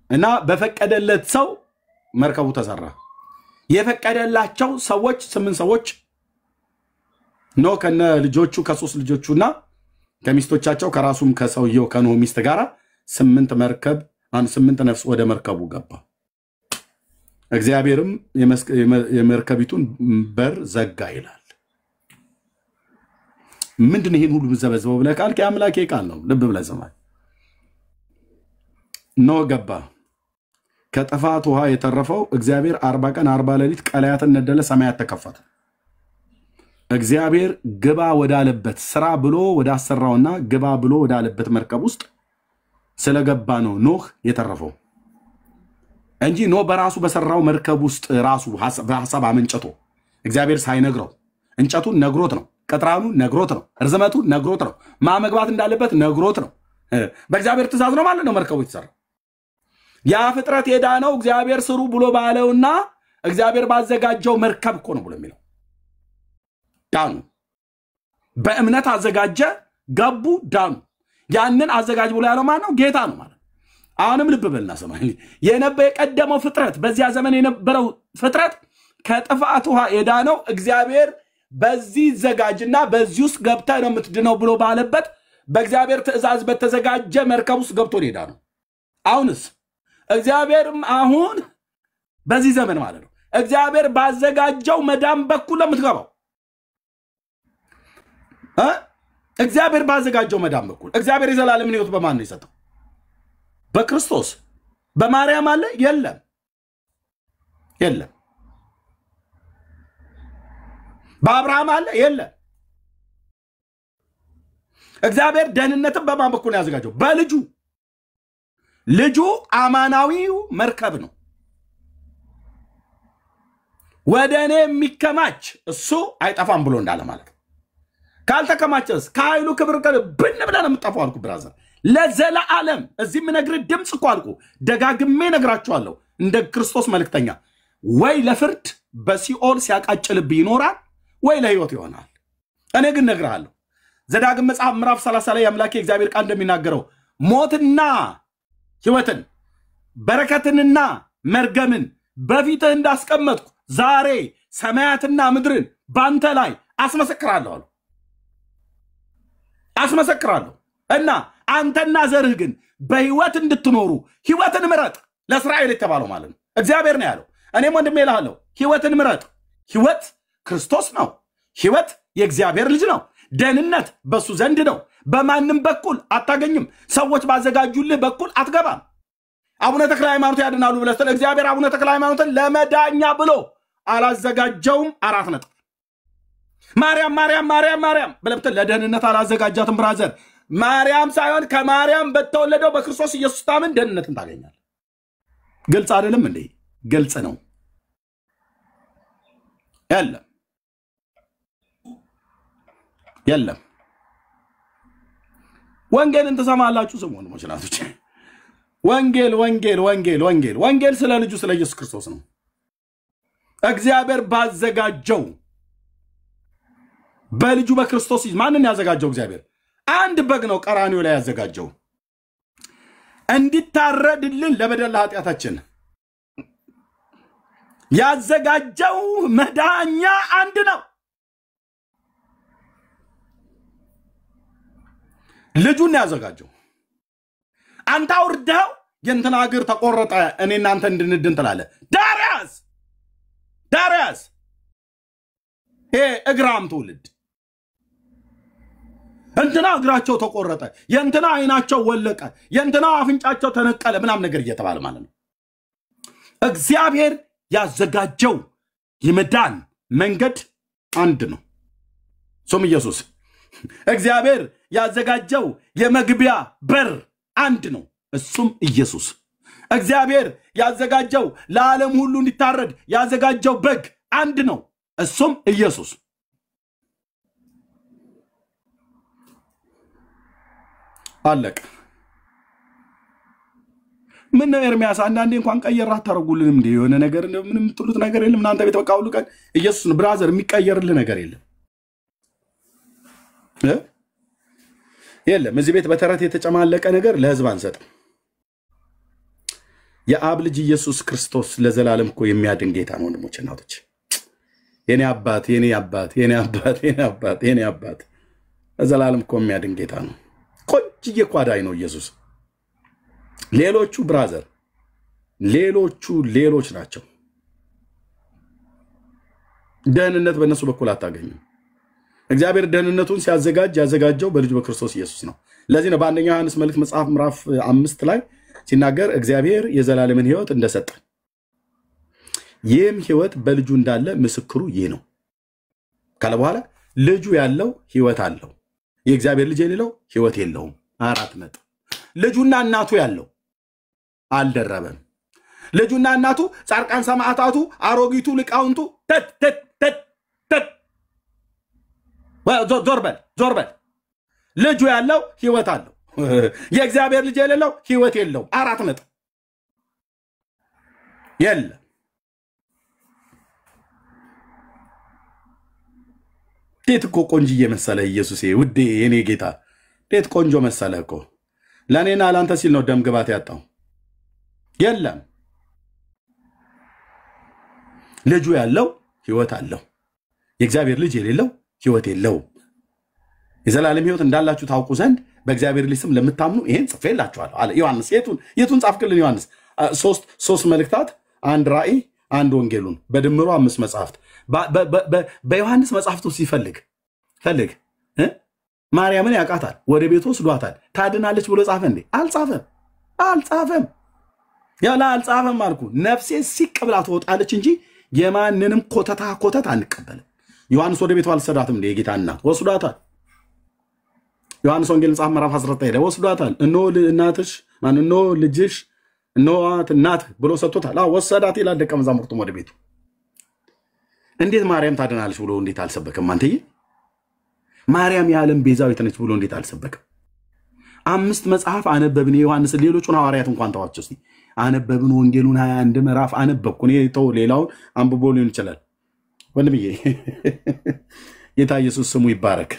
እና በፈቀደለት ሰው መርከቡ ተሰራ። የፈቀደላቸው ሰዎች 8 ሰዎች ኖህ ከነ ልጆቹ ከ3 ልጆቹና ከሚስቶቻቸው ከራሱም ከሰውየው ከኖህ ሚስት ጋር 8 ነፍስ ወደ መርከቡ ገባ። እግዚአብሔርም የመርከቢቱን በር ዘጋ ይላል። ምንድን ይሄን ሁሉ ዘበዘበው ብለህ ካልክ የአምላኬ ቃል ነው። ልብ ብለህ ስማ። ኖህ ገባ። ከጥፋት ውሃ የተረፈው እግዚአብሔር 40 ቀን 40 ሌሊት ቀላያትን ነደለ፣ ሰማያት ተከፈተ። እግዚአብሔር ግባ ወዳለበት ስራ ብሎ ወዳሰራውና ግባ ብሎ ወዳለበት መርከብ ውስጥ ስለገባ ነው ኖህ የተረፈው እንጂ ኖህ በራሱ በሰራው መርከብ ውስጥ ራሱ በሐሳብ አመንጨቶ እግዚአብሔር ሳይነግረው እንጨቱን ነግሮት ነው፣ ቅጥራኑ ነግሮት ነው፣ ርዝመቱ ነግሮት ነው፣ ማመግባት እንዳለበት ነግሮት ነው። በእግዚአብሔር ትእዛዝ ነው ማለት ነው መርከቡ የተሰራው። ያ ፍጥረት የዳነው እግዚአብሔር ስሩ ብሎ ባለውና እግዚአብሔር ባዘጋጀው መርከብ እኮ ነው ብሎ የሚለው። ዳኑ በእምነት አዘጋጀ፣ ገቡ፣ ዳኑ። ያንን አዘጋጅ ብሎ ያለው ማን ነው? ጌታ ነው ማለት። አሁንም ልብ በልና ሰማ። የቀደመው ፍጥረት በዚያ ዘመን የነበረው ፍጥረት ከጥፋት ውሃ የዳነው እግዚአብሔር በዚህ ዘጋጅና በዚህ ውስጥ ገብተህ ነው የምትድነው ብሎ ባለበት በእግዚአብሔር ትእዛዝ በተዘጋጀ መርከብ ውስጥ ገብቶ ሄዳ ነው። አሁንስ እግዚአብሔርም አሁን በዚህ ዘመን ማለት ነው እግዚአብሔር ባዘጋጀው መዳን በኩል ለምትገባው እግዚአብሔር ባዘጋጀው መዳን በኩል እግዚአብሔር የዘላለም ሕይወት በማን ነው የሰጠው? በክርስቶስ። በማርያም አለ? የለም። በአብርሃም አለ? የለም። እግዚአብሔር ደህንነትን በማን በኩል ነው ያዘጋጀው? በልጁ። ልጁ አማናዊው መርከብ ነው። ወደ እኔ የሚከማች እሱ አይጠፋም ብሎ እንዳለ ማለት ነው። ካልተከማቸስ ከኃይሉ ክብር ብን ብለን የምጠፋው አልኩ ብራዘር። ለዘላለም እዚህ የምነግርህ ድምፅ እኮ አልኩ፣ ደጋግሜ ነግራችኋለሁ። እንደ ክርስቶስ መልእክተኛ ወይ ለፍርድ በሲኦል ሲያቃጭልብህ ይኖራል ወይ ለህይወት ይሆናል። እኔ ግን ነግርሃለሁ ዘዳግም መጽሐፍ ምዕራፍ 30 ላይ አምላኬ እግዚአብሔር ቃል እንደሚናገረው ሞትና ህይወትን በረከትንና መርገምን በፊትህ እንዳስቀመጥኩ ዛሬ ሰማያትና ምድርን ባንተ ላይ አስመሰክራለሁ አሉ። አስመሰክራለሁ እና አንተና ዘርህ ግን በህይወት እንድትኖሩ ህይወትን ምረጥ። ለእስራኤል የተባለው ማለት ነው እግዚአብሔር ነው ያለው። እኔም ወንድሜ እልሃለሁ ህይወትን ምረጥ። ህይወት ክርስቶስ ነው። ህይወት የእግዚአብሔር ልጅ ነው። ደህንነት በሱ ዘንድ ነው። በማንም በኩል አታገኝም። ሰዎች ባዘጋጁልህ በኩል አትገባም። አቡነ ተክለ ሃይማኖት ያድናሉ ብለህ ስትል እግዚአብሔር አቡነ ተክለ ሃይማኖትን ለመዳኛ ብሎ አላዘጋጀውም። 4 ነጥብ። ማርያም ብለህ ብትል ለደህንነት አላዘጋጃትም ብራዘር። ማርያም ሳይሆን ከማርያም በተወለደው በክርስቶስ ኢየሱስ ታምን ደህንነትን ታገኛለህ። ግልጽ አይደለም እንዴ? ግልጽ ነው። የለም ወንጌልን ትሰማላችሁ ስሙ ወንድሞች ናቶች ወንጌል ስለ ልጁ ስለ ኢየሱስ ክርስቶስ ነው እግዚአብሔር ባዘጋጀው በልጁ በክርስቶስ ማንን ያዘጋጀው እግዚአብሔር አንድ በግ ነው ቀራንዮ ላይ ያዘጋጀው እንዲታረድልን ለበደል ኃጢያታችን ያዘጋጀው መዳኛ አንድ ነው ልጁን ያዘጋጀው አንተ አውርደው የእንትና እግር ተቆረጠ እኔ እናንተ እንድንድን ትላለህ ዳርያስ እግራም ትውልድ እንትና እግራቸው ተቆረጠ የእንትና አይናቸው ወለቀ የእንትና አፍንጫቸው ተነቀለ ምናም ነገር እየተባለ ማለት ነው እግዚአብሔር ያዘጋጀው የመዳን መንገድ አንድ ነው ሶም ኢየሱስ እግዚአብሔር ያዘጋጀው የመግቢያ በር አንድ ነው እሱም ኢየሱስ እግዚአብሔር ያዘጋጀው ለዓለም ሁሉ እንዲታረድ ያዘጋጀው በግ አንድ ነው እሱም ኢየሱስ አለቀ ምን ነው ኤርሚያስ አንዳንዴ እንኳን ቀየራ ታረጉልን እንዴ የሆነ ነገር ምንም ጥሉት ነገር የለም እናንተ ቤት በቃ ሁሉ ቀን ኢየሱስ ነው ብራዘር የሚቀየርልህ ነገር የለም የለም እዚህ ቤት በተረት የተጨማለቀ ነገር ለህዝብ አንሰጥም የአብ ልጅ ኢየሱስ ክርስቶስ ለዘላለም እኮ የሚያድን ጌታ ነው ወንድሞች እናቶች የኔ አባት ለዘላለም እኮ የሚያድን ጌታ ነው ቆንጅዬ ቋዳይ ነው ኢየሱስ ሌሎቹ ብራዘር ሌሎች ናቸው ደህንነት በእነሱ በኩል አታገኙ እግዚአብሔር ደህንነቱን ሲያዘጋጅ ያዘጋጀው በልጁ በክርስቶስ ኢየሱስ ነው ለዚህ ነው በአንደኛ ዮሐንስ መልእክት መጽሐፍ ምዕራፍ 5 ላይ ሲናገር እግዚአብሔር የዘላለምን ሕይወት እንደሰጠ ይህም ሕይወት በልጁ እንዳለ ምስክሩ ይህ ነው ካለ በኋላ ልጁ ያለው ሕይወት አለው የእግዚአብሔር ልጅ የሌለው ሕይወት የለውም 4 ነጥብ ልጁና እናቱ ያለው አልደረበም ልጁና እናቱ ጻርቃን ሰማዕታቱ አሮጊቱ ሊቃውንቱ ዞርበል ልጁ ያለው ሕይወት አለው የእግዚአብሔር ልጅ የሌለው ሕይወት የለው 4 ነጥብ የለ ዴት እኮ ቆንጅዬ መሰለ ኢየሱስ ውዴ የኔ ጌታ ዴት ቆንጆ መሰለ እኮ ለኔና ላንተ ሲል ነው ደም ግባት ያጣው የለም ልጁ ያለው ሕይወት አለው የእግዚአብሔር ልጅ የሌለው ሕይወት የለው የዘላለም ሕይወት እንዳላችሁ ታውቁ ዘንድ በእግዚአብሔር ልጅ ስም ለምታምኑ ይሄን ጽፌላችኋለሁ አለ ዮሐንስ የቱን ጻፍክልን ዮሐንስ 3 መልእክታት አንድ ራእይ አንድ ወንጌሉን በድምሩ 5 መጽሐፍት በዮሐንስ መጽሐፍቱ ሲፈልግ ማርያምን ያቃታል ወደ ቤቱ ወስዷታል ታድናለች ብሎ ጻፈ እንዴ አልጻፈም ያላ አልጻፈም አልኩ ነፍሴ ሲቀብላ ትወጣለች እንጂ የማንንም ኮተት አንቀበልም ዮሐንስ ወደ ቤቱ አልሰዳትም እንዴ የጌታ እናት ወስዷታል ዮሐንስ ወንጌል መጽሐፍ ምዕራፍ 19 ላይ ወስዷታል እነሆ እናትሽ እነሆ ልጅሽ እነሆ እናት ብሎ ሰጥቶታል ወሰዳት ይላል ደቀ መዛሙርቱ ወደ ቤቱ እንዴት ማርያም ታድናለች ብሎ እንዴት አልሰበከም አንተዬ ማርያም የዓለም ቤዛዊት ነች ብሎ እንዴት አልሰበከም 5 መጽሐፍ አነበብን የዮሐንስ ሌሎቹን ሐዋርያት እንኳን ተዋቸው እስቲ አነበብን ወንጌሉን 21 ምዕራፍ አነበብኩ እኔ ተው ሌላውን አንብቦ ሊሆን ይችላል ወንድምዬ ጌታ ኢየሱስ ስሙ ይባረክ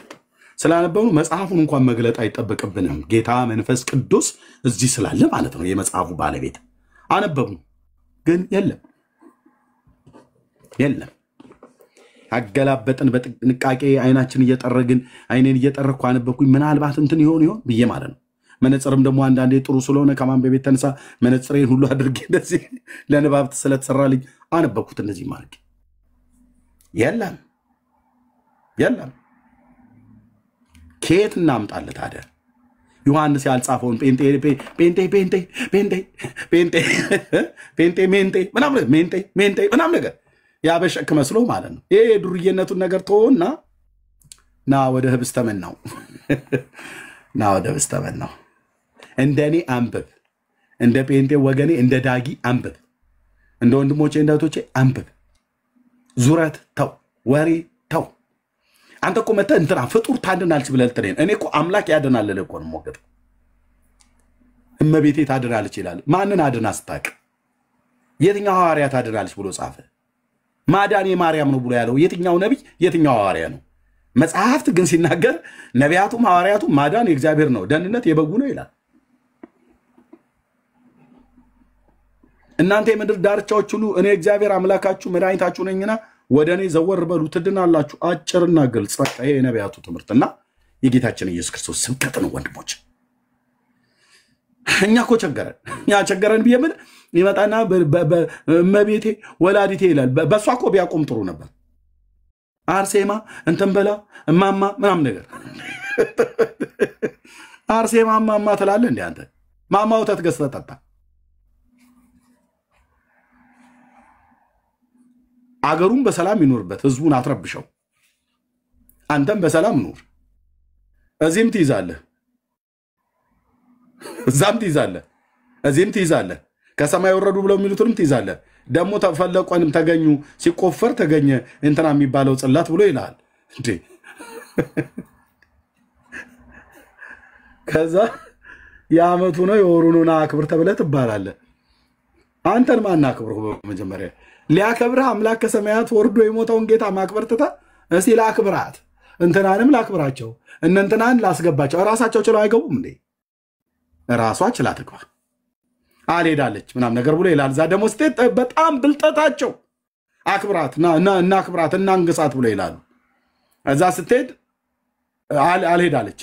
ስላነበብኑ መጽሐፉን እንኳን መግለጥ አይጠበቅብንም ጌታ መንፈስ ቅዱስ እዚህ ስላለ ማለት ነው የመጽሐፉ ባለቤት አነበብኑ ግን የለም አገላበጥን በጥንቃቄ አይናችን እየጠረግን አይኔን እየጠረኩ አነበብኩኝ ምናልባት እንትን ይሆን ብዬ ማለት ነው መነጽርም ደግሞ አንዳንዴ ጥሩ ስለሆነ ከማንበብ የተነሳ መነጽሬን ሁሉ አድርጌ እንደዚህ ለንባብ ስለተሰራልኝ አነበብኩት እንደዚህ ማለት የለም ከየት እናምጣለት ታዲያ ዮሐንስ ያልጻፈውን ጴንጤ ምናምን ነገር ያበሸክ መስሎ ማለት ነው ይሄ ዱርዬነቱን ነገር ተወውና ና ወደ ህብስተ መናው እንደኔ አንብብ እንደ ጴንጤ ወገኔ እንደ ዳጊ አንብብ እንደ ወንድሞቼ እንደ እህቶቼ አንብብ ዙረት ተው ወሬ ተው አንተ እኮ መተህ እንትና ፍጡር ታድናለች ብለህ ልትለኝ እኔ እኮ አምላክ ያድናል ልልህ እኮ ነው የምሞገተው። እመቤቴ ታድናለች ይላል። ማንን አድና ስታውቅ? የትኛው ሐዋርያ ታድናለች ብሎ ጻፈ? ማዳን የማርያም ነው ብሎ ያለው የትኛው ነቢይ የትኛው ሐዋርያ ነው? መጽሐፍት ግን ሲናገር ነቢያቱም ሐዋርያቱም ማዳን የእግዚአብሔር ነው፣ ደህንነት የበጉ ነው ይላል። እናንተ የምድር ዳርቻዎች ሁሉ እኔ እግዚአብሔር አምላካችሁ መድኃኒታችሁ ነኝና ወደ እኔ ዘወር በሉ ትድናላችሁ። አጭርና ግልጽ በቃ ይሄ የነቢያቱ ትምህርትና የጌታችን ኢየሱስ ክርስቶስ ስብከት ነው ወንድሞች። እኛ እኮ ቸገረን ብዬ ምን ይመጣና እመቤቴ ወላዲቴ ይላል። በእሷ እኮ ቢያቆም ጥሩ ነበር። አርሴማ እንትን በላ እማማ ምናምን ነገር አርሴማ እማማ ትላለህ እንዴ አንተ? ማማ ወተት ገዝተህ ጠጣ። አገሩን በሰላም ይኖርበት፣ ህዝቡን አትረብሸው። አንተም በሰላም ኑር። እዚህም ትይዛለህ፣ እዛም ትይዛለህ፣ እዚህም ትይዛለህ። ከሰማይ ወረዱ ብለው የሚሉትንም ትይዛለህ። ደግሞ ተፈለቆንም ተገኙ ሲቆፈር ተገኘ እንትና የሚባለው ጽላት ብሎ ይላል እንዴ። ከዛ የዓመቱ ነው የወሩ ነው አክብር ተብለህ ትባላለህ። አንተን ማን አክብር? በመጀመሪያ ሊያከብርህ አምላክ ከሰማያት ወርዶ የሞተውን ጌታ ማክበር ትተህ እስቲ ላክብራት እንትናንም ላክብራቸው እነንትናን ላስገባቸው። ራሳቸው ችለው አይገቡም እንዴ? ራሷ ችላ ትግባ አልሄዳለች ምናምን ነገር ብሎ ይላል። እዛ ደግሞ ስትሄድ በጣም ብልጠታቸው አክብራት እና አክብራት እና እንግሳት ብሎ ይላሉ። እዛ ስትሄድ አልሄዳለች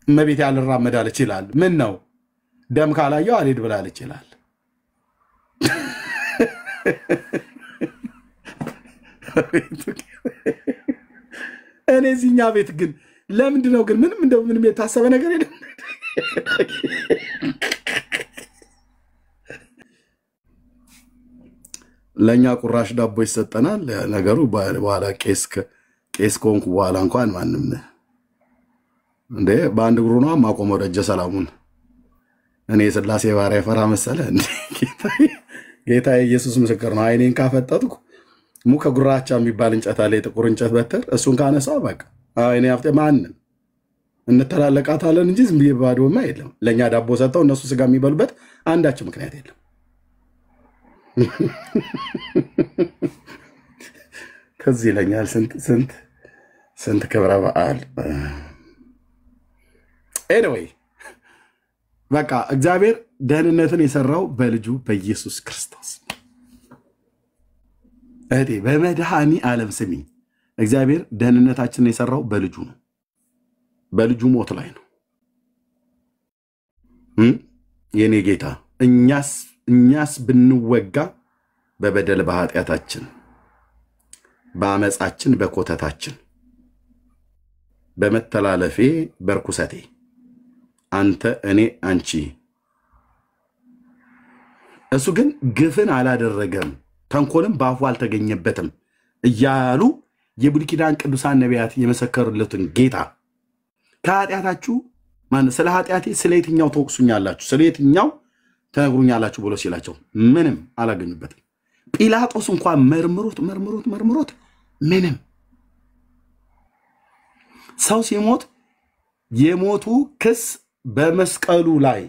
እመቤቴ አልራመዳለች ይላል። ምን ነው ደም ካላየው አልሄድ ብላለች ይላል። እኔ እዚህኛ ቤት ግን ለምንድን ነው ግን ምንም የታሰበ ነገር የለም? ለእኛ ቁራሽ ዳቦ ይሰጠናል። ነገሩ በኋላ ቄስ ከሆንኩ በኋላ እንኳን ማንም እንዴ በአንድ እግሩ ነው ማቆመው ደጀ ሰላሙን። እኔ የሥላሴ ባሪያ ፈራ መሰለ እንዴ? ጌታ ኢየሱስ ምስክር ነው። አይኔን ካፈጠጥኩ ሙከ ጉራቻ የሚባል እንጨት አለ፣ የጥቁር እንጨት በትር። እሱን ካነሳው በቃ አይኔ አፍጤ ማንም እንተላለቃታለን እንጂ ዝም ብዬ ባዶማ የለም። ለእኛ ዳቦ ሰጠው እነሱ ስጋ የሚበሉበት አንዳች ምክንያት የለም። ከዚህ ይለኛል ስንት ክብረ በዓል። ኤኒዌይ በቃ እግዚአብሔር ደህንነትን የሰራው በልጁ በኢየሱስ ክርስቶስ። እህቴ በመድኃኒ ዓለም ስሚ፣ እግዚአብሔር ደህንነታችንን የሰራው በልጁ ነው። በልጁ ሞት ላይ ነው። የኔ ጌታ እኛስ ብንወጋ በበደል በኃጢአታችን በአመፃችን በኮተታችን በመተላለፌ በርኩሰቴ አንተ እኔ አንቺ፣ እሱ ግን ግፍን አላደረገም ተንኮልም በአፉ አልተገኘበትም እያሉ የብሉይ ኪዳን ቅዱሳን ነቢያት የመሰከሩለትን ጌታ ከኃጢአታችሁ ስለ ኃጢአቴ ስለ የትኛው ተወቅሱኛላችሁ ስለ የትኛው ተነግሩኛላችሁ ብሎ ሲላቸው ምንም አላገኙበትም። ጲላጦስ እንኳን መርምሮት ምንም። ሰው ሲሞት የሞቱ ክስ በመስቀሉ ላይ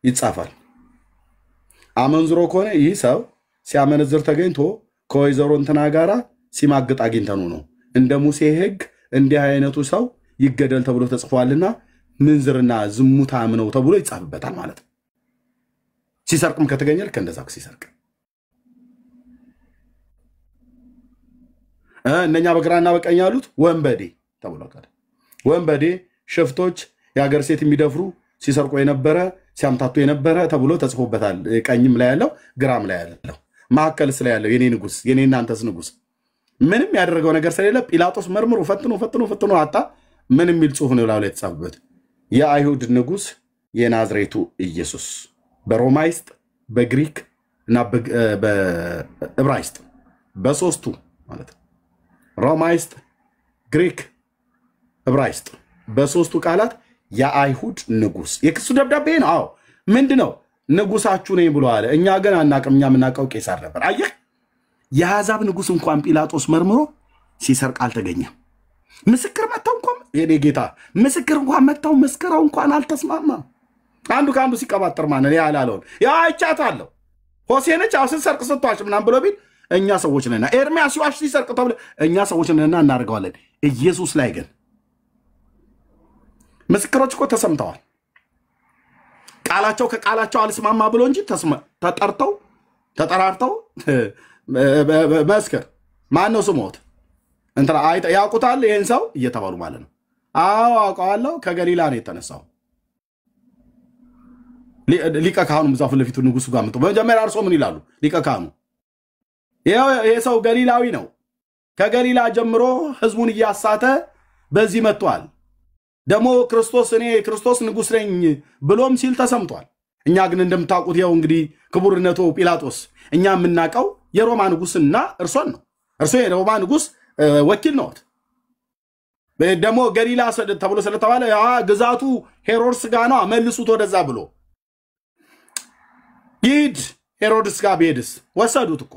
ይጻፋል። አመንዝሮ ከሆነ ይህ ሰው ሲያመነዝር ተገኝቶ ከወይዘሮ እንትና ጋራ ሲማግጥ አግኝተኑ ነው እንደ ሙሴ ሕግ እንዲህ አይነቱ ሰው ይገደል ተብሎ ተጽፏልና ምንዝርና ዝሙታም ነው ተብሎ ይጻፍበታል ማለት ነው። ሲሰርቅም ከተገኘ ልክ እንደዛ ሲሰርቅ እነኛ በግራና በቀኝ ያሉት ወንበዴ ተብሎ ቀረ። ወንበዴ ሽፍቶች የሀገር ሴት የሚደፍሩ ሲሰርቆ የነበረ ሲያምታቱ የነበረ ተብሎ ተጽፎበታል። ቀኝም ላይ ያለው ግራም ላይ ያለው ማዕከልስ ላይ ያለው የኔ ንጉስ የኔ እናንተስ ንጉስ ምንም ያደረገው ነገር ስለሌለ ጲላጦስ መርምሮ ፈትኖ አጣ። ምን የሚል ጽሑፍ ነው ላይ የተጻፈበት? የአይሁድ ንጉስ የናዝሬቱ ኢየሱስ። በሮማይስጥ በግሪክ እና በዕብራይስጥ በሶስቱ ማለት ሮማይስጥ፣ ግሪክ፣ ዕብራይስጥ በሶስቱ ቃላት የአይሁድ ንጉስ የክሱ ደብዳቤ ነው። አዎ ምንድነው? ንጉሳችሁ ነኝ ብሎ አለ። እኛ ግን አናቅም። እኛ የምናውቀው ቄሳር ነበር። አየህ፣ የአሕዛብ ንጉስ እንኳን ጲላጦስ መርምሮ ሲሰርቅ አልተገኘም። ምስክር መተው እንኳን የኔ ጌታ ምስክር እንኳን መተው መስከረው እንኳን አልተስማማም። አንዱ ከአንዱ ሲቀባጥር ማንን ያላለውን ያ አይቻታለሁ ሆሴነች አውስን ሰርቅ ስትዋሽ ምናምን ብሎ ቢል እኛ ሰዎች ነና ኤርሚያስ ሲዋሽ ሲሰርቅ ተብለ እኛ ሰዎች ነና እናርገዋለን። ኢየሱስ ላይ ግን ምስክሮች እኮ ተሰምተዋል። ቃላቸው ከቃላቸው አልስማማ ብሎ እንጂ ተጠርተው ተጠራርተው መስከር ማን ነው ስሞት እንትና ያውቁታል ይሄን ሰው እየተባሉ ማለት ነው። አዎ አውቀዋለሁ ከገሊላ ነው የተነሳው። ሊቀ ካህኑ መዛፍ ለፊቱ ንጉሱ ጋር መጥቶ በመጀመሪያ አርሶ ምን ይላሉ? ሊቀ ካህኑ ይሄ ሰው ገሊላዊ ነው፣ ከገሊላ ጀምሮ ህዝቡን እያሳተ በዚህ መጥቷል። ደግሞ እኔ ክርስቶስ ንጉስ ነኝ ብሎም ሲል ተሰምቷል። እኛ ግን እንደምታውቁት ያው እንግዲህ ክቡርነቱ ጲላጦስ እኛ የምናውቀው የሮማ ንጉስና እርሶን ነው። እርሶ የሮማ ንጉስ ወኪል ነው። ደግሞ ገሊላ ተብሎ ስለተባለ ግዛቱ ሄሮድስ ጋር ነው መልሱት ወደዛ ብሎ ይድ ሄሮድስ ጋር ቢሄድስ ወሰዱት እኮ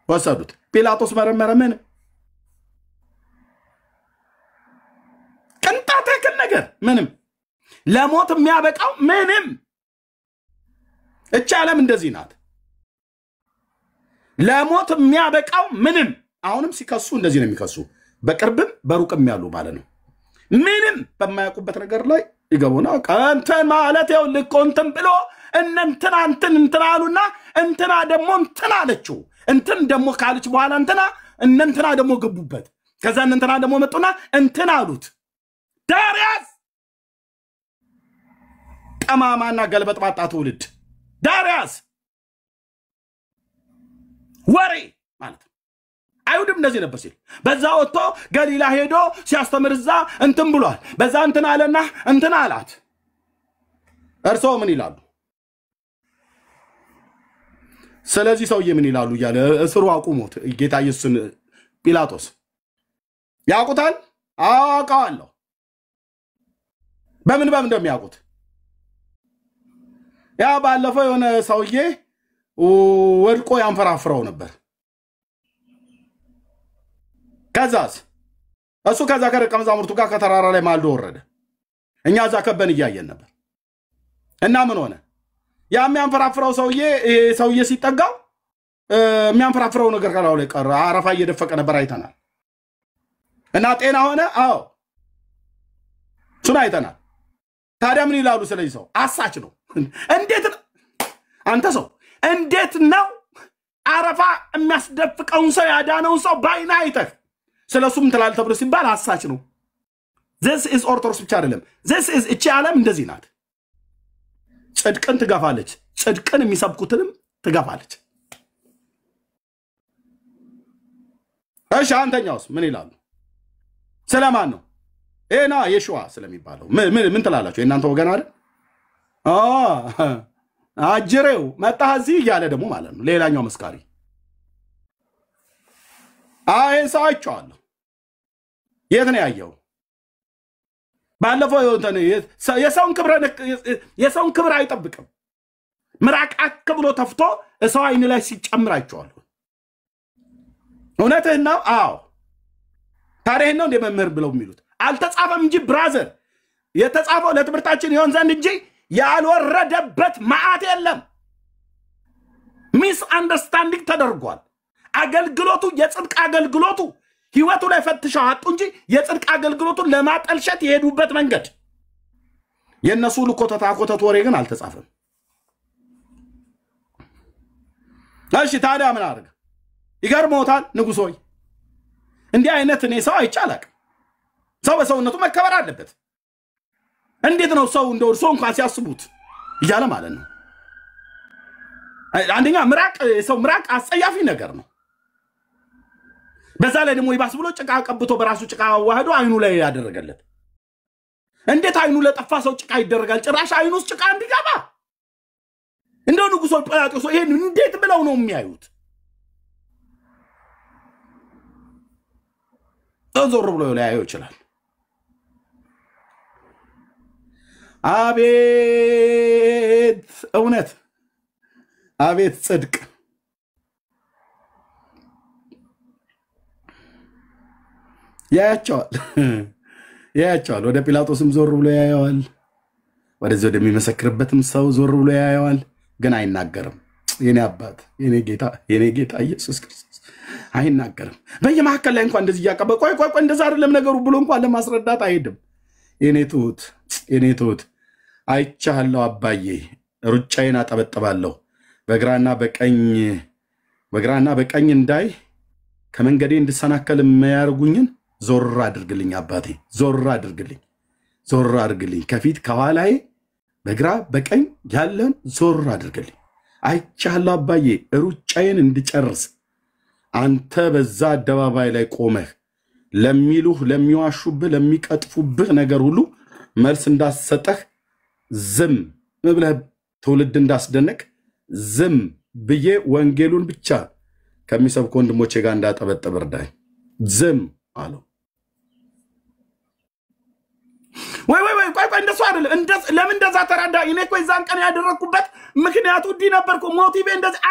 ወሰዱት። ጲላጦስ መረመረ። ምን ቅንጣት ያክል ነገር ምንም ለሞት የሚያበቃው ምንም። እቺ ዓለም እንደዚህ ናት። ለሞት የሚያበቃው ምንም። አሁንም ሲከሱ እንደዚህ ነው የሚከሱ፣ በቅርብም በሩቅም ያሉ ማለት ነው። ምንም በማያውቁበት ነገር ላይ ይገቡና እንትን ማለት ያው ልቆንትን ብሎ እንትና እንትን አሉና እንትና ደግሞ እንትና አለችው። እንትን ደግሞ ካለች በኋላ እንትና ደግሞ ገቡበት። ከዛ እንትና ደግሞ መጡና እንትና አሉት። ዳርያስ ጠማማና ገልበጥባጣ ትውልድ ዳርያስ ወሬ ማለት አይሁድም እንደዚህ ነበር ሲል በዛ ወጥቶ ገሊላ ሄዶ ሲያስተምር እዛ እንትን ብሏል። በዛ እንትና አለና እንትና አላት። እርሶ ምን ይላሉ? ስለዚህ ሰውዬ ምን ይላሉ እያለ እስሩ አቁሞት ጌታ ኢየሱስን ጲላጦስ ያውቁታል። አውቀዋለሁ። በምን እንደሚያውቁት ያ ባለፈው የሆነ ሰውዬ ወድቆ ያንፈራፍረው ነበር። ከዛስ እሱ ከዛ ከደቀ መዛሙርቱ ጋር ከተራራ ላይ ማልዶ ወረደ። እኛ እዛ ከበን እያየን ነበር። እና ምን ሆነ? ያ የሚያንፈራፍረው ሰውዬ ሲጠጋው የሚያንፈራፍረው ነገር ከላው ላይ ቀረ። አረፋ እየደፈቀ ነበር፣ አይተናል። እና ጤና ሆነ። አዎ እሱን አይተናል። ታዲያ ምን ይላሉ ስለዚህ ሰው? አሳች ነው። እንዴት ነው አንተ ሰው እንዴት ነው አረፋ የሚያስደፍቀውን ሰው ያዳነውን ሰው ባይና አይተህ ስለሱም ትላል ተብሎ ሲባል አሳች ነው። this is ኦርቶዶክስ ብቻ አይደለም። this is እቺ ዓለም እንደዚህ ናት። ጽድቅን ትገፋለች፣ ጽድቅን የሚሰብኩትንም ትገፋለች። እሺ አንተኛውስ ምን ይላሉ? ስለማን ነው? ኤና የሽዋ ስለሚባለው ምን ትላላችሁ? የእናንተ ወገን አይደል? አጅሬው መጣ እዚህ እያለ ደግሞ ማለት ነው ሌላኛው መስካሪ። ሰው አይቼዋለሁ። የት ነው ያየው? ባለፈው የሰውን ክብር አይጠብቅም። ምራቅ አክብሎ ተፍቶ ሰው አይን ላይ ሲጨምር አይቼዋለሁ። እውነትህን ነው። አዎ ታዲያ ነው እንደ መምህር ብለው የሚሉት አልተጻፈም እንጂ ብራዘር፣ የተጻፈው ለትምህርታችን ይሆን ዘንድ እንጂ ያልወረደበት መዓት የለም። ሚስ አንደርስታንዲንግ ተደርጓል። አገልግሎቱ የጽድቅ አገልግሎቱ ህይወቱ ላይ ፈትሸው አጡ እንጂ የጽድቅ አገልግሎቱን ለማጠልሸት የሄዱበት መንገድ የነሱ ልኮተት ወሬ ግን አልተጻፈም። እሺ ታዲያ ምን አደረገ? ይገርሞታል ንጉሥ ሆይ፣ እንዲህ አይነት እኔ ሰው አይቻላቅ። ሰው በሰውነቱ መከበር አለበት። እንዴት ነው ሰው እንደው ሰው እንኳን ሲያስቡት እያለ ማለት ነው። አንደኛ ሰው ምራቅ አጸያፊ ነገር ነው። በዛ ላይ ደግሞ ይባስ ብሎ ጭቃ ቀብቶ በራሱ ጭቃ ዋህዶ አይኑ ላይ ያደረገለት። እንዴት አይኑ ለጠፋ ሰው ጭቃ ይደረጋል? ጭራሽ አይኑ ውስጥ ጭቃ እንዲገባ እንደው ንጉሥ ጲላጦስ ይሄን እንዴት ብለው ነው የሚያዩት? ዞር ብሎ ሊያየው ይችላል። አቤት እውነት፣ አቤት ጽድቅ። ያያቸዋል። ወደ ጲላጦስም ዞር ብሎ ያየዋል። ወደዚህ ወደሚመሰክርበትም ሰው ዞር ብሎ ያየዋል። ግን አይናገርም። የኔ አባት የኔ ጌታ ኢየሱስ ክርስቶስ አይናገርም። በየመካከል ላይ እንኳን እንደዚህ እያቀበ ቆይ እንደዛ አይደለም ነገሩ ብሎ እንኳን ለማስረዳት አይሄድም። የኔ ትሁት አይቻለሁ አባዬ፣ ሩጫዬን አጠበጥባለሁ በግራና በቀኝ እንዳይ ከመንገዴ እንድሰናከል የሚያርጉኝን ዞር አድርግልኝ አባቴ፣ ዞር አድርግልኝ ከፊት ከኋላዬ በግራ በቀኝ ያለን ዞር አድርግልኝ። አይቻለሁ አባዬ ሩጫዬን እንድጨርስ አንተ በዛ አደባባይ ላይ ቆመህ ለሚሉህ ለሚዋሹብህ ለሚቀጥፉብህ ነገር ሁሉ መልስ እንዳሰጠህ ዝም ብለህ ትውልድ እንዳስደነቅ ዝም ብዬ ወንጌሉን ብቻ ከሚሰብኩ ወንድሞቼ ጋር እንዳጠበጥብ እርዳኝ። ዝም አለው። ወይ እንደሱ አይደለም። ለምን እንደዛ ተራዳ? እኔ እኮ የዛን ቀን ያደረኩበት ምክንያቱ እንዲህ ነበርኩ። ሞቲቬ እንደዚህ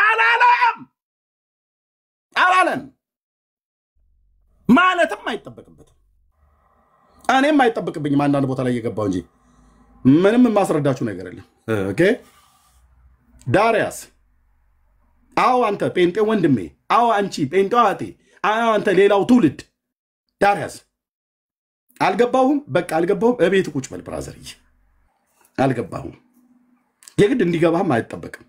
አላለም ማለትም አይጠበቅበትም። እኔም አይጠበቅብኝም አንዳንድ ቦታ ላይ እየገባሁ እንጂ ምንም የማስረዳችሁ ነገር የለም። ኦኬ ዳሪያስ፣ አዎ አንተ ጴንጤ ወንድሜ፣ አዎ አንቺ ጴንጤዋ እህቴ፣ አዎ አንተ ሌላው ትውልድ ዳሪያስ፣ አልገባሁም። በቃ አልገባሁም። እቤት ቁጭ በል ብራዘርዬ፣ አልገባሁም። የግድ እንዲገባህም አይጠበቅም።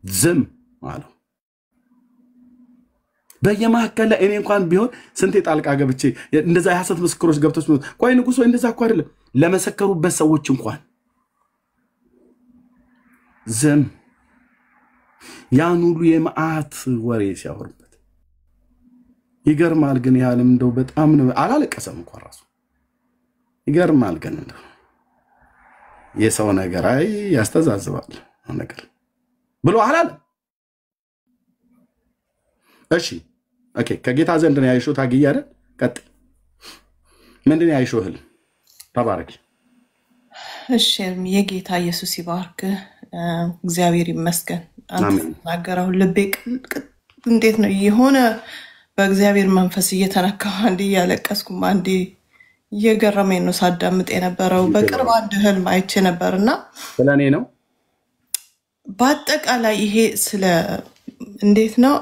ዝም አለው። በየመካከል ላይ እኔ እንኳን ቢሆን ስንቴ ጣልቃ ገብቼ እንደዛ የሐሰት ምስክሮች ገብቶች ቆይ ንጉሥ ወይ እንደዛ እኮ አይደለም ለመሰከሩበት ሰዎች እንኳን ዝም። ያን ሁሉ የመዓት ወሬ ሲያወርበት ይገርማል። ግን ያለም እንደው በጣም ነው አላለቀሰም እንኳን ራሱ። ይገርማል። ግን እንደው የሰው ነገር ያስተዛዝባል ነገር ብሎ አላለ። እሺ ኦኬ፣ ከጌታ ዘንድ ነው ያይሾ ታግይ አይደል? ቀጥል። ምንድን ያይሾህ? ተባረክ። እሺ የጌታ ኢየሱስ ይባርክ። እግዚአብሔር ይመስገን። አንተ ተናገረው ልቤ እንዴት ነው የሆነ በእግዚአብሔር መንፈስ እየተነካሁ አንዴ ያለቀስኩም አንዴ እየገረመኝ ነው ሳዳምጥ የነበረው። በቅርብ አንድ ህልም አይቼ ነበርና ስለኔ ነው። በአጠቃላይ ይሄ ስለ እንዴት ነው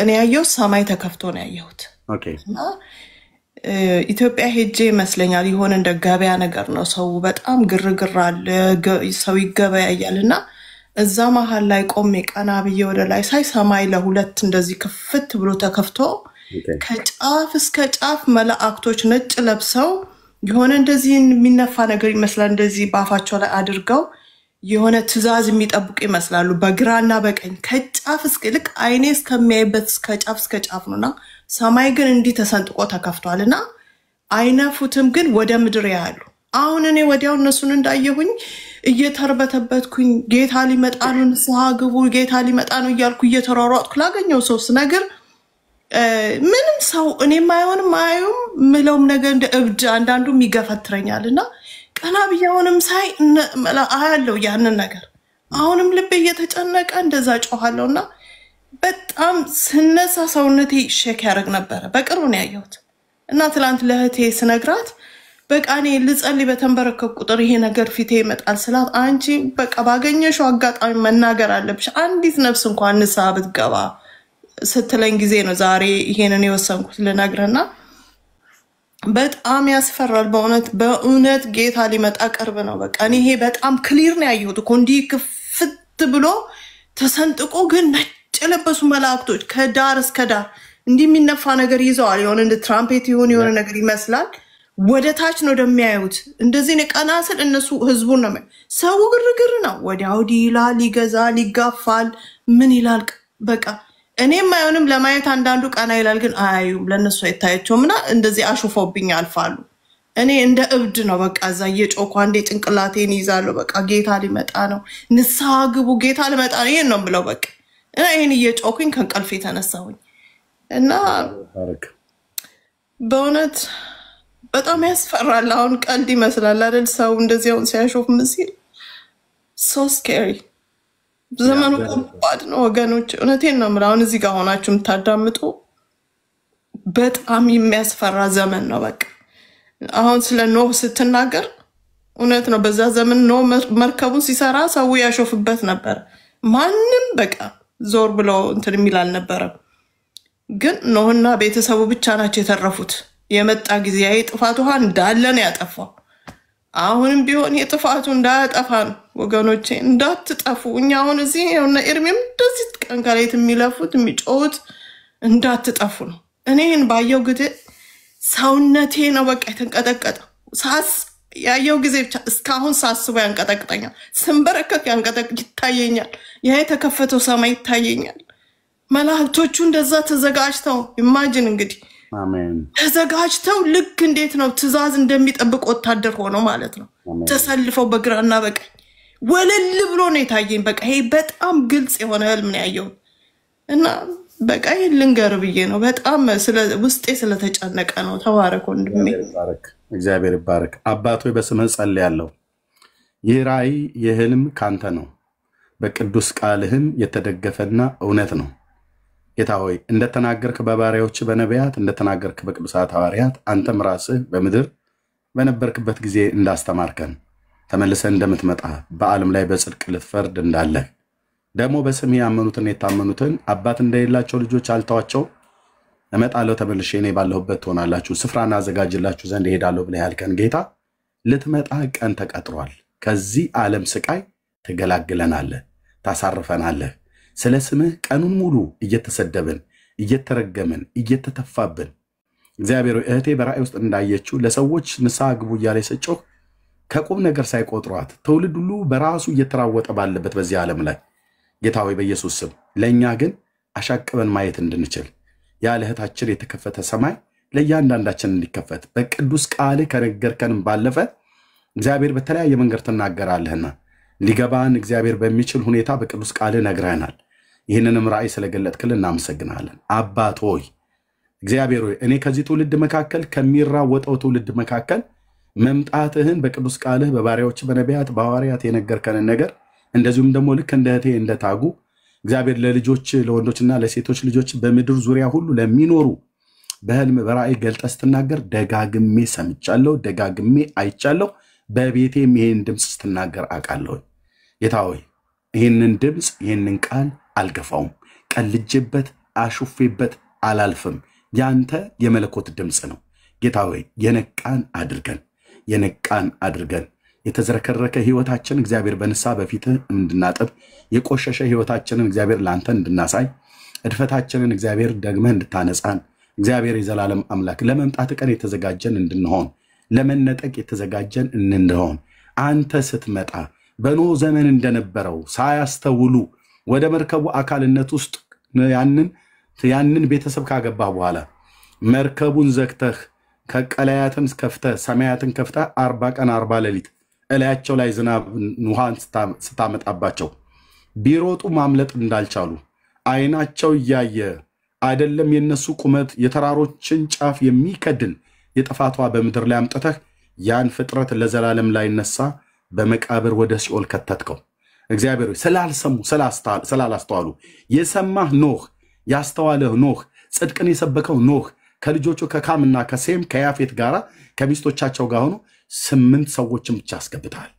እኔ ያየው ሰማይ ተከፍቶ ነው ያየሁት። ኦኬ እና ኢትዮጵያ ሄጄ ይመስለኛል የሆነ እንደ ገበያ ነገር ነው። ሰው በጣም ግርግር አለ፣ ሰው ይገበያያልና እዛ መሃል ላይ ቆሜ ቀና ብዬ ወደ ላይ ሳይ ሰማይ ለሁለት እንደዚህ ክፍት ብሎ ተከፍቶ ከጫፍ እስከ ጫፍ መላእክቶች ነጭ ለብሰው የሆነ እንደዚህ የሚነፋ ነገር ይመስላል እንደዚህ ባፋቸው ላይ አድርገው የሆነ ትእዛዝ የሚጠብቁ ይመስላሉ በግራና በቀኝ ከጫፍ እስከ ልክ አይኔ እስከሚያይበት እስከ ጫፍ ነውና ሰማይ ግን እንዲህ ተሰንጥቆ ተከፍቷልና አይነፉትም ግን ወደ ምድር ያሉ። አሁን እኔ ወዲያው እነሱን እንዳየሁኝ እየተርበተበትኩኝ ጌታ ሊመጣ ነው ንስሐ ግቡ ጌታ ሊመጣ ነው እያልኩ እየተሯሯጥኩ ላገኘው ሰው ስነግር ምንም ሰው እኔም አይሆንም አዩም ምለውም ነገር እንደ እብድ አንዳንዱም ይገፈትረኛልና ቀና ብያውንም ሳይ አያለው ያንን ነገር አሁንም ልቤ እየተጨነቀ እንደዛ ጮሃለውና በጣም ስነሳ ሰውነቴ ሼክ ያደርግ ነበር። በቅርቡ ነው ያየሁት እና ትላንት ለህቴ ስነግራት በቃ እኔ ልጸልይ በተንበረከኩ ቁጥር ይሄ ነገር ፊቴ ይመጣል ስላት አንቺ በቃ ባገኘሽው አጋጣሚ መናገር አለብሽ አንዲት ነፍስ እንኳን ንስሐ ብትገባ ስትለኝ ጊዜ ነው ዛሬ ይሄንን የወሰንኩት ልነግርህና በጣም ያስፈራል። በእውነት ጌታ ሊመጣ ቅርብ ነው። በቃ እኔ ይሄ በጣም ክሊር ነው ያየሁት እኮ እንዲህ ክፍት ብሎ ተሰንጥቆ ግን ነጭ የለበሱ መላእክቶች ከዳር እስከ ዳር እንዲህ የሚነፋ ነገር ይዘዋል። የሆነ እንደ ትራምፔት የሆነ ነገር ይመስላል። ወደ ታች ነው እንደሚያዩት እንደዚህ ነው። ቀና ስል እነሱ ህዝቡን ነው ሰው ግርግር ነው። ወዲያ ወዲህ ይላል፣ ይገዛል፣ ይጋፋል፣ ምን ይላል። በቃ እኔም አይሆንም ለማየት አንዳንዱ ቀና ይላል ግን አያዩም። ለነሱ አይታያቸውምና እንደዚህ አሹፎብኝ አልፋሉ። እኔ እንደ እብድ ነው በቃ እዛ እየጮኩ አንዴ ጭንቅላቴን ይዛለሁ። በቃ ጌታ ሊመጣ ነው ንስሐ ግቡ ጌታ ሊመጣ ነው ይሄን ነው የምለው በቃ እና ይሄን እየጮኩኝ ከእንቅልፌ ተነሳሁኝ እና በእውነት በጣም ያስፈራል። አሁን ቀልድ ይመስላል አይደል ሰው እንደዚህ አሁን ሲያሾፍ ምን ሲል so scary ዘመኑ ከባድ ነው ወገኖች። እውነቴን ነው የምልህ። አሁን እዚህ ጋር ሆናችሁ የምታዳምጡ በጣም የሚያስፈራ ዘመን ነው። በቃ አሁን ስለ ኖህ ስትናገር እውነት ነው። በዛ ዘመን ኖህ መርከቡን ሲሰራ ሰው ያሾፍበት ነበር። ማንም በቃ ዞር ብሎ እንትን የሚል አልነበረም። ግን ኖህና ቤተሰቡ ብቻ ናቸው የተረፉት። የመጣ ጊዜ ጥፋት ውሃ እንዳለ ነው ያጠፋው። አሁንም ቢሆን የጥፋቱ እንዳያጠፋ ነው ወገኖቼ፣ እንዳትጠፉ። እኛ አሁን እዚህ የሆነ ኤርሚም እንደዚህ ቀን ከሌት የሚለፉት የሚጮሁት እንዳትጠፉ ነው። እኔን ባየው ጊዜ ሰውነቴ ነው በቃ የተንቀጠቀጠው። ያየው ጊዜ ብቻ እስካሁን ሳስበው ያንቀጠቅጠኛል። ስንበረከክ ይታየኛል። ያ የተከፈተው ሰማይ ይታየኛል። መላእክቶቹ እንደዛ ተዘጋጅተው ኢማጂን እንግዲህ አሜን ተዘጋጅተው ልክ እንዴት ነው ትእዛዝ እንደሚጠብቅ ወታደር ሆኖ ማለት ነው ተሰልፈው በግራና በቀኝ ወለል ብሎ ነው የታየኝ። በቃ ይሄ በጣም ግልጽ የሆነ ህልም ነው ያየው እና በቃ ልንገር ብዬ ነው። በጣም ውስጤ ስለተጨነቀ ነው። ተባረክ ወንድሜ። እግዚአብሔር ይባረክ። አባቶ በስምህ ጸልያለሁ። ይህ ራእይ የህልም ካንተ ነው፣ በቅዱስ ቃልህም የተደገፈና እውነት ነው። ጌታ ሆይ እንደተናገርክ በባሪያዎች በነቢያት እንደተናገርክ በቅዱሳት ሐዋርያት አንተም ራስህ በምድር በነበርክበት ጊዜ እንዳስተማርከን ተመልሰን እንደምትመጣ በዓለም ላይ በጽድቅ ልትፈርድ እንዳለህ ደግሞ በስም ያመኑትን የታመኑትን አባት እንደሌላቸው ልጆች አልተዋቸው እመጣለሁ ተመልሼ እኔ ባለሁበት ትሆናላችሁ ስፍራና አዘጋጅላችሁ ዘንድ እሄዳለሁ ብለህ ያልከን ጌታ ልትመጣ ቀን ተቀጥሯል። ከዚህ ዓለም ስቃይ ትገላግለናለህ፣ ታሳርፈናለህ። ስለ ስምህ ቀኑን ሙሉ እየተሰደብን እየተረገምን እየተተፋብን እግዚአብሔር እህቴ በራእይ ውስጥ እንዳየችው ለሰዎች ንስሐ ግቡ እያለ ሰጮህ ከቁም ነገር ሳይቆጥሯት ትውልድ ሁሉ በራሱ እየተራወጠ ባለበት በዚህ ዓለም ላይ ጌታ ሆይ በኢየሱስ ስም ለእኛ ግን አሻቅበን ማየት እንድንችል ያለ እህታችን የተከፈተ ሰማይ ለእያንዳንዳችን እንዲከፈት በቅዱስ ቃል ከነገርከንም ባለፈ እግዚአብሔር በተለያየ መንገድ ትናገራለህና ሊገባን እግዚአብሔር በሚችል ሁኔታ በቅዱስ ቃል ነግረናል። ይህንንም ራእይ ስለገለጥክልን እናመሰግናለን። አባት ሆይ እግዚአብሔር ሆይ እኔ ከዚህ ትውልድ መካከል ከሚራወጠው ትውልድ መካከል መምጣትህን በቅዱስ ቃልህ በባሪያዎች በነቢያት በሐዋርያት የነገርከንን ነገር እንደዚሁም ደግሞ ልክ እንደ እህቴ እንደታጉ እግዚአብሔር ለልጆች ለወንዶችና ለሴቶች ልጆች በምድር ዙሪያ ሁሉ ለሚኖሩ በህልም በራእይ ገልጠህ ስትናገር ደጋግሜ ሰምቻለሁ፣ ደጋግሜ አይቻለሁ። በቤቴም ይሄን ድምፅ ስትናገር አውቃለሁ። ጌታ ሆይ ይህንን ድምፅ ይህንን ቃል አልገፋውም፣ ቀልጄበት አሹፌበት አላልፍም። ያንተ የመለኮት ድምፅ ነው። ጌታ ሆይ የነቃን አድርገን የተዘረከረከ ህይወታችን እግዚአብሔር በንስሐ በፊትህ እንድናጠብ የቆሸሸ ህይወታችንን እግዚአብሔር ላንተ እንድናሳይ እድፈታችንን እግዚአብሔር ደግመህ እንድታነጻን እግዚአብሔር የዘላለም አምላክ ለመምጣት ቀን የተዘጋጀን እንድንሆን ለመነጠቅ የተዘጋጀን እንድንሆን አንተ ስትመጣ በኖህ ዘመን እንደነበረው ሳያስተውሉ ወደ መርከቡ አካልነት ውስጥ ያንን ቤተሰብ ካገባ በኋላ መርከቡን ዘግተህ ከቀላያትን ከፍተህ ሰማያትን ከፍተህ 40 ቀን 40 ሌሊት እላያቸው ላይ ዝናብ ውሃን ስታመጣባቸው ቢሮጡ ማምለጥ እንዳልቻሉ አይናቸው እያየ አይደለም የነሱ ቁመት የተራሮችን ጫፍ የሚከድን የጥፋቷ በምድር ላይ አምጥተህ ያን ፍጥረት ለዘላለም ላይ ነሳ በመቃብር ወደ ሲኦል ከተትከው። እግዚአብሔር ስላልሰሙ ስላላስተዋሉ የሰማህ ኖህ ያስተዋለህ ኖህ ጽድቅን የሰበከው ኖህ ከልጆቹ ከካምና ከሴም ከያፌት ጋራ ከሚስቶቻቸው ጋር ሆኖ 8 ሰዎችን ብቻ አስገብተዋል።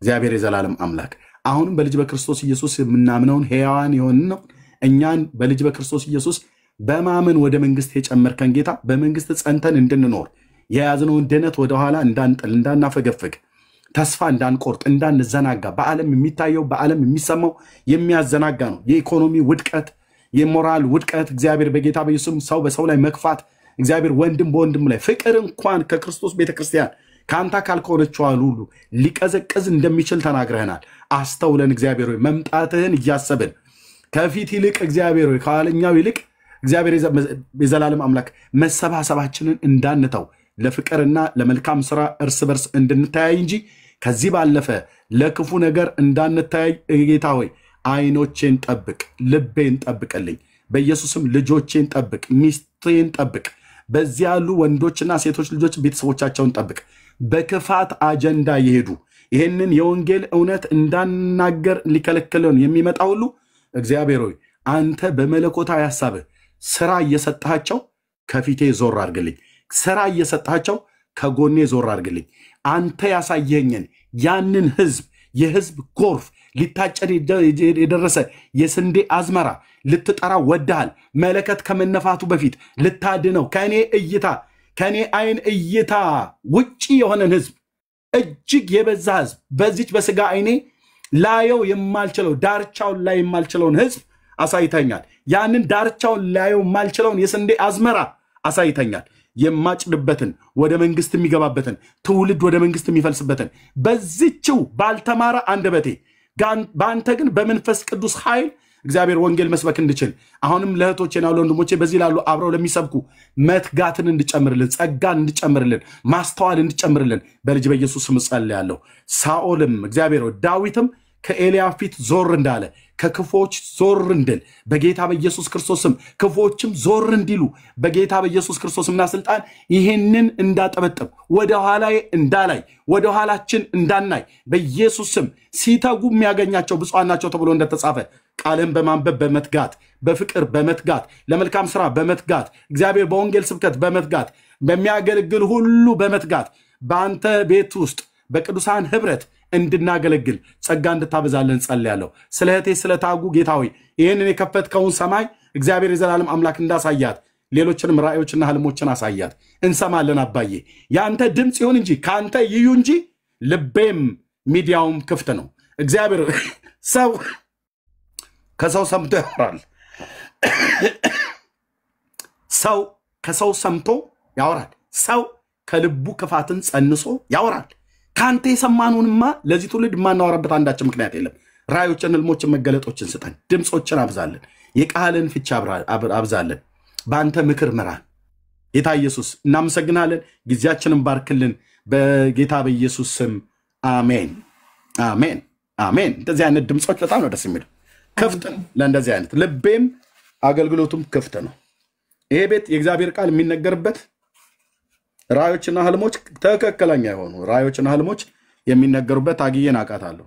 እግዚአብሔር የዘላለም አምላክ አሁንም በልጅ በክርስቶስ ኢየሱስ የምናምነውን ሕያዋን የሆንነው እኛን በልጅ በክርስቶስ ኢየሱስ በማመን ወደ መንግስት የጨመርከን ጌታ በመንግስት ጸንተን እንድንኖር የያዝነውን ድነት ወደ ኋላ እንዳንጥል እንዳናፈገፍግ ተስፋ እንዳንቆርጥ እንዳንዘናጋ በዓለም የሚታየው በዓለም የሚሰማው የሚያዘናጋ ነው። የኢኮኖሚ ውድቀት የሞራል ውድቀት እግዚአብሔር በጌታ በኢየሱስ ሰው በሰው ላይ መክፋት እግዚአብሔር ወንድም በወንድም ላይ ፍቅር እንኳን ከክርስቶስ ቤተክርስቲያን ካንታ ካልኮነችው ሁሉ ሊቀዘቅዝ እንደሚችል ተናግረናል። አስተውለን እግዚአብሔር ሆይ መምጣትህን እያሰብን ከፊት ይልቅ እግዚአብሔር ሆይ ከኋለኛው ይልቅ እግዚአብሔር የዘላለም አምላክ መሰባሰባችንን እንዳንተው ለፍቅርና ለመልካም ስራ እርስ በርስ እንድንተያይ እንጂ ከዚህ ባለፈ ለክፉ ነገር እንዳንተያይ ጌታ ሆይ አይኖቼን ጠብቅ፣ ልቤን ጠብቅልኝ። በኢየሱስም ልጆቼን ጠብቅ፣ ሚስቴን ጠብቅ። በዚህ ያሉ ወንዶችና ሴቶች ልጆች ቤተሰቦቻቸውን ጠብቅ። በክፋት አጀንዳ የሄዱ ይህንን የወንጌል እውነት እንዳናገር ሊከለክለን የሚመጣ ሁሉ እግዚአብሔር ሆይ አንተ በመለኮታዊ ሐሳብህ ስራ እየሰጣቸው ከፊቴ ዞር አድርግልኝ፣ ስራ እየሰጣቸው ከጎኔ ዞር አድርግልኝ። አንተ ያሳየኝን ያንን ህዝብ የህዝብ ጎርፍ ሊታጨድ የደረሰ የስንዴ አዝመራ ልትጠራ ወደሃል። መለከት ከመነፋቱ በፊት ልታድነው ከኔ እይታ ከኔ አይን እይታ ውጪ የሆነን ህዝብ እጅግ የበዛ ህዝብ በዚች በስጋ አይኔ ላየው የማልችለው ዳርቻውን ላይ የማልችለውን ህዝብ አሳይተኛል። ያንን ዳርቻውን ላየው የማልችለውን የስንዴ አዝመራ አሳይተኛል። የማጭድበትን ወደ መንግስት የሚገባበትን ትውልድ ወደ መንግስት የሚፈልስበትን በዚችው ባልተማረ አንደበቴ በአንተ ግን በመንፈስ ቅዱስ ኃይል እግዚአብሔር ወንጌል መስበክ እንድችል አሁንም ለእህቶቼና ለወንድሞቼ በዚህ ላሉ አብረው ለሚሰብኩ መትጋትን እንድጨምርልን፣ ጸጋን እንድጨምርልን፣ ማስተዋል እንድጨምርልን በልጅ በኢየሱስ ስም ጸልያለሁ። ሳኦልም እግዚአብሔር ዳዊትም ከኤልያ ፊት ዞር እንዳለ ከክፎች ዞር እንድል በጌታ በኢየሱስ ክርስቶስም ክፎችም ዞር እንዲሉ በጌታ በኢየሱስ ክርስቶስምና ስልጣን ይህንን እንዳጠበጥብ ወደ ኋላዬ እንዳላይ ወደ ኋላችን እንዳናይ በኢየሱስ ስም ሲተጉ የሚያገኛቸው ብፁዓን ናቸው ተብሎ እንደተጻፈ ቃልን በማንበብ በመትጋት በፍቅር በመትጋት ለመልካም ስራ በመትጋት እግዚአብሔር በወንጌል ስብከት በመትጋት በሚያገለግል ሁሉ በመትጋት በአንተ ቤት ውስጥ በቅዱሳን ህብረት እንድናገለግል ጸጋ እንድታበዛልን ጸልያለሁ። ስለ እህቴ ስለ ታጉ ጌታ ሆይ ይህንን የከፈትከውን ሰማይ እግዚአብሔር የዘላለም አምላክ እንዳሳያት ሌሎችንም ራእዮችና ህልሞችን አሳያት። እንሰማለን አባዬ። ያንተ ድምፅ ይሁን እንጂ ካንተ ይዩ እንጂ ልቤም ሚዲያውም ክፍት ነው። እግዚአብሔር ሰው ከሰው ሰምቶ ያወራል። ሰው ከሰው ሰምቶ ያወራል። ሰው ከልቡ ክፋትን ጸንሶ ያወራል። ካንተ የሰማኑንማ ለዚህ ትውልድ ማናወራበት አንዳች ምክንያት የለም። ራእዮችን፣ ህልሞችን፣ መገለጦችን ስጠን። ድምጾችን አብዛለን። የቃልን ፍቻ አብዛለን። በአንተ ምክር ምራን። ጌታ ኢየሱስ እናመሰግናለን። ጊዜያችንን ባርክልን በጌታ በኢየሱስ ስም አሜን፣ አሜን፣ አሜን። እንደዚህ አይነት ድምጾች በጣም ነው ደስ የሚሉ። ክፍት ነው ለእንደዚህ አይነት ልቤም አገልግሎቱም ክፍት ነው። ይሄ ቤት የእግዚአብሔር ቃል የሚነገርበት ራእዮችና ህልሞች ትክክለኛ የሆኑ ራእዮችና ህልሞች የሚነገሩበት አግዬን አውቃታለሁ።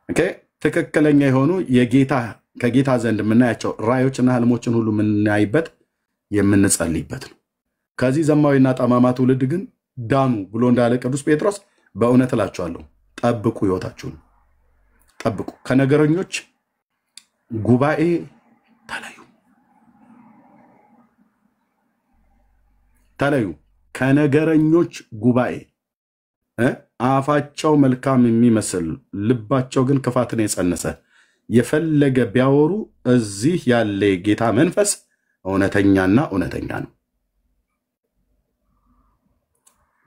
ኦኬ ትክክለኛ የሆኑ ከጌታ ዘንድ የምናያቸው ራእዮችና ህልሞችን ሁሉ የምናይበት የምንጸልይበት ነው። ከዚህ ዘማዊና ጠማማ ትውልድ ግን ዳኑ ብሎ እንዳለ ቅዱስ ጴጥሮስ በእውነት እላችኋለሁ ጠብቁ፣ ህይወታችሁን ጠብቁ። ከነገረኞች ጉባኤ ተለዩ። ከነገረኞች ጉባኤ አፋቸው መልካም የሚመስል ልባቸው ግን ክፋትን የጸነሰ የፈለገ ቢያወሩ እዚህ ያለ ጌታ መንፈስ እውነተኛና እውነተኛ ነው።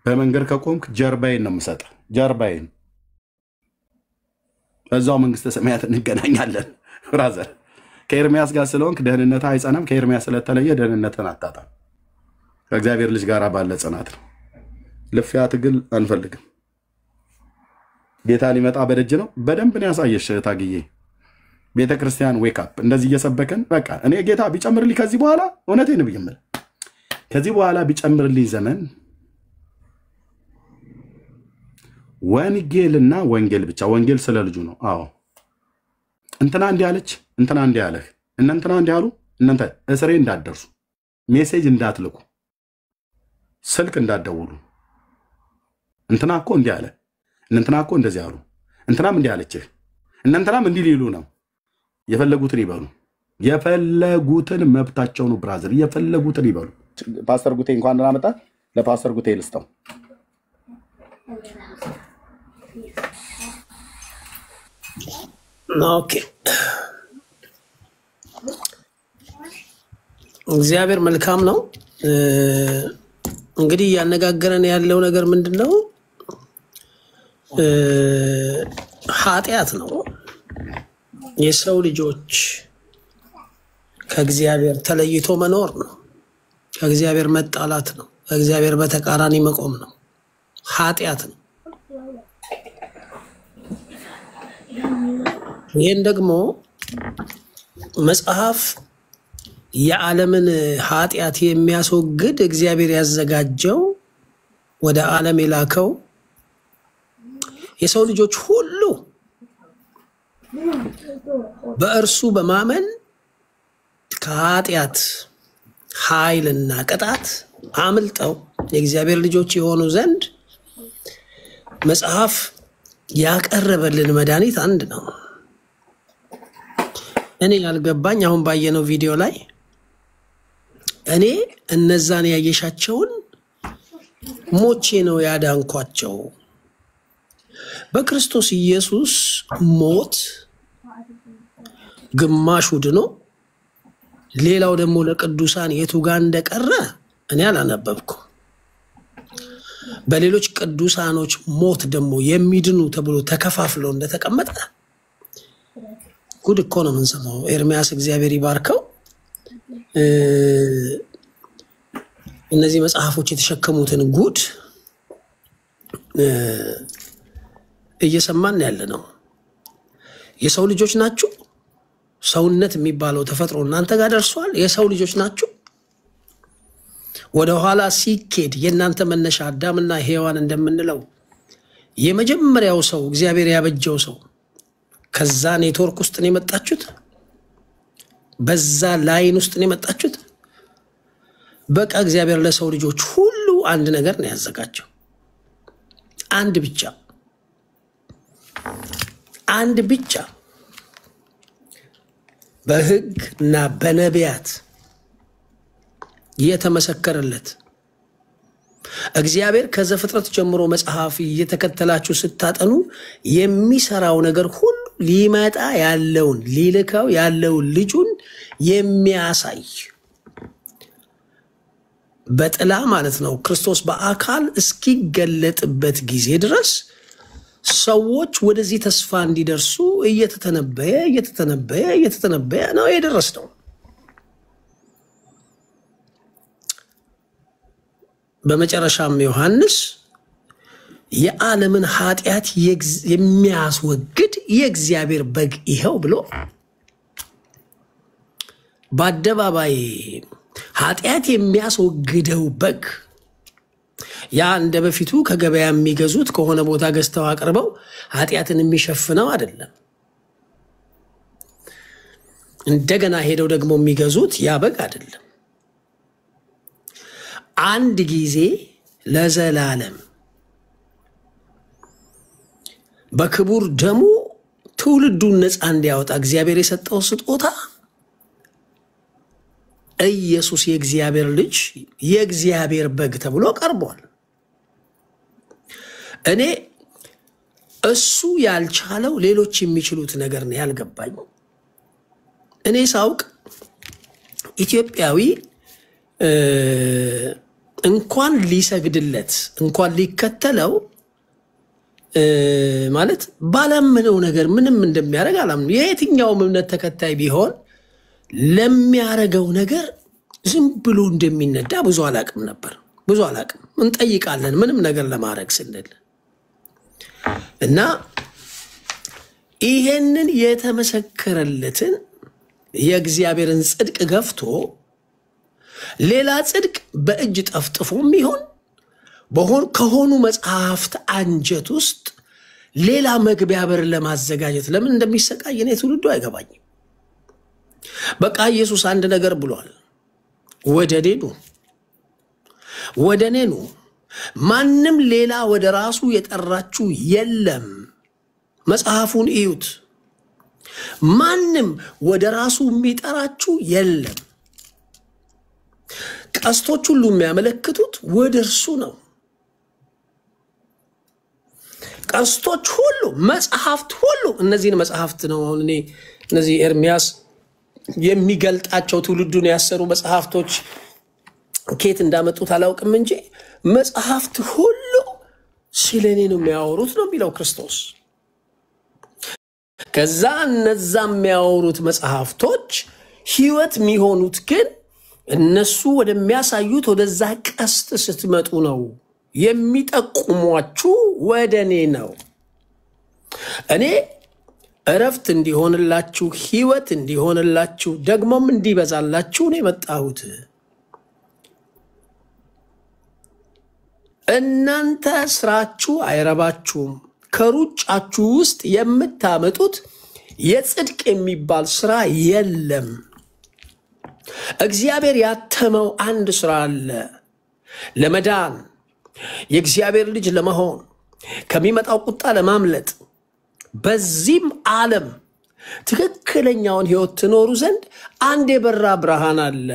በመንገድ ከቆምክ ጀርባዬን ነው የምሰጥ። ጀርባዬን በዛው መንግስተ ሰማያት እንገናኛለን። ብራዘር ከኤርሚያስ ጋር ስለሆንክ ደህንነት አይጸናም። ከኤርሚያስ ስለተለየ ደህንነትን አታጣም። ከእግዚአብሔር ልጅ ጋር ባለ ጽናት ነው። ልፊያ ትግል አንፈልግም። ጌታ ሊመጣ በደጅ ነው። በደንብ ነው ያሳየሽ ታግዬ። ቤተክርስቲያን ዌክ አፕ እንደዚህ እየሰበከን በቃ እኔ ጌታ ቢጨምርልኝ ከዚህ በኋላ እውነቴን ነው ብየምል ከዚህ በኋላ ቢጨምርልኝ ዘመን ወንጌልና ወንጌል ብቻ። ወንጌል ስለ ልጁ ነው። አዎ እንትና እንዲህ አለች፣ እንትና እንዲህ አለህ፣ እንትና እንዲህ አሉ። እናንተ እስሬ እንዳትደርሱ፣ ሜሴጅ እንዳትልኩ፣ ስልክ እንዳትደውሉ። እንትና እኮ እንዲህ አለ፣ እንትና እኮ እንደዚህ አሉ፣ እንትናም እንዲህ አለችህ፣ እንትናም እንዲህ ሊሉ ነው። የፈለጉትን ይበሉ። የፈለጉትን መብታቸው ነው ብራዘር። የፈለጉትን ይበሉ። ፓስተር ጉቴ እንኳን ደህና መጣ። ለፓስተር ጉቴ ልስጠው። ኦኬ እግዚአብሔር መልካም ነው። እንግዲህ እያነጋገረን ያለው ነገር ምንድነው? ኃጢአት ነው። የሰው ልጆች ከእግዚአብሔር ተለይቶ መኖር ነው። ከእግዚአብሔር መጣላት ነው። ከእግዚአብሔር በተቃራኒ መቆም ነው። ኃጢአት ነው። ይህን ደግሞ መጽሐፍ የዓለምን ኃጢአት የሚያስወግድ እግዚአብሔር ያዘጋጀው ወደ ዓለም የላከው የሰው ልጆች ሁሉ በእርሱ በማመን ከኃጢአት ኃይልና ቅጣት አምልጠው የእግዚአብሔር ልጆች የሆኑ ዘንድ መጽሐፍ ያቀረበልን መድኃኒት አንድ ነው። እኔ ያልገባኝ አሁን ባየነው ቪዲዮ ላይ እኔ እነዛን ያየሻቸውን ሞቼ ነው ያዳንኳቸው። በክርስቶስ ኢየሱስ ሞት ግማሹ ድኖ ሌላው ደግሞ ለቅዱሳን የቱ ጋር እንደቀረ እኔ አላነበብኩም። በሌሎች ቅዱሳኖች ሞት ደግሞ የሚድኑ ተብሎ ተከፋፍለው እንደተቀመጠ ጉድ እኮ ነው የምንሰማው። ኤርሚያስ እግዚአብሔር ይባርከው እነዚህ መጽሐፎች የተሸከሙትን ጉድ እየሰማን ያለ ነው። የሰው ልጆች ናችሁ። ሰውነት የሚባለው ተፈጥሮ እናንተ ጋር ደርሷል። የሰው ልጆች ናችሁ። ወደ ኋላ ሲኬድ የእናንተ መነሻ አዳምና ሔዋን እንደምንለው የመጀመሪያው ሰው እግዚአብሔር ያበጀው ሰው ከዛ ኔትወርክ ውስጥ ነው የመጣችሁት። በዛ ላይን ውስጥ ነው የመጣችሁት። በቃ እግዚአብሔር ለሰው ልጆች ሁሉ አንድ ነገር ነው ያዘጋጀው። አንድ ብቻ በሕግ እና በነቢያት የተመሰከረለት እግዚአብሔር ከዘፍጥረት ጀምሮ መጽሐፍ እየተከተላችሁ ስታጠኑ የሚሰራው ነገር ሁሉ ሊመጣ ያለውን ሊልከው ያለውን ልጁን የሚያሳይ በጥላ ማለት ነው ክርስቶስ በአካል እስኪገለጥበት ጊዜ ድረስ ሰዎች ወደዚህ ተስፋ እንዲደርሱ እየተተነበየ ነው የደረስነው። በመጨረሻም ዮሐንስ የዓለምን ኃጢአት የሚያስወግድ የእግዚአብሔር በግ ይኸው ብሎ በአደባባይ ኃጢአት የሚያስወግደው በግ ያ እንደ በፊቱ ከገበያ የሚገዙት ከሆነ ቦታ ገዝተው አቅርበው ኃጢአትን የሚሸፍነው አይደለም። እንደገና ሄደው ደግሞ የሚገዙት ያ በግ አይደለም። አንድ ጊዜ ለዘላለም በክቡር ደሙ ትውልዱን ነፃ እንዲያወጣ እግዚአብሔር የሰጠው ስጦታ ኢየሱስ የእግዚአብሔር ልጅ የእግዚአብሔር በግ ተብሎ ቀርቧል። እኔ እሱ ያልቻለው ሌሎች የሚችሉት ነገር ነው ያልገባኝ። እኔ ሳውቅ ኢትዮጵያዊ እንኳን ሊሰግድለት እንኳን ሊከተለው ማለት ባላመነው ነገር ምንም እንደሚያደርግ አላምንም። የየትኛውም እምነት ተከታይ ቢሆን ለሚያረገው ነገር ዝም ብሎ እንደሚነዳ ብዙ አላቅም ነበር። እንጠይቃለን ምንም ነገር ለማድረግ ስንል እና ይሄንን የተመሰከረለትን የእግዚአብሔርን ጽድቅ ገፍቶ ሌላ ጽድቅ በእጅ ጠፍጥፎም ይሆን ከሆኑ መጽሐፍት አንጀት ውስጥ ሌላ መግቢያ በር ለማዘጋጀት ለምን እንደሚሰቃይ እኔ ትውልዱ አይገባኝም። በቃ ኢየሱስ አንድ ነገር ብሏል። ወደ እኔ ኑ ማንም ሌላ ወደ ራሱ የጠራችሁ የለም። መጽሐፉን እዩት። ማንም ወደ ራሱ የሚጠራችሁ የለም። ቀስቶች ሁሉ የሚያመለክቱት ወደ እርሱ ነው። ቀስቶች ሁሉ መጽሐፍት ሁሉ እነዚህን መጽሐፍት ነው አሁን እኔ እነዚህ ኤርሚያስ የሚገልጣቸው ትውልዱን ያሰሩ መጽሐፍቶች ኬት እንዳመጡት አላውቅም እንጂ መጽሐፍት ሁሉ ስለኔ ነው የሚያወሩት ነው የሚለው ክርስቶስ። ከዛ እነዛ የሚያወሩት መጽሐፍቶች ህይወት የሚሆኑት ግን እነሱ ወደሚያሳዩት ወደዛ ቀስት ስትመጡ ነው። የሚጠቁሟችሁ ወደ እኔ ነው። እኔ እረፍት እንዲሆንላችሁ ህይወት እንዲሆንላችሁ ደግሞም እንዲበዛላችሁ ነው የመጣሁት። እናንተ ስራችሁ አይረባችሁም፣ ከሩጫችሁ ውስጥ የምታመጡት የጽድቅ የሚባል ስራ የለም። እግዚአብሔር ያተመው አንድ ስራ አለ። ለመዳን የእግዚአብሔር ልጅ ለመሆን ከሚመጣው ቁጣ ለማምለጥ በዚህም ዓለም ትክክለኛውን ሕይወት ትኖሩ ዘንድ አንድ የበራ ብርሃን አለ።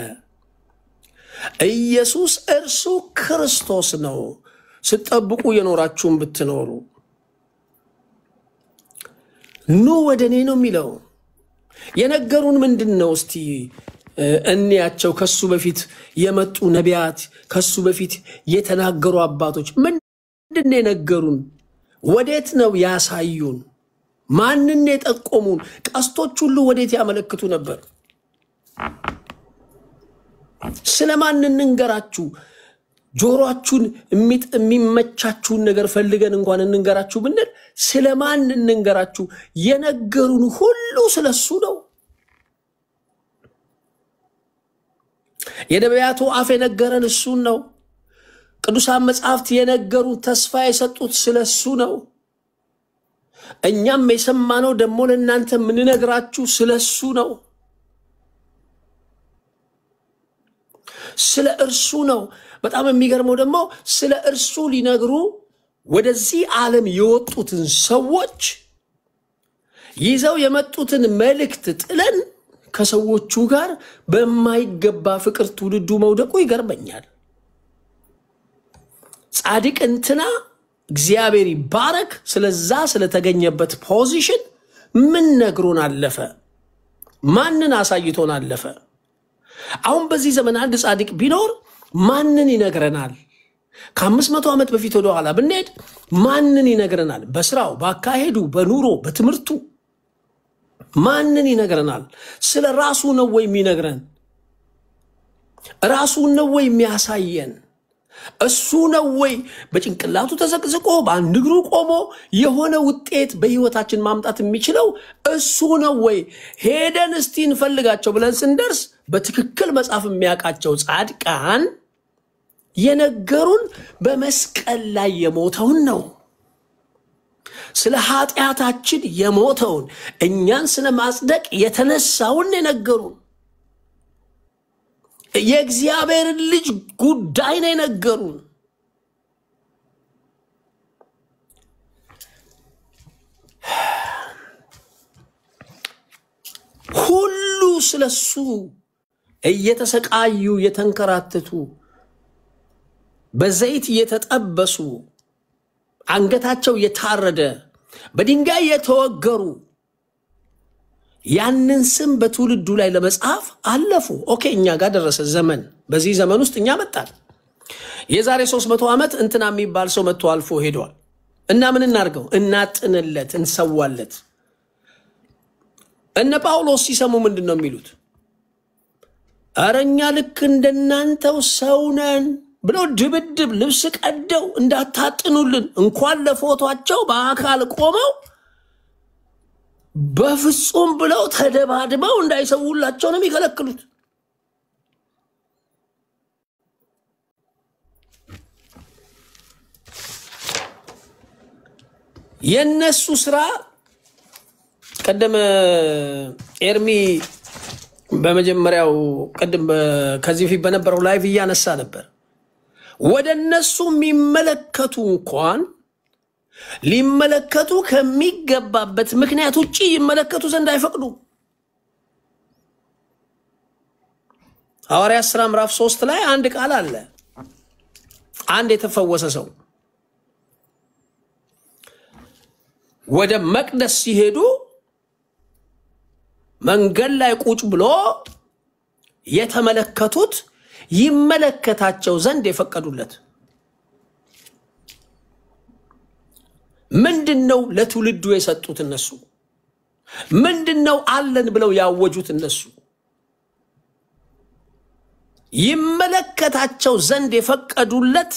ኢየሱስ እርሱ ክርስቶስ ነው። ስትጠብቁ የኖራችሁን ብትኖሩ ኑ ወደ እኔ ነው የሚለው። የነገሩን ምንድን ነው? እስቲ እንያቸው። ከሱ በፊት የመጡ ነቢያት፣ ከሱ በፊት የተናገሩ አባቶች ምንድን ነው የነገሩን? ወዴት ነው ያሳዩን? ማንን የጠቆሙን? ቀስቶች ሁሉ ወዴት ያመለክቱ ነበር? ስለማን እንንገራችሁ? ጆሮአችሁን የሚመቻችሁን ነገር ፈልገን እንኳን እንንገራችሁ ብንል ስለማን እንንገራችሁ? የነገሩን ሁሉ ስለሱ ነው። የነቢያቱ አፍ የነገረን እሱን ነው። ቅዱሳን መጻሕፍት የነገሩን ተስፋ የሰጡት ስለሱ ነው። እኛም የሰማነው ደግሞ ለእናንተ የምንነግራችሁ ስለሱ ነው። ስለ እርሱ ነው። በጣም የሚገርመው ደግሞ ስለ እርሱ ሊነግሩ ወደዚህ ዓለም የወጡትን ሰዎች ይዘው የመጡትን መልእክት ጥለን ከሰዎቹ ጋር በማይገባ ፍቅር ትውልዱ መውደቁ ይገርመኛል። ጻድቅ እንትና እግዚአብሔር ይባረክ ስለዛ ስለተገኘበት ፖዚሽን ምን ነግሮን አለፈ? ማንን አሳይቶን አለፈ? አሁን በዚህ ዘመን አንድ ጻድቅ ቢኖር ማንን ይነግረናል? ከ500 ዓመት በፊት ወደ ኋላ ብንሄድ ማንን ይነግረናል? በስራው፣ በአካሄዱ፣ በኑሮ፣ በትምህርቱ ማንን ይነግረናል? ስለ ራሱ ነው ወይ የሚነግረን? ራሱን ነው ወይ የሚያሳየን? እሱ ነው ወይ በጭንቅላቱ ተዘቅዝቆ በአንድ እግሩ ቆሞ የሆነ ውጤት በህይወታችን ማምጣት የሚችለው እሱ ነው ወይ? ሄደን እስቲ እንፈልጋቸው ብለን ስንደርስ በትክክል መጽሐፍ የሚያውቃቸው ጻድቃን የነገሩን በመስቀል ላይ የሞተውን ነው። ስለ ኃጢአታችን የሞተውን እኛን ስለ ማጽደቅ የተነሳውን የነገሩን የእግዚአብሔር ልጅ ጉዳይ ነው የነገሩን። ሁሉ ስለሱ እየተሰቃዩ የተንከራተቱ በዘይት እየተጠበሱ አንገታቸው የታረደ በድንጋይ የተወገሩ ያንን ስም በትውልዱ ላይ ለመጻፍ አለፉ። ኦኬ እኛ ጋር ደረሰ ዘመን። በዚህ ዘመን ውስጥ እኛ መጣን። የዛሬ 300 ዓመት እንትና የሚባል ሰው መጥቶ አልፎ ሄዷል እና ምን እናርገው? እናጥንለት፣ እንሰዋለት። እነ ጳውሎስ ሲሰሙ ምንድነው የሚሉት? አረኛ ልክ እንደናንተው ሰው ነን ብለው ድብድብ ልብስ ቀደው እንዳታጥኑልን እንኳን ለፎቶአቸው በአካል ቆመው በፍጹም ብለው ተደባድበው እንዳይሰውላቸው ነው የሚከለክሉት። የነሱ ስራ ቀደም ኤርሚ በመጀመሪያው ቀደም ከዚህ ፊት በነበረው ላይቭ እያነሳ ነበር። ወደ እነሱ የሚመለከቱ እንኳን ሊመለከቱ ከሚገባበት ምክንያት ውጪ ይመለከቱ ዘንድ አይፈቅዱ። ሐዋርያት ሥራ ምዕራፍ 3 ላይ አንድ ቃል አለ። አንድ የተፈወሰ ሰው ወደ መቅደስ ሲሄዱ መንገድ ላይ ቁጭ ብሎ የተመለከቱት ይመለከታቸው ዘንድ የፈቀዱለት ምንድነው? ለትውልዱ የሰጡት እነሱ ምንድነው? አለን ብለው ያወጁት እነሱ ይመለከታቸው ዘንድ የፈቀዱለት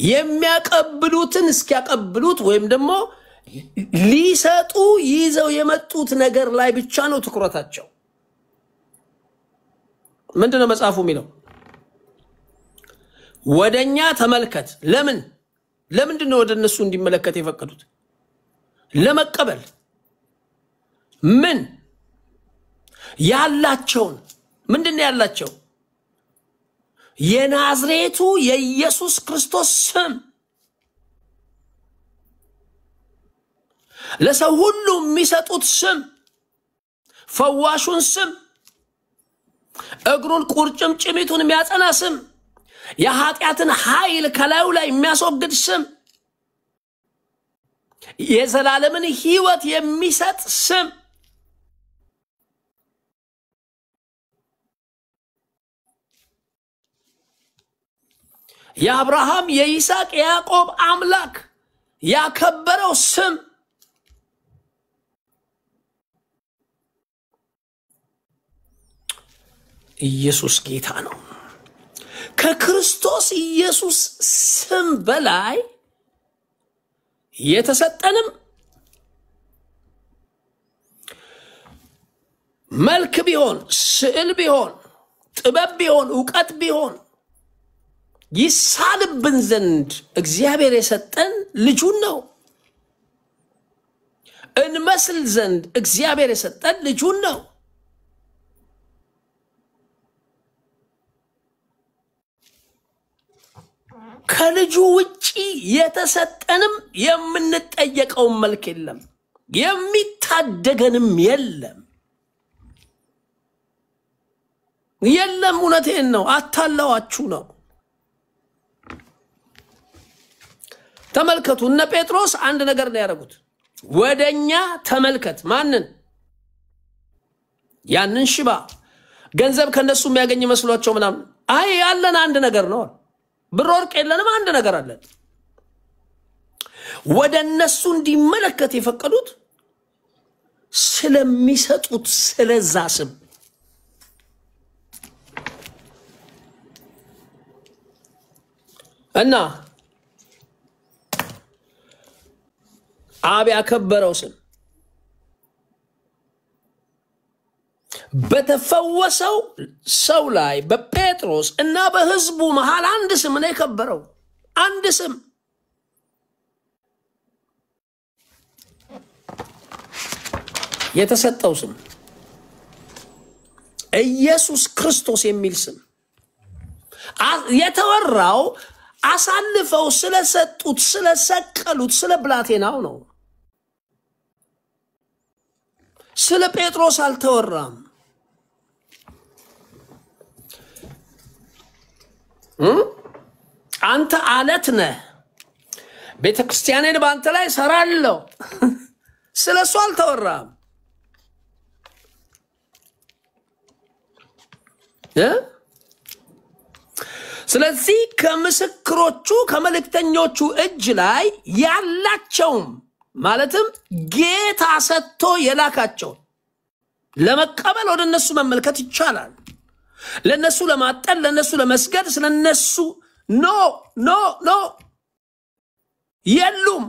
የሚያቀብሉትን እስኪያቀብሉት ወይም ደግሞ ሊሰጡ ይዘው የመጡት ነገር ላይ ብቻ ነው ትኩረታቸው። ምንድነው መጽሐፉ የሚለው? ወደኛ ተመልከት። ለምን? ለምንድን ነው ወደ እነሱ እንዲመለከት የፈቀዱት? ለመቀበል ምን ያላቸውን ምንድን ነው ያላቸው? የናዝሬቱ የኢየሱስ ክርስቶስ ስም ለሰው ሁሉ የሚሰጡት ስም፣ ፈዋሹን ስም፣ እግሩን ቁርጭምጭሚቱን የሚያጸና ስም፣ የኃጢአትን ኃይል ከላዩ ላይ የሚያስወግድ ስም፣ የዘላለምን ሕይወት የሚሰጥ ስም፣ የአብርሃም የይስሐቅ የያዕቆብ አምላክ ያከበረው ስም፣ ኢየሱስ ጌታ ነው። ከክርስቶስ ኢየሱስ ስም በላይ የተሰጠንም መልክ ቢሆን፣ ስዕል ቢሆን፣ ጥበብ ቢሆን፣ ዕውቀት ቢሆን ይሳልብን ዘንድ እግዚአብሔር የሰጠን ልጁን ነው። እንመስል ዘንድ እግዚአብሔር የሰጠን ልጁን ነው። ከልጁ ውጪ የተሰጠንም የምንጠየቀው መልክ የለም፣ የሚታደገንም የለም። እውነቴን ነው፣ አታለዋችሁ ነው። ተመልከቱ፣ እነ ጴጥሮስ አንድ ነገር ነው ያደረጉት። ወደኛ ተመልከት። ማንን? ያንን ሽባ ገንዘብ ከነሱ የሚያገኝ መስሏቸው ምናምን። አይ ያለን አንድ ነገር ነው፣ ብር ወርቅ የለንም፣ አንድ ነገር አለን። ወደ እነሱ እንዲመለከት የፈቀዱት ስለሚሰጡት ስለዛ ስም እና አብ ያከበረው ስም በተፈወሰው ሰው ላይ በጴጥሮስ እና በሕዝቡ መሃል አንድ ስም ነው የከበረው። አንድ ስም፣ የተሰጠው ስም ኢየሱስ ክርስቶስ የሚል ስም። የተወራው አሳልፈው ስለሰጡት ስለሰቀሉት ስለ ብላቴናው ነው። ስለ ጴጥሮስ አልተወራም። አንተ አለት ነህ፣ ቤተ ክርስቲያኔን በአንተ ላይ ሰራለሁ፣ ስለሱ አልተወራም። ስለዚህ ከምስክሮቹ ከመልእክተኞቹ እጅ ላይ ያላቸውም ማለትም ጌታ ሰጥቶ የላካቸው ለመቀበል ወደ እነሱ መመልከት ይቻላል። ለነሱ ለማጠን፣ ለነሱ ለመስገድ፣ ስለነሱ ኖ የሉም።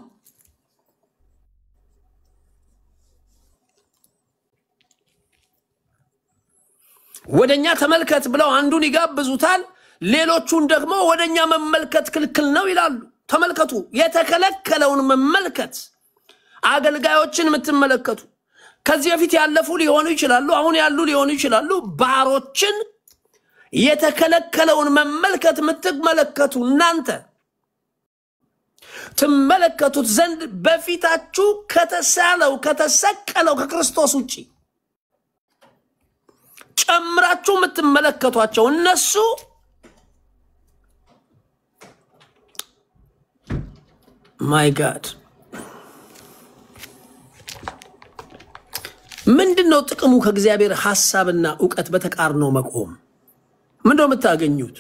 ወደኛ ተመልከት ብለው አንዱን ይጋብዙታል፣ ሌሎቹን ደግሞ ወደኛ መመልከት ክልክል ነው ይላሉ። ተመልከቱ፣ የተከለከለውን መመልከት። አገልጋዮችን የምትመለከቱ ከዚህ በፊት ያለፉ ሊሆኑ ይችላሉ፣ አሁን ያሉ ሊሆኑ ይችላሉ። ባሮችን የተከለከለውን መመልከት የምትመለከቱ እናንተ ትመለከቱት ዘንድ በፊታችሁ ከተሳለው ከተሰቀለው ከክርስቶስ ውጪ ጨምራችሁ የምትመለከቷቸው እነሱ ማይ ጋድ ምንድነው ጥቅሙ? ከእግዚአብሔር ሐሳብና ዕውቀት በተቃርኖ መቆም ምንድነው የምታገኙት?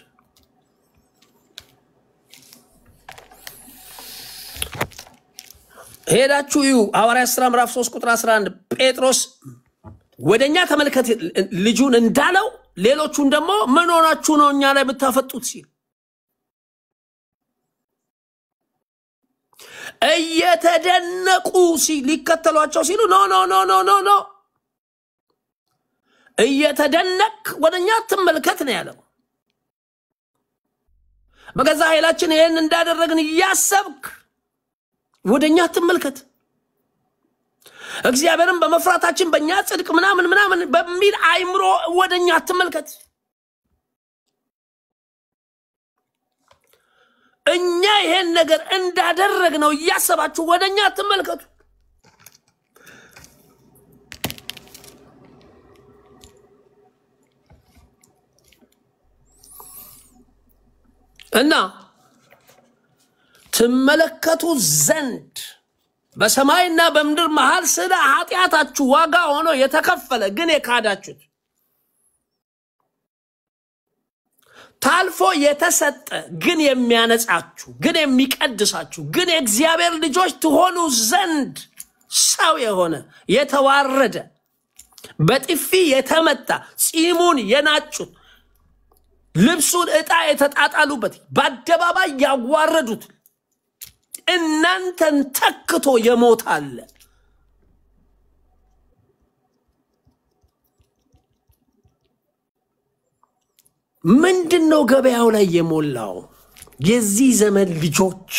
ሄዳችሁ እዩ። ሐዋርያት ሥራ ምዕራፍ 3 ቁጥር 11 ጴጥሮስ ወደኛ ተመልከት ልጁን እንዳለው ሌሎቹን ደግሞ ምን ሆናችሁ ነው እኛ ላይ ብታፈጡት ሲል እየተደነቁ ሊከተሏቸው ሲሉ ኖ እየተደነቅ ወደኛ ተመልከት ነው ያለው። በገዛ ኃይላችን ይሄን እንዳደረግን ያሰብክ ወደኛ ተመልከት እግዚአብሔርን በመፍራታችን በእኛ ጽድቅ ምናምን በሚል አይምሮ ወደኛ ተመልከት እኛ ይሄን ነገር እንዳደረግነው ያሰባችሁ ወደኛ ተመልከቱ እና ተመለከቱ ዘንድ በሰማይና በምድር መሃል ስለ ኃጢአታችሁ ዋጋ ሆኖ የተከፈለ ግን የካዳችሁት ታልፎ የተሰጠ ግን የሚያነጻችሁ ግን የሚቀድሳችሁ ግን የእግዚአብሔር ልጆች ትሆኑ ዘንድ ሰው የሆነ የተዋረደ በጥፊ የተመታ ጺሙን የናጩት ልብሱን ዕጣ የተጣጣሉበት በአደባባይ ያዋረዱት እናንተን ተክቶ የሞታል ምንድነው ገበያው ላይ የሞላው የዚህ ዘመን ልጆች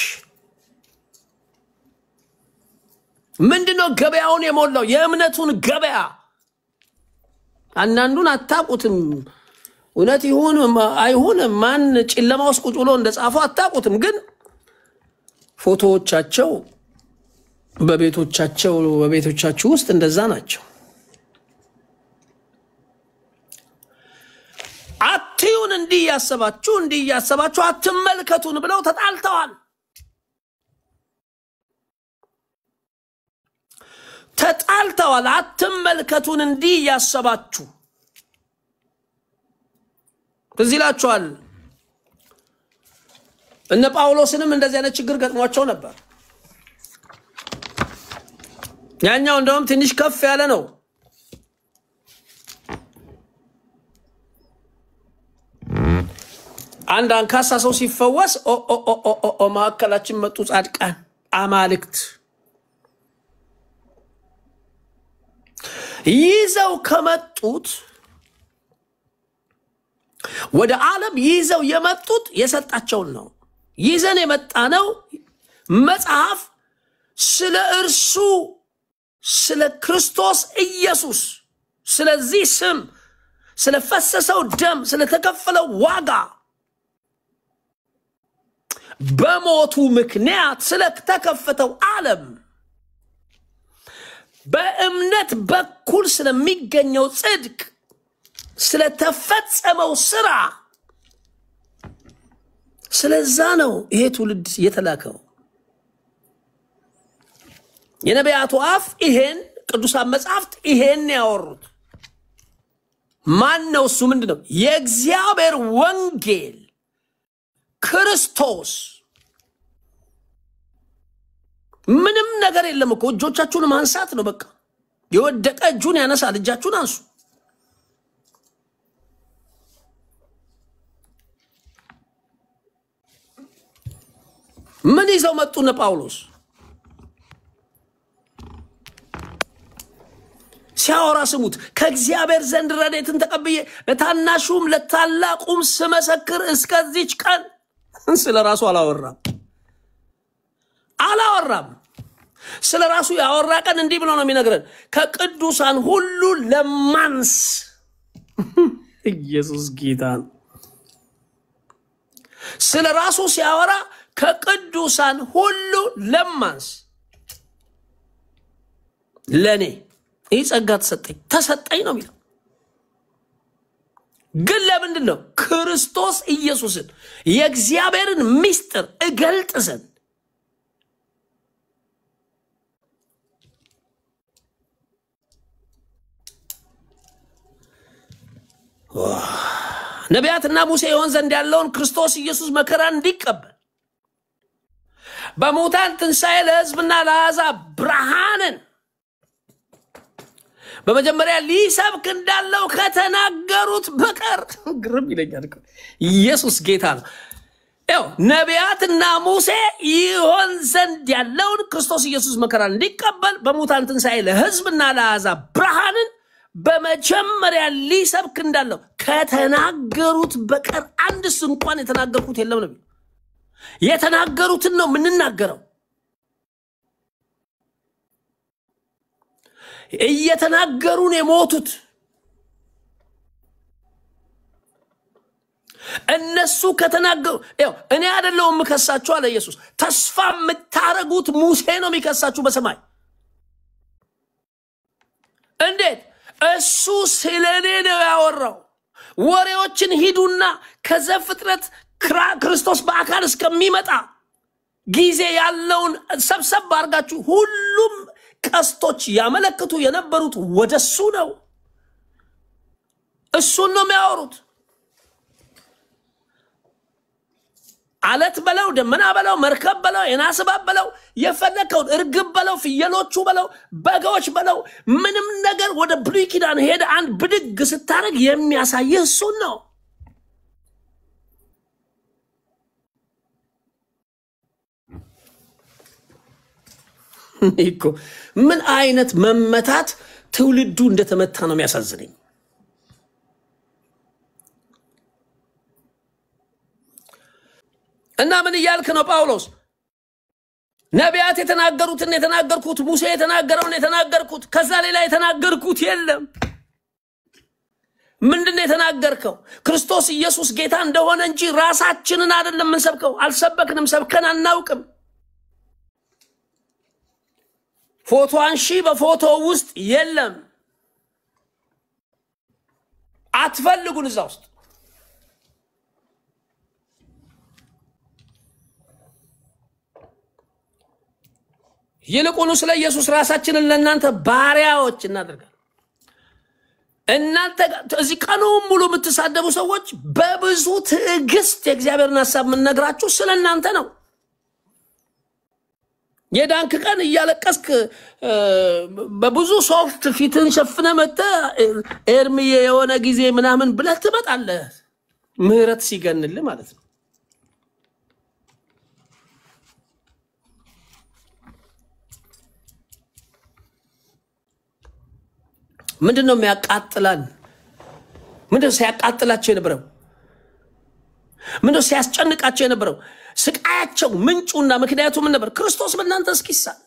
ምንድነው ገበያውን የሞላው የእምነቱን ገበያ አንዳንዱን አታቁትም እውነት ይሁን አይሁን ማን ጨለማ ውስጥ ቁጭ ብሎ እንደጻፈው አታቁትም ግን ፎቶዎቻቸው በቤቶቻቸው ውስጥ እንደዛ ናቸው አትዩን እንዲያሰባችሁ አትመልከቱን ብለው ተጣልተዋል አትመልከቱን እንዲያሰባችሁ ትዝላችኋል እነ ጳውሎስንም እንደዚህ አይነት ችግር ገጥሟቸው ነበር ያኛው እንደውም ትንሽ ከፍ ያለ ነው አንድ አንካሳ ሰው ሲፈወስ ማዕከላችን መጡ ጻድቃን አማልክት ይዘው ከመጡት ወደ ዓለም ይዘው የመጡት የሰጣቸው ነው ይዘን የመጣነው መጽሐፍ ስለ እርሱ ስለ ክርስቶስ ኢየሱስ ስለዚህ ስም ስለፈሰሰው ደም ስለተከፈለው ዋጋ በሞቱ ምክንያት ስለተከፈተው ዓለም በእምነት በኩል ስለሚገኘው ጽድቅ ስለተፈጸመው ስራ ስለዛ ነው ይሄ ትውልድ የተላከው የነቢያቱ አፍ ይሄን ቅዱሳን መጻሕፍት ይሄን ያወሩት ማን ነው እሱ ምንድነው የእግዚአብሔር ወንጌል ክርስቶስ ምንም ነገር የለም እኮ እጆቻችሁን ማንሳት ነው በቃ የወደቀ እጁን ያነሳል እጃችሁን አንሱ ምን ይዘው መጡነ ጳውሎስ ሲያወራ ስሙት ከእግዚአብሔር ዘንድ ረድኤትን ተቀብዬ ለታናሹም ለታላቁም ስመሰክር እስከዚች ቀን ስለራሱ አላወራም ስለራሱ ያወራ ቀን እንዲህ ብሎ ነው የሚነግረን ከቅዱሳን ሁሉ ለማንስ ኢየሱስ ጌታ ስለራሱ ሲያወራ ከቅዱሳን ሁሉ ለማንስ ለኔ ይጸጋ ተሰጠኝ ነው የሚለው ግን ለምንድን ነው ክርስቶስ ኢየሱስን የእግዚአብሔርን ምስጢር እገልጥ ዘንድ ነቢያትና ሙሴ ይሆን ዘንድ ያለውን ክርስቶስ ኢየሱስ መከራ እንዲቀበል በሙታን ትንሣኤ ለሕዝብና ለአሕዛብ ብርሃንን በመጀመሪያ ሊሰብክ እንዳለው ከተናገሩት በቀር ግርም ይለኛል ኢየሱስ ጌታ ነው ያው ነቢያትና ሙሴ ይሆን ዘንድ ያለውን ክርስቶስ ኢየሱስ መከራ እንዲቀበል በሙታን ትንሣኤ ለሕዝብና ለአሕዛብ ብርሃንን በመጀመሪያ ሊሰብክ እንዳለው ከተናገሩት በቀር አንድስ እንኳን የተናገርኩት የለም ነው የተናገሩትን ነው የምንናገረው። እየተናገሩን የሞቱት እነሱ ከተናገሩ እኔ አይደለሁም የምከሳችሁ አለ ኢየሱስ። ተስፋ የምታረጉት ሙሴ ነው የሚከሳችሁ በሰማይ። እንዴት? እሱ ስለኔ ነው ያወራው። ወሬዎችን ሂዱና ከዘፍጥረት ክርስቶስ በአካል እስከሚመጣ ጊዜ ያለውን ሰብሰብ አድርጋችሁ ሁሉም ቀስቶች ያመለክቱ የነበሩት ወደሱ ነው። እሱን ነው የሚያወሩት። አለት በለው፣ ደመና በለው፣ መርከብ በለው፣ የናስ እባብ በለው፣ የፈለከውን እርግብ በለው፣ ፍየሎቹ በለው፣ በጎች በለው፣ ምንም ነገር ወደ ብሉይ ኪዳን ሄደ አንድ ብድግ ስታረግ የሚያሳየህ እሱን ነው። እኮ ምን አይነት መመታት ትውልዱ እንደተመታ ነው የሚያሳዝነኝ። እና ምን እያልክ ነው ጳውሎስ? ነቢያት የተናገሩትን የተናገርኩት፣ ሙሴ የተናገረውን የተናገርኩት፣ ከዛ ሌላ የተናገርኩት የለም። ምንድነው የተናገርከው? ክርስቶስ ኢየሱስ ጌታ እንደሆነ እንጂ ራሳችንን አይደለም የምንሰብከው። አልሰበክንም፣ ሰብከን አናውቅም። ፎቶ አንሺ በፎቶ ውስጥ የለም። አትፈልጉን እዛ ውስጥ። ይልቁኑ ስለ ኢየሱስ ራሳችንን ለእናንተ ባሪያዎች እናደርጋለን። እናንተ እዚህ ቀኑን ሙሉ የምትሳደቡ ሰዎች በብዙ ትዕግስት የእግዚአብሔርን ሐሳብ የምንነግራችሁ ስለ እናንተ ነው። የዳንክ ቀን እያለቀስክ በብዙ ሶፍት ፊትን ሸፍነ መተ ኤርሚዬ የሆነ ጊዜ ምናምን ብለህ ትመጣለህ። ምህረት ሲገንልህ ማለት ነው። ምንድነው የሚያቃጥላን? ምንድነው ሲያቃጥላቸው የነበረው? ምንድነው ሲያስጨንቃቸው የነበረው? ስቃያቸው ምንጩና ምክንያቱ ምን ነበር? ክርስቶስ በእናንተ እስኪሳል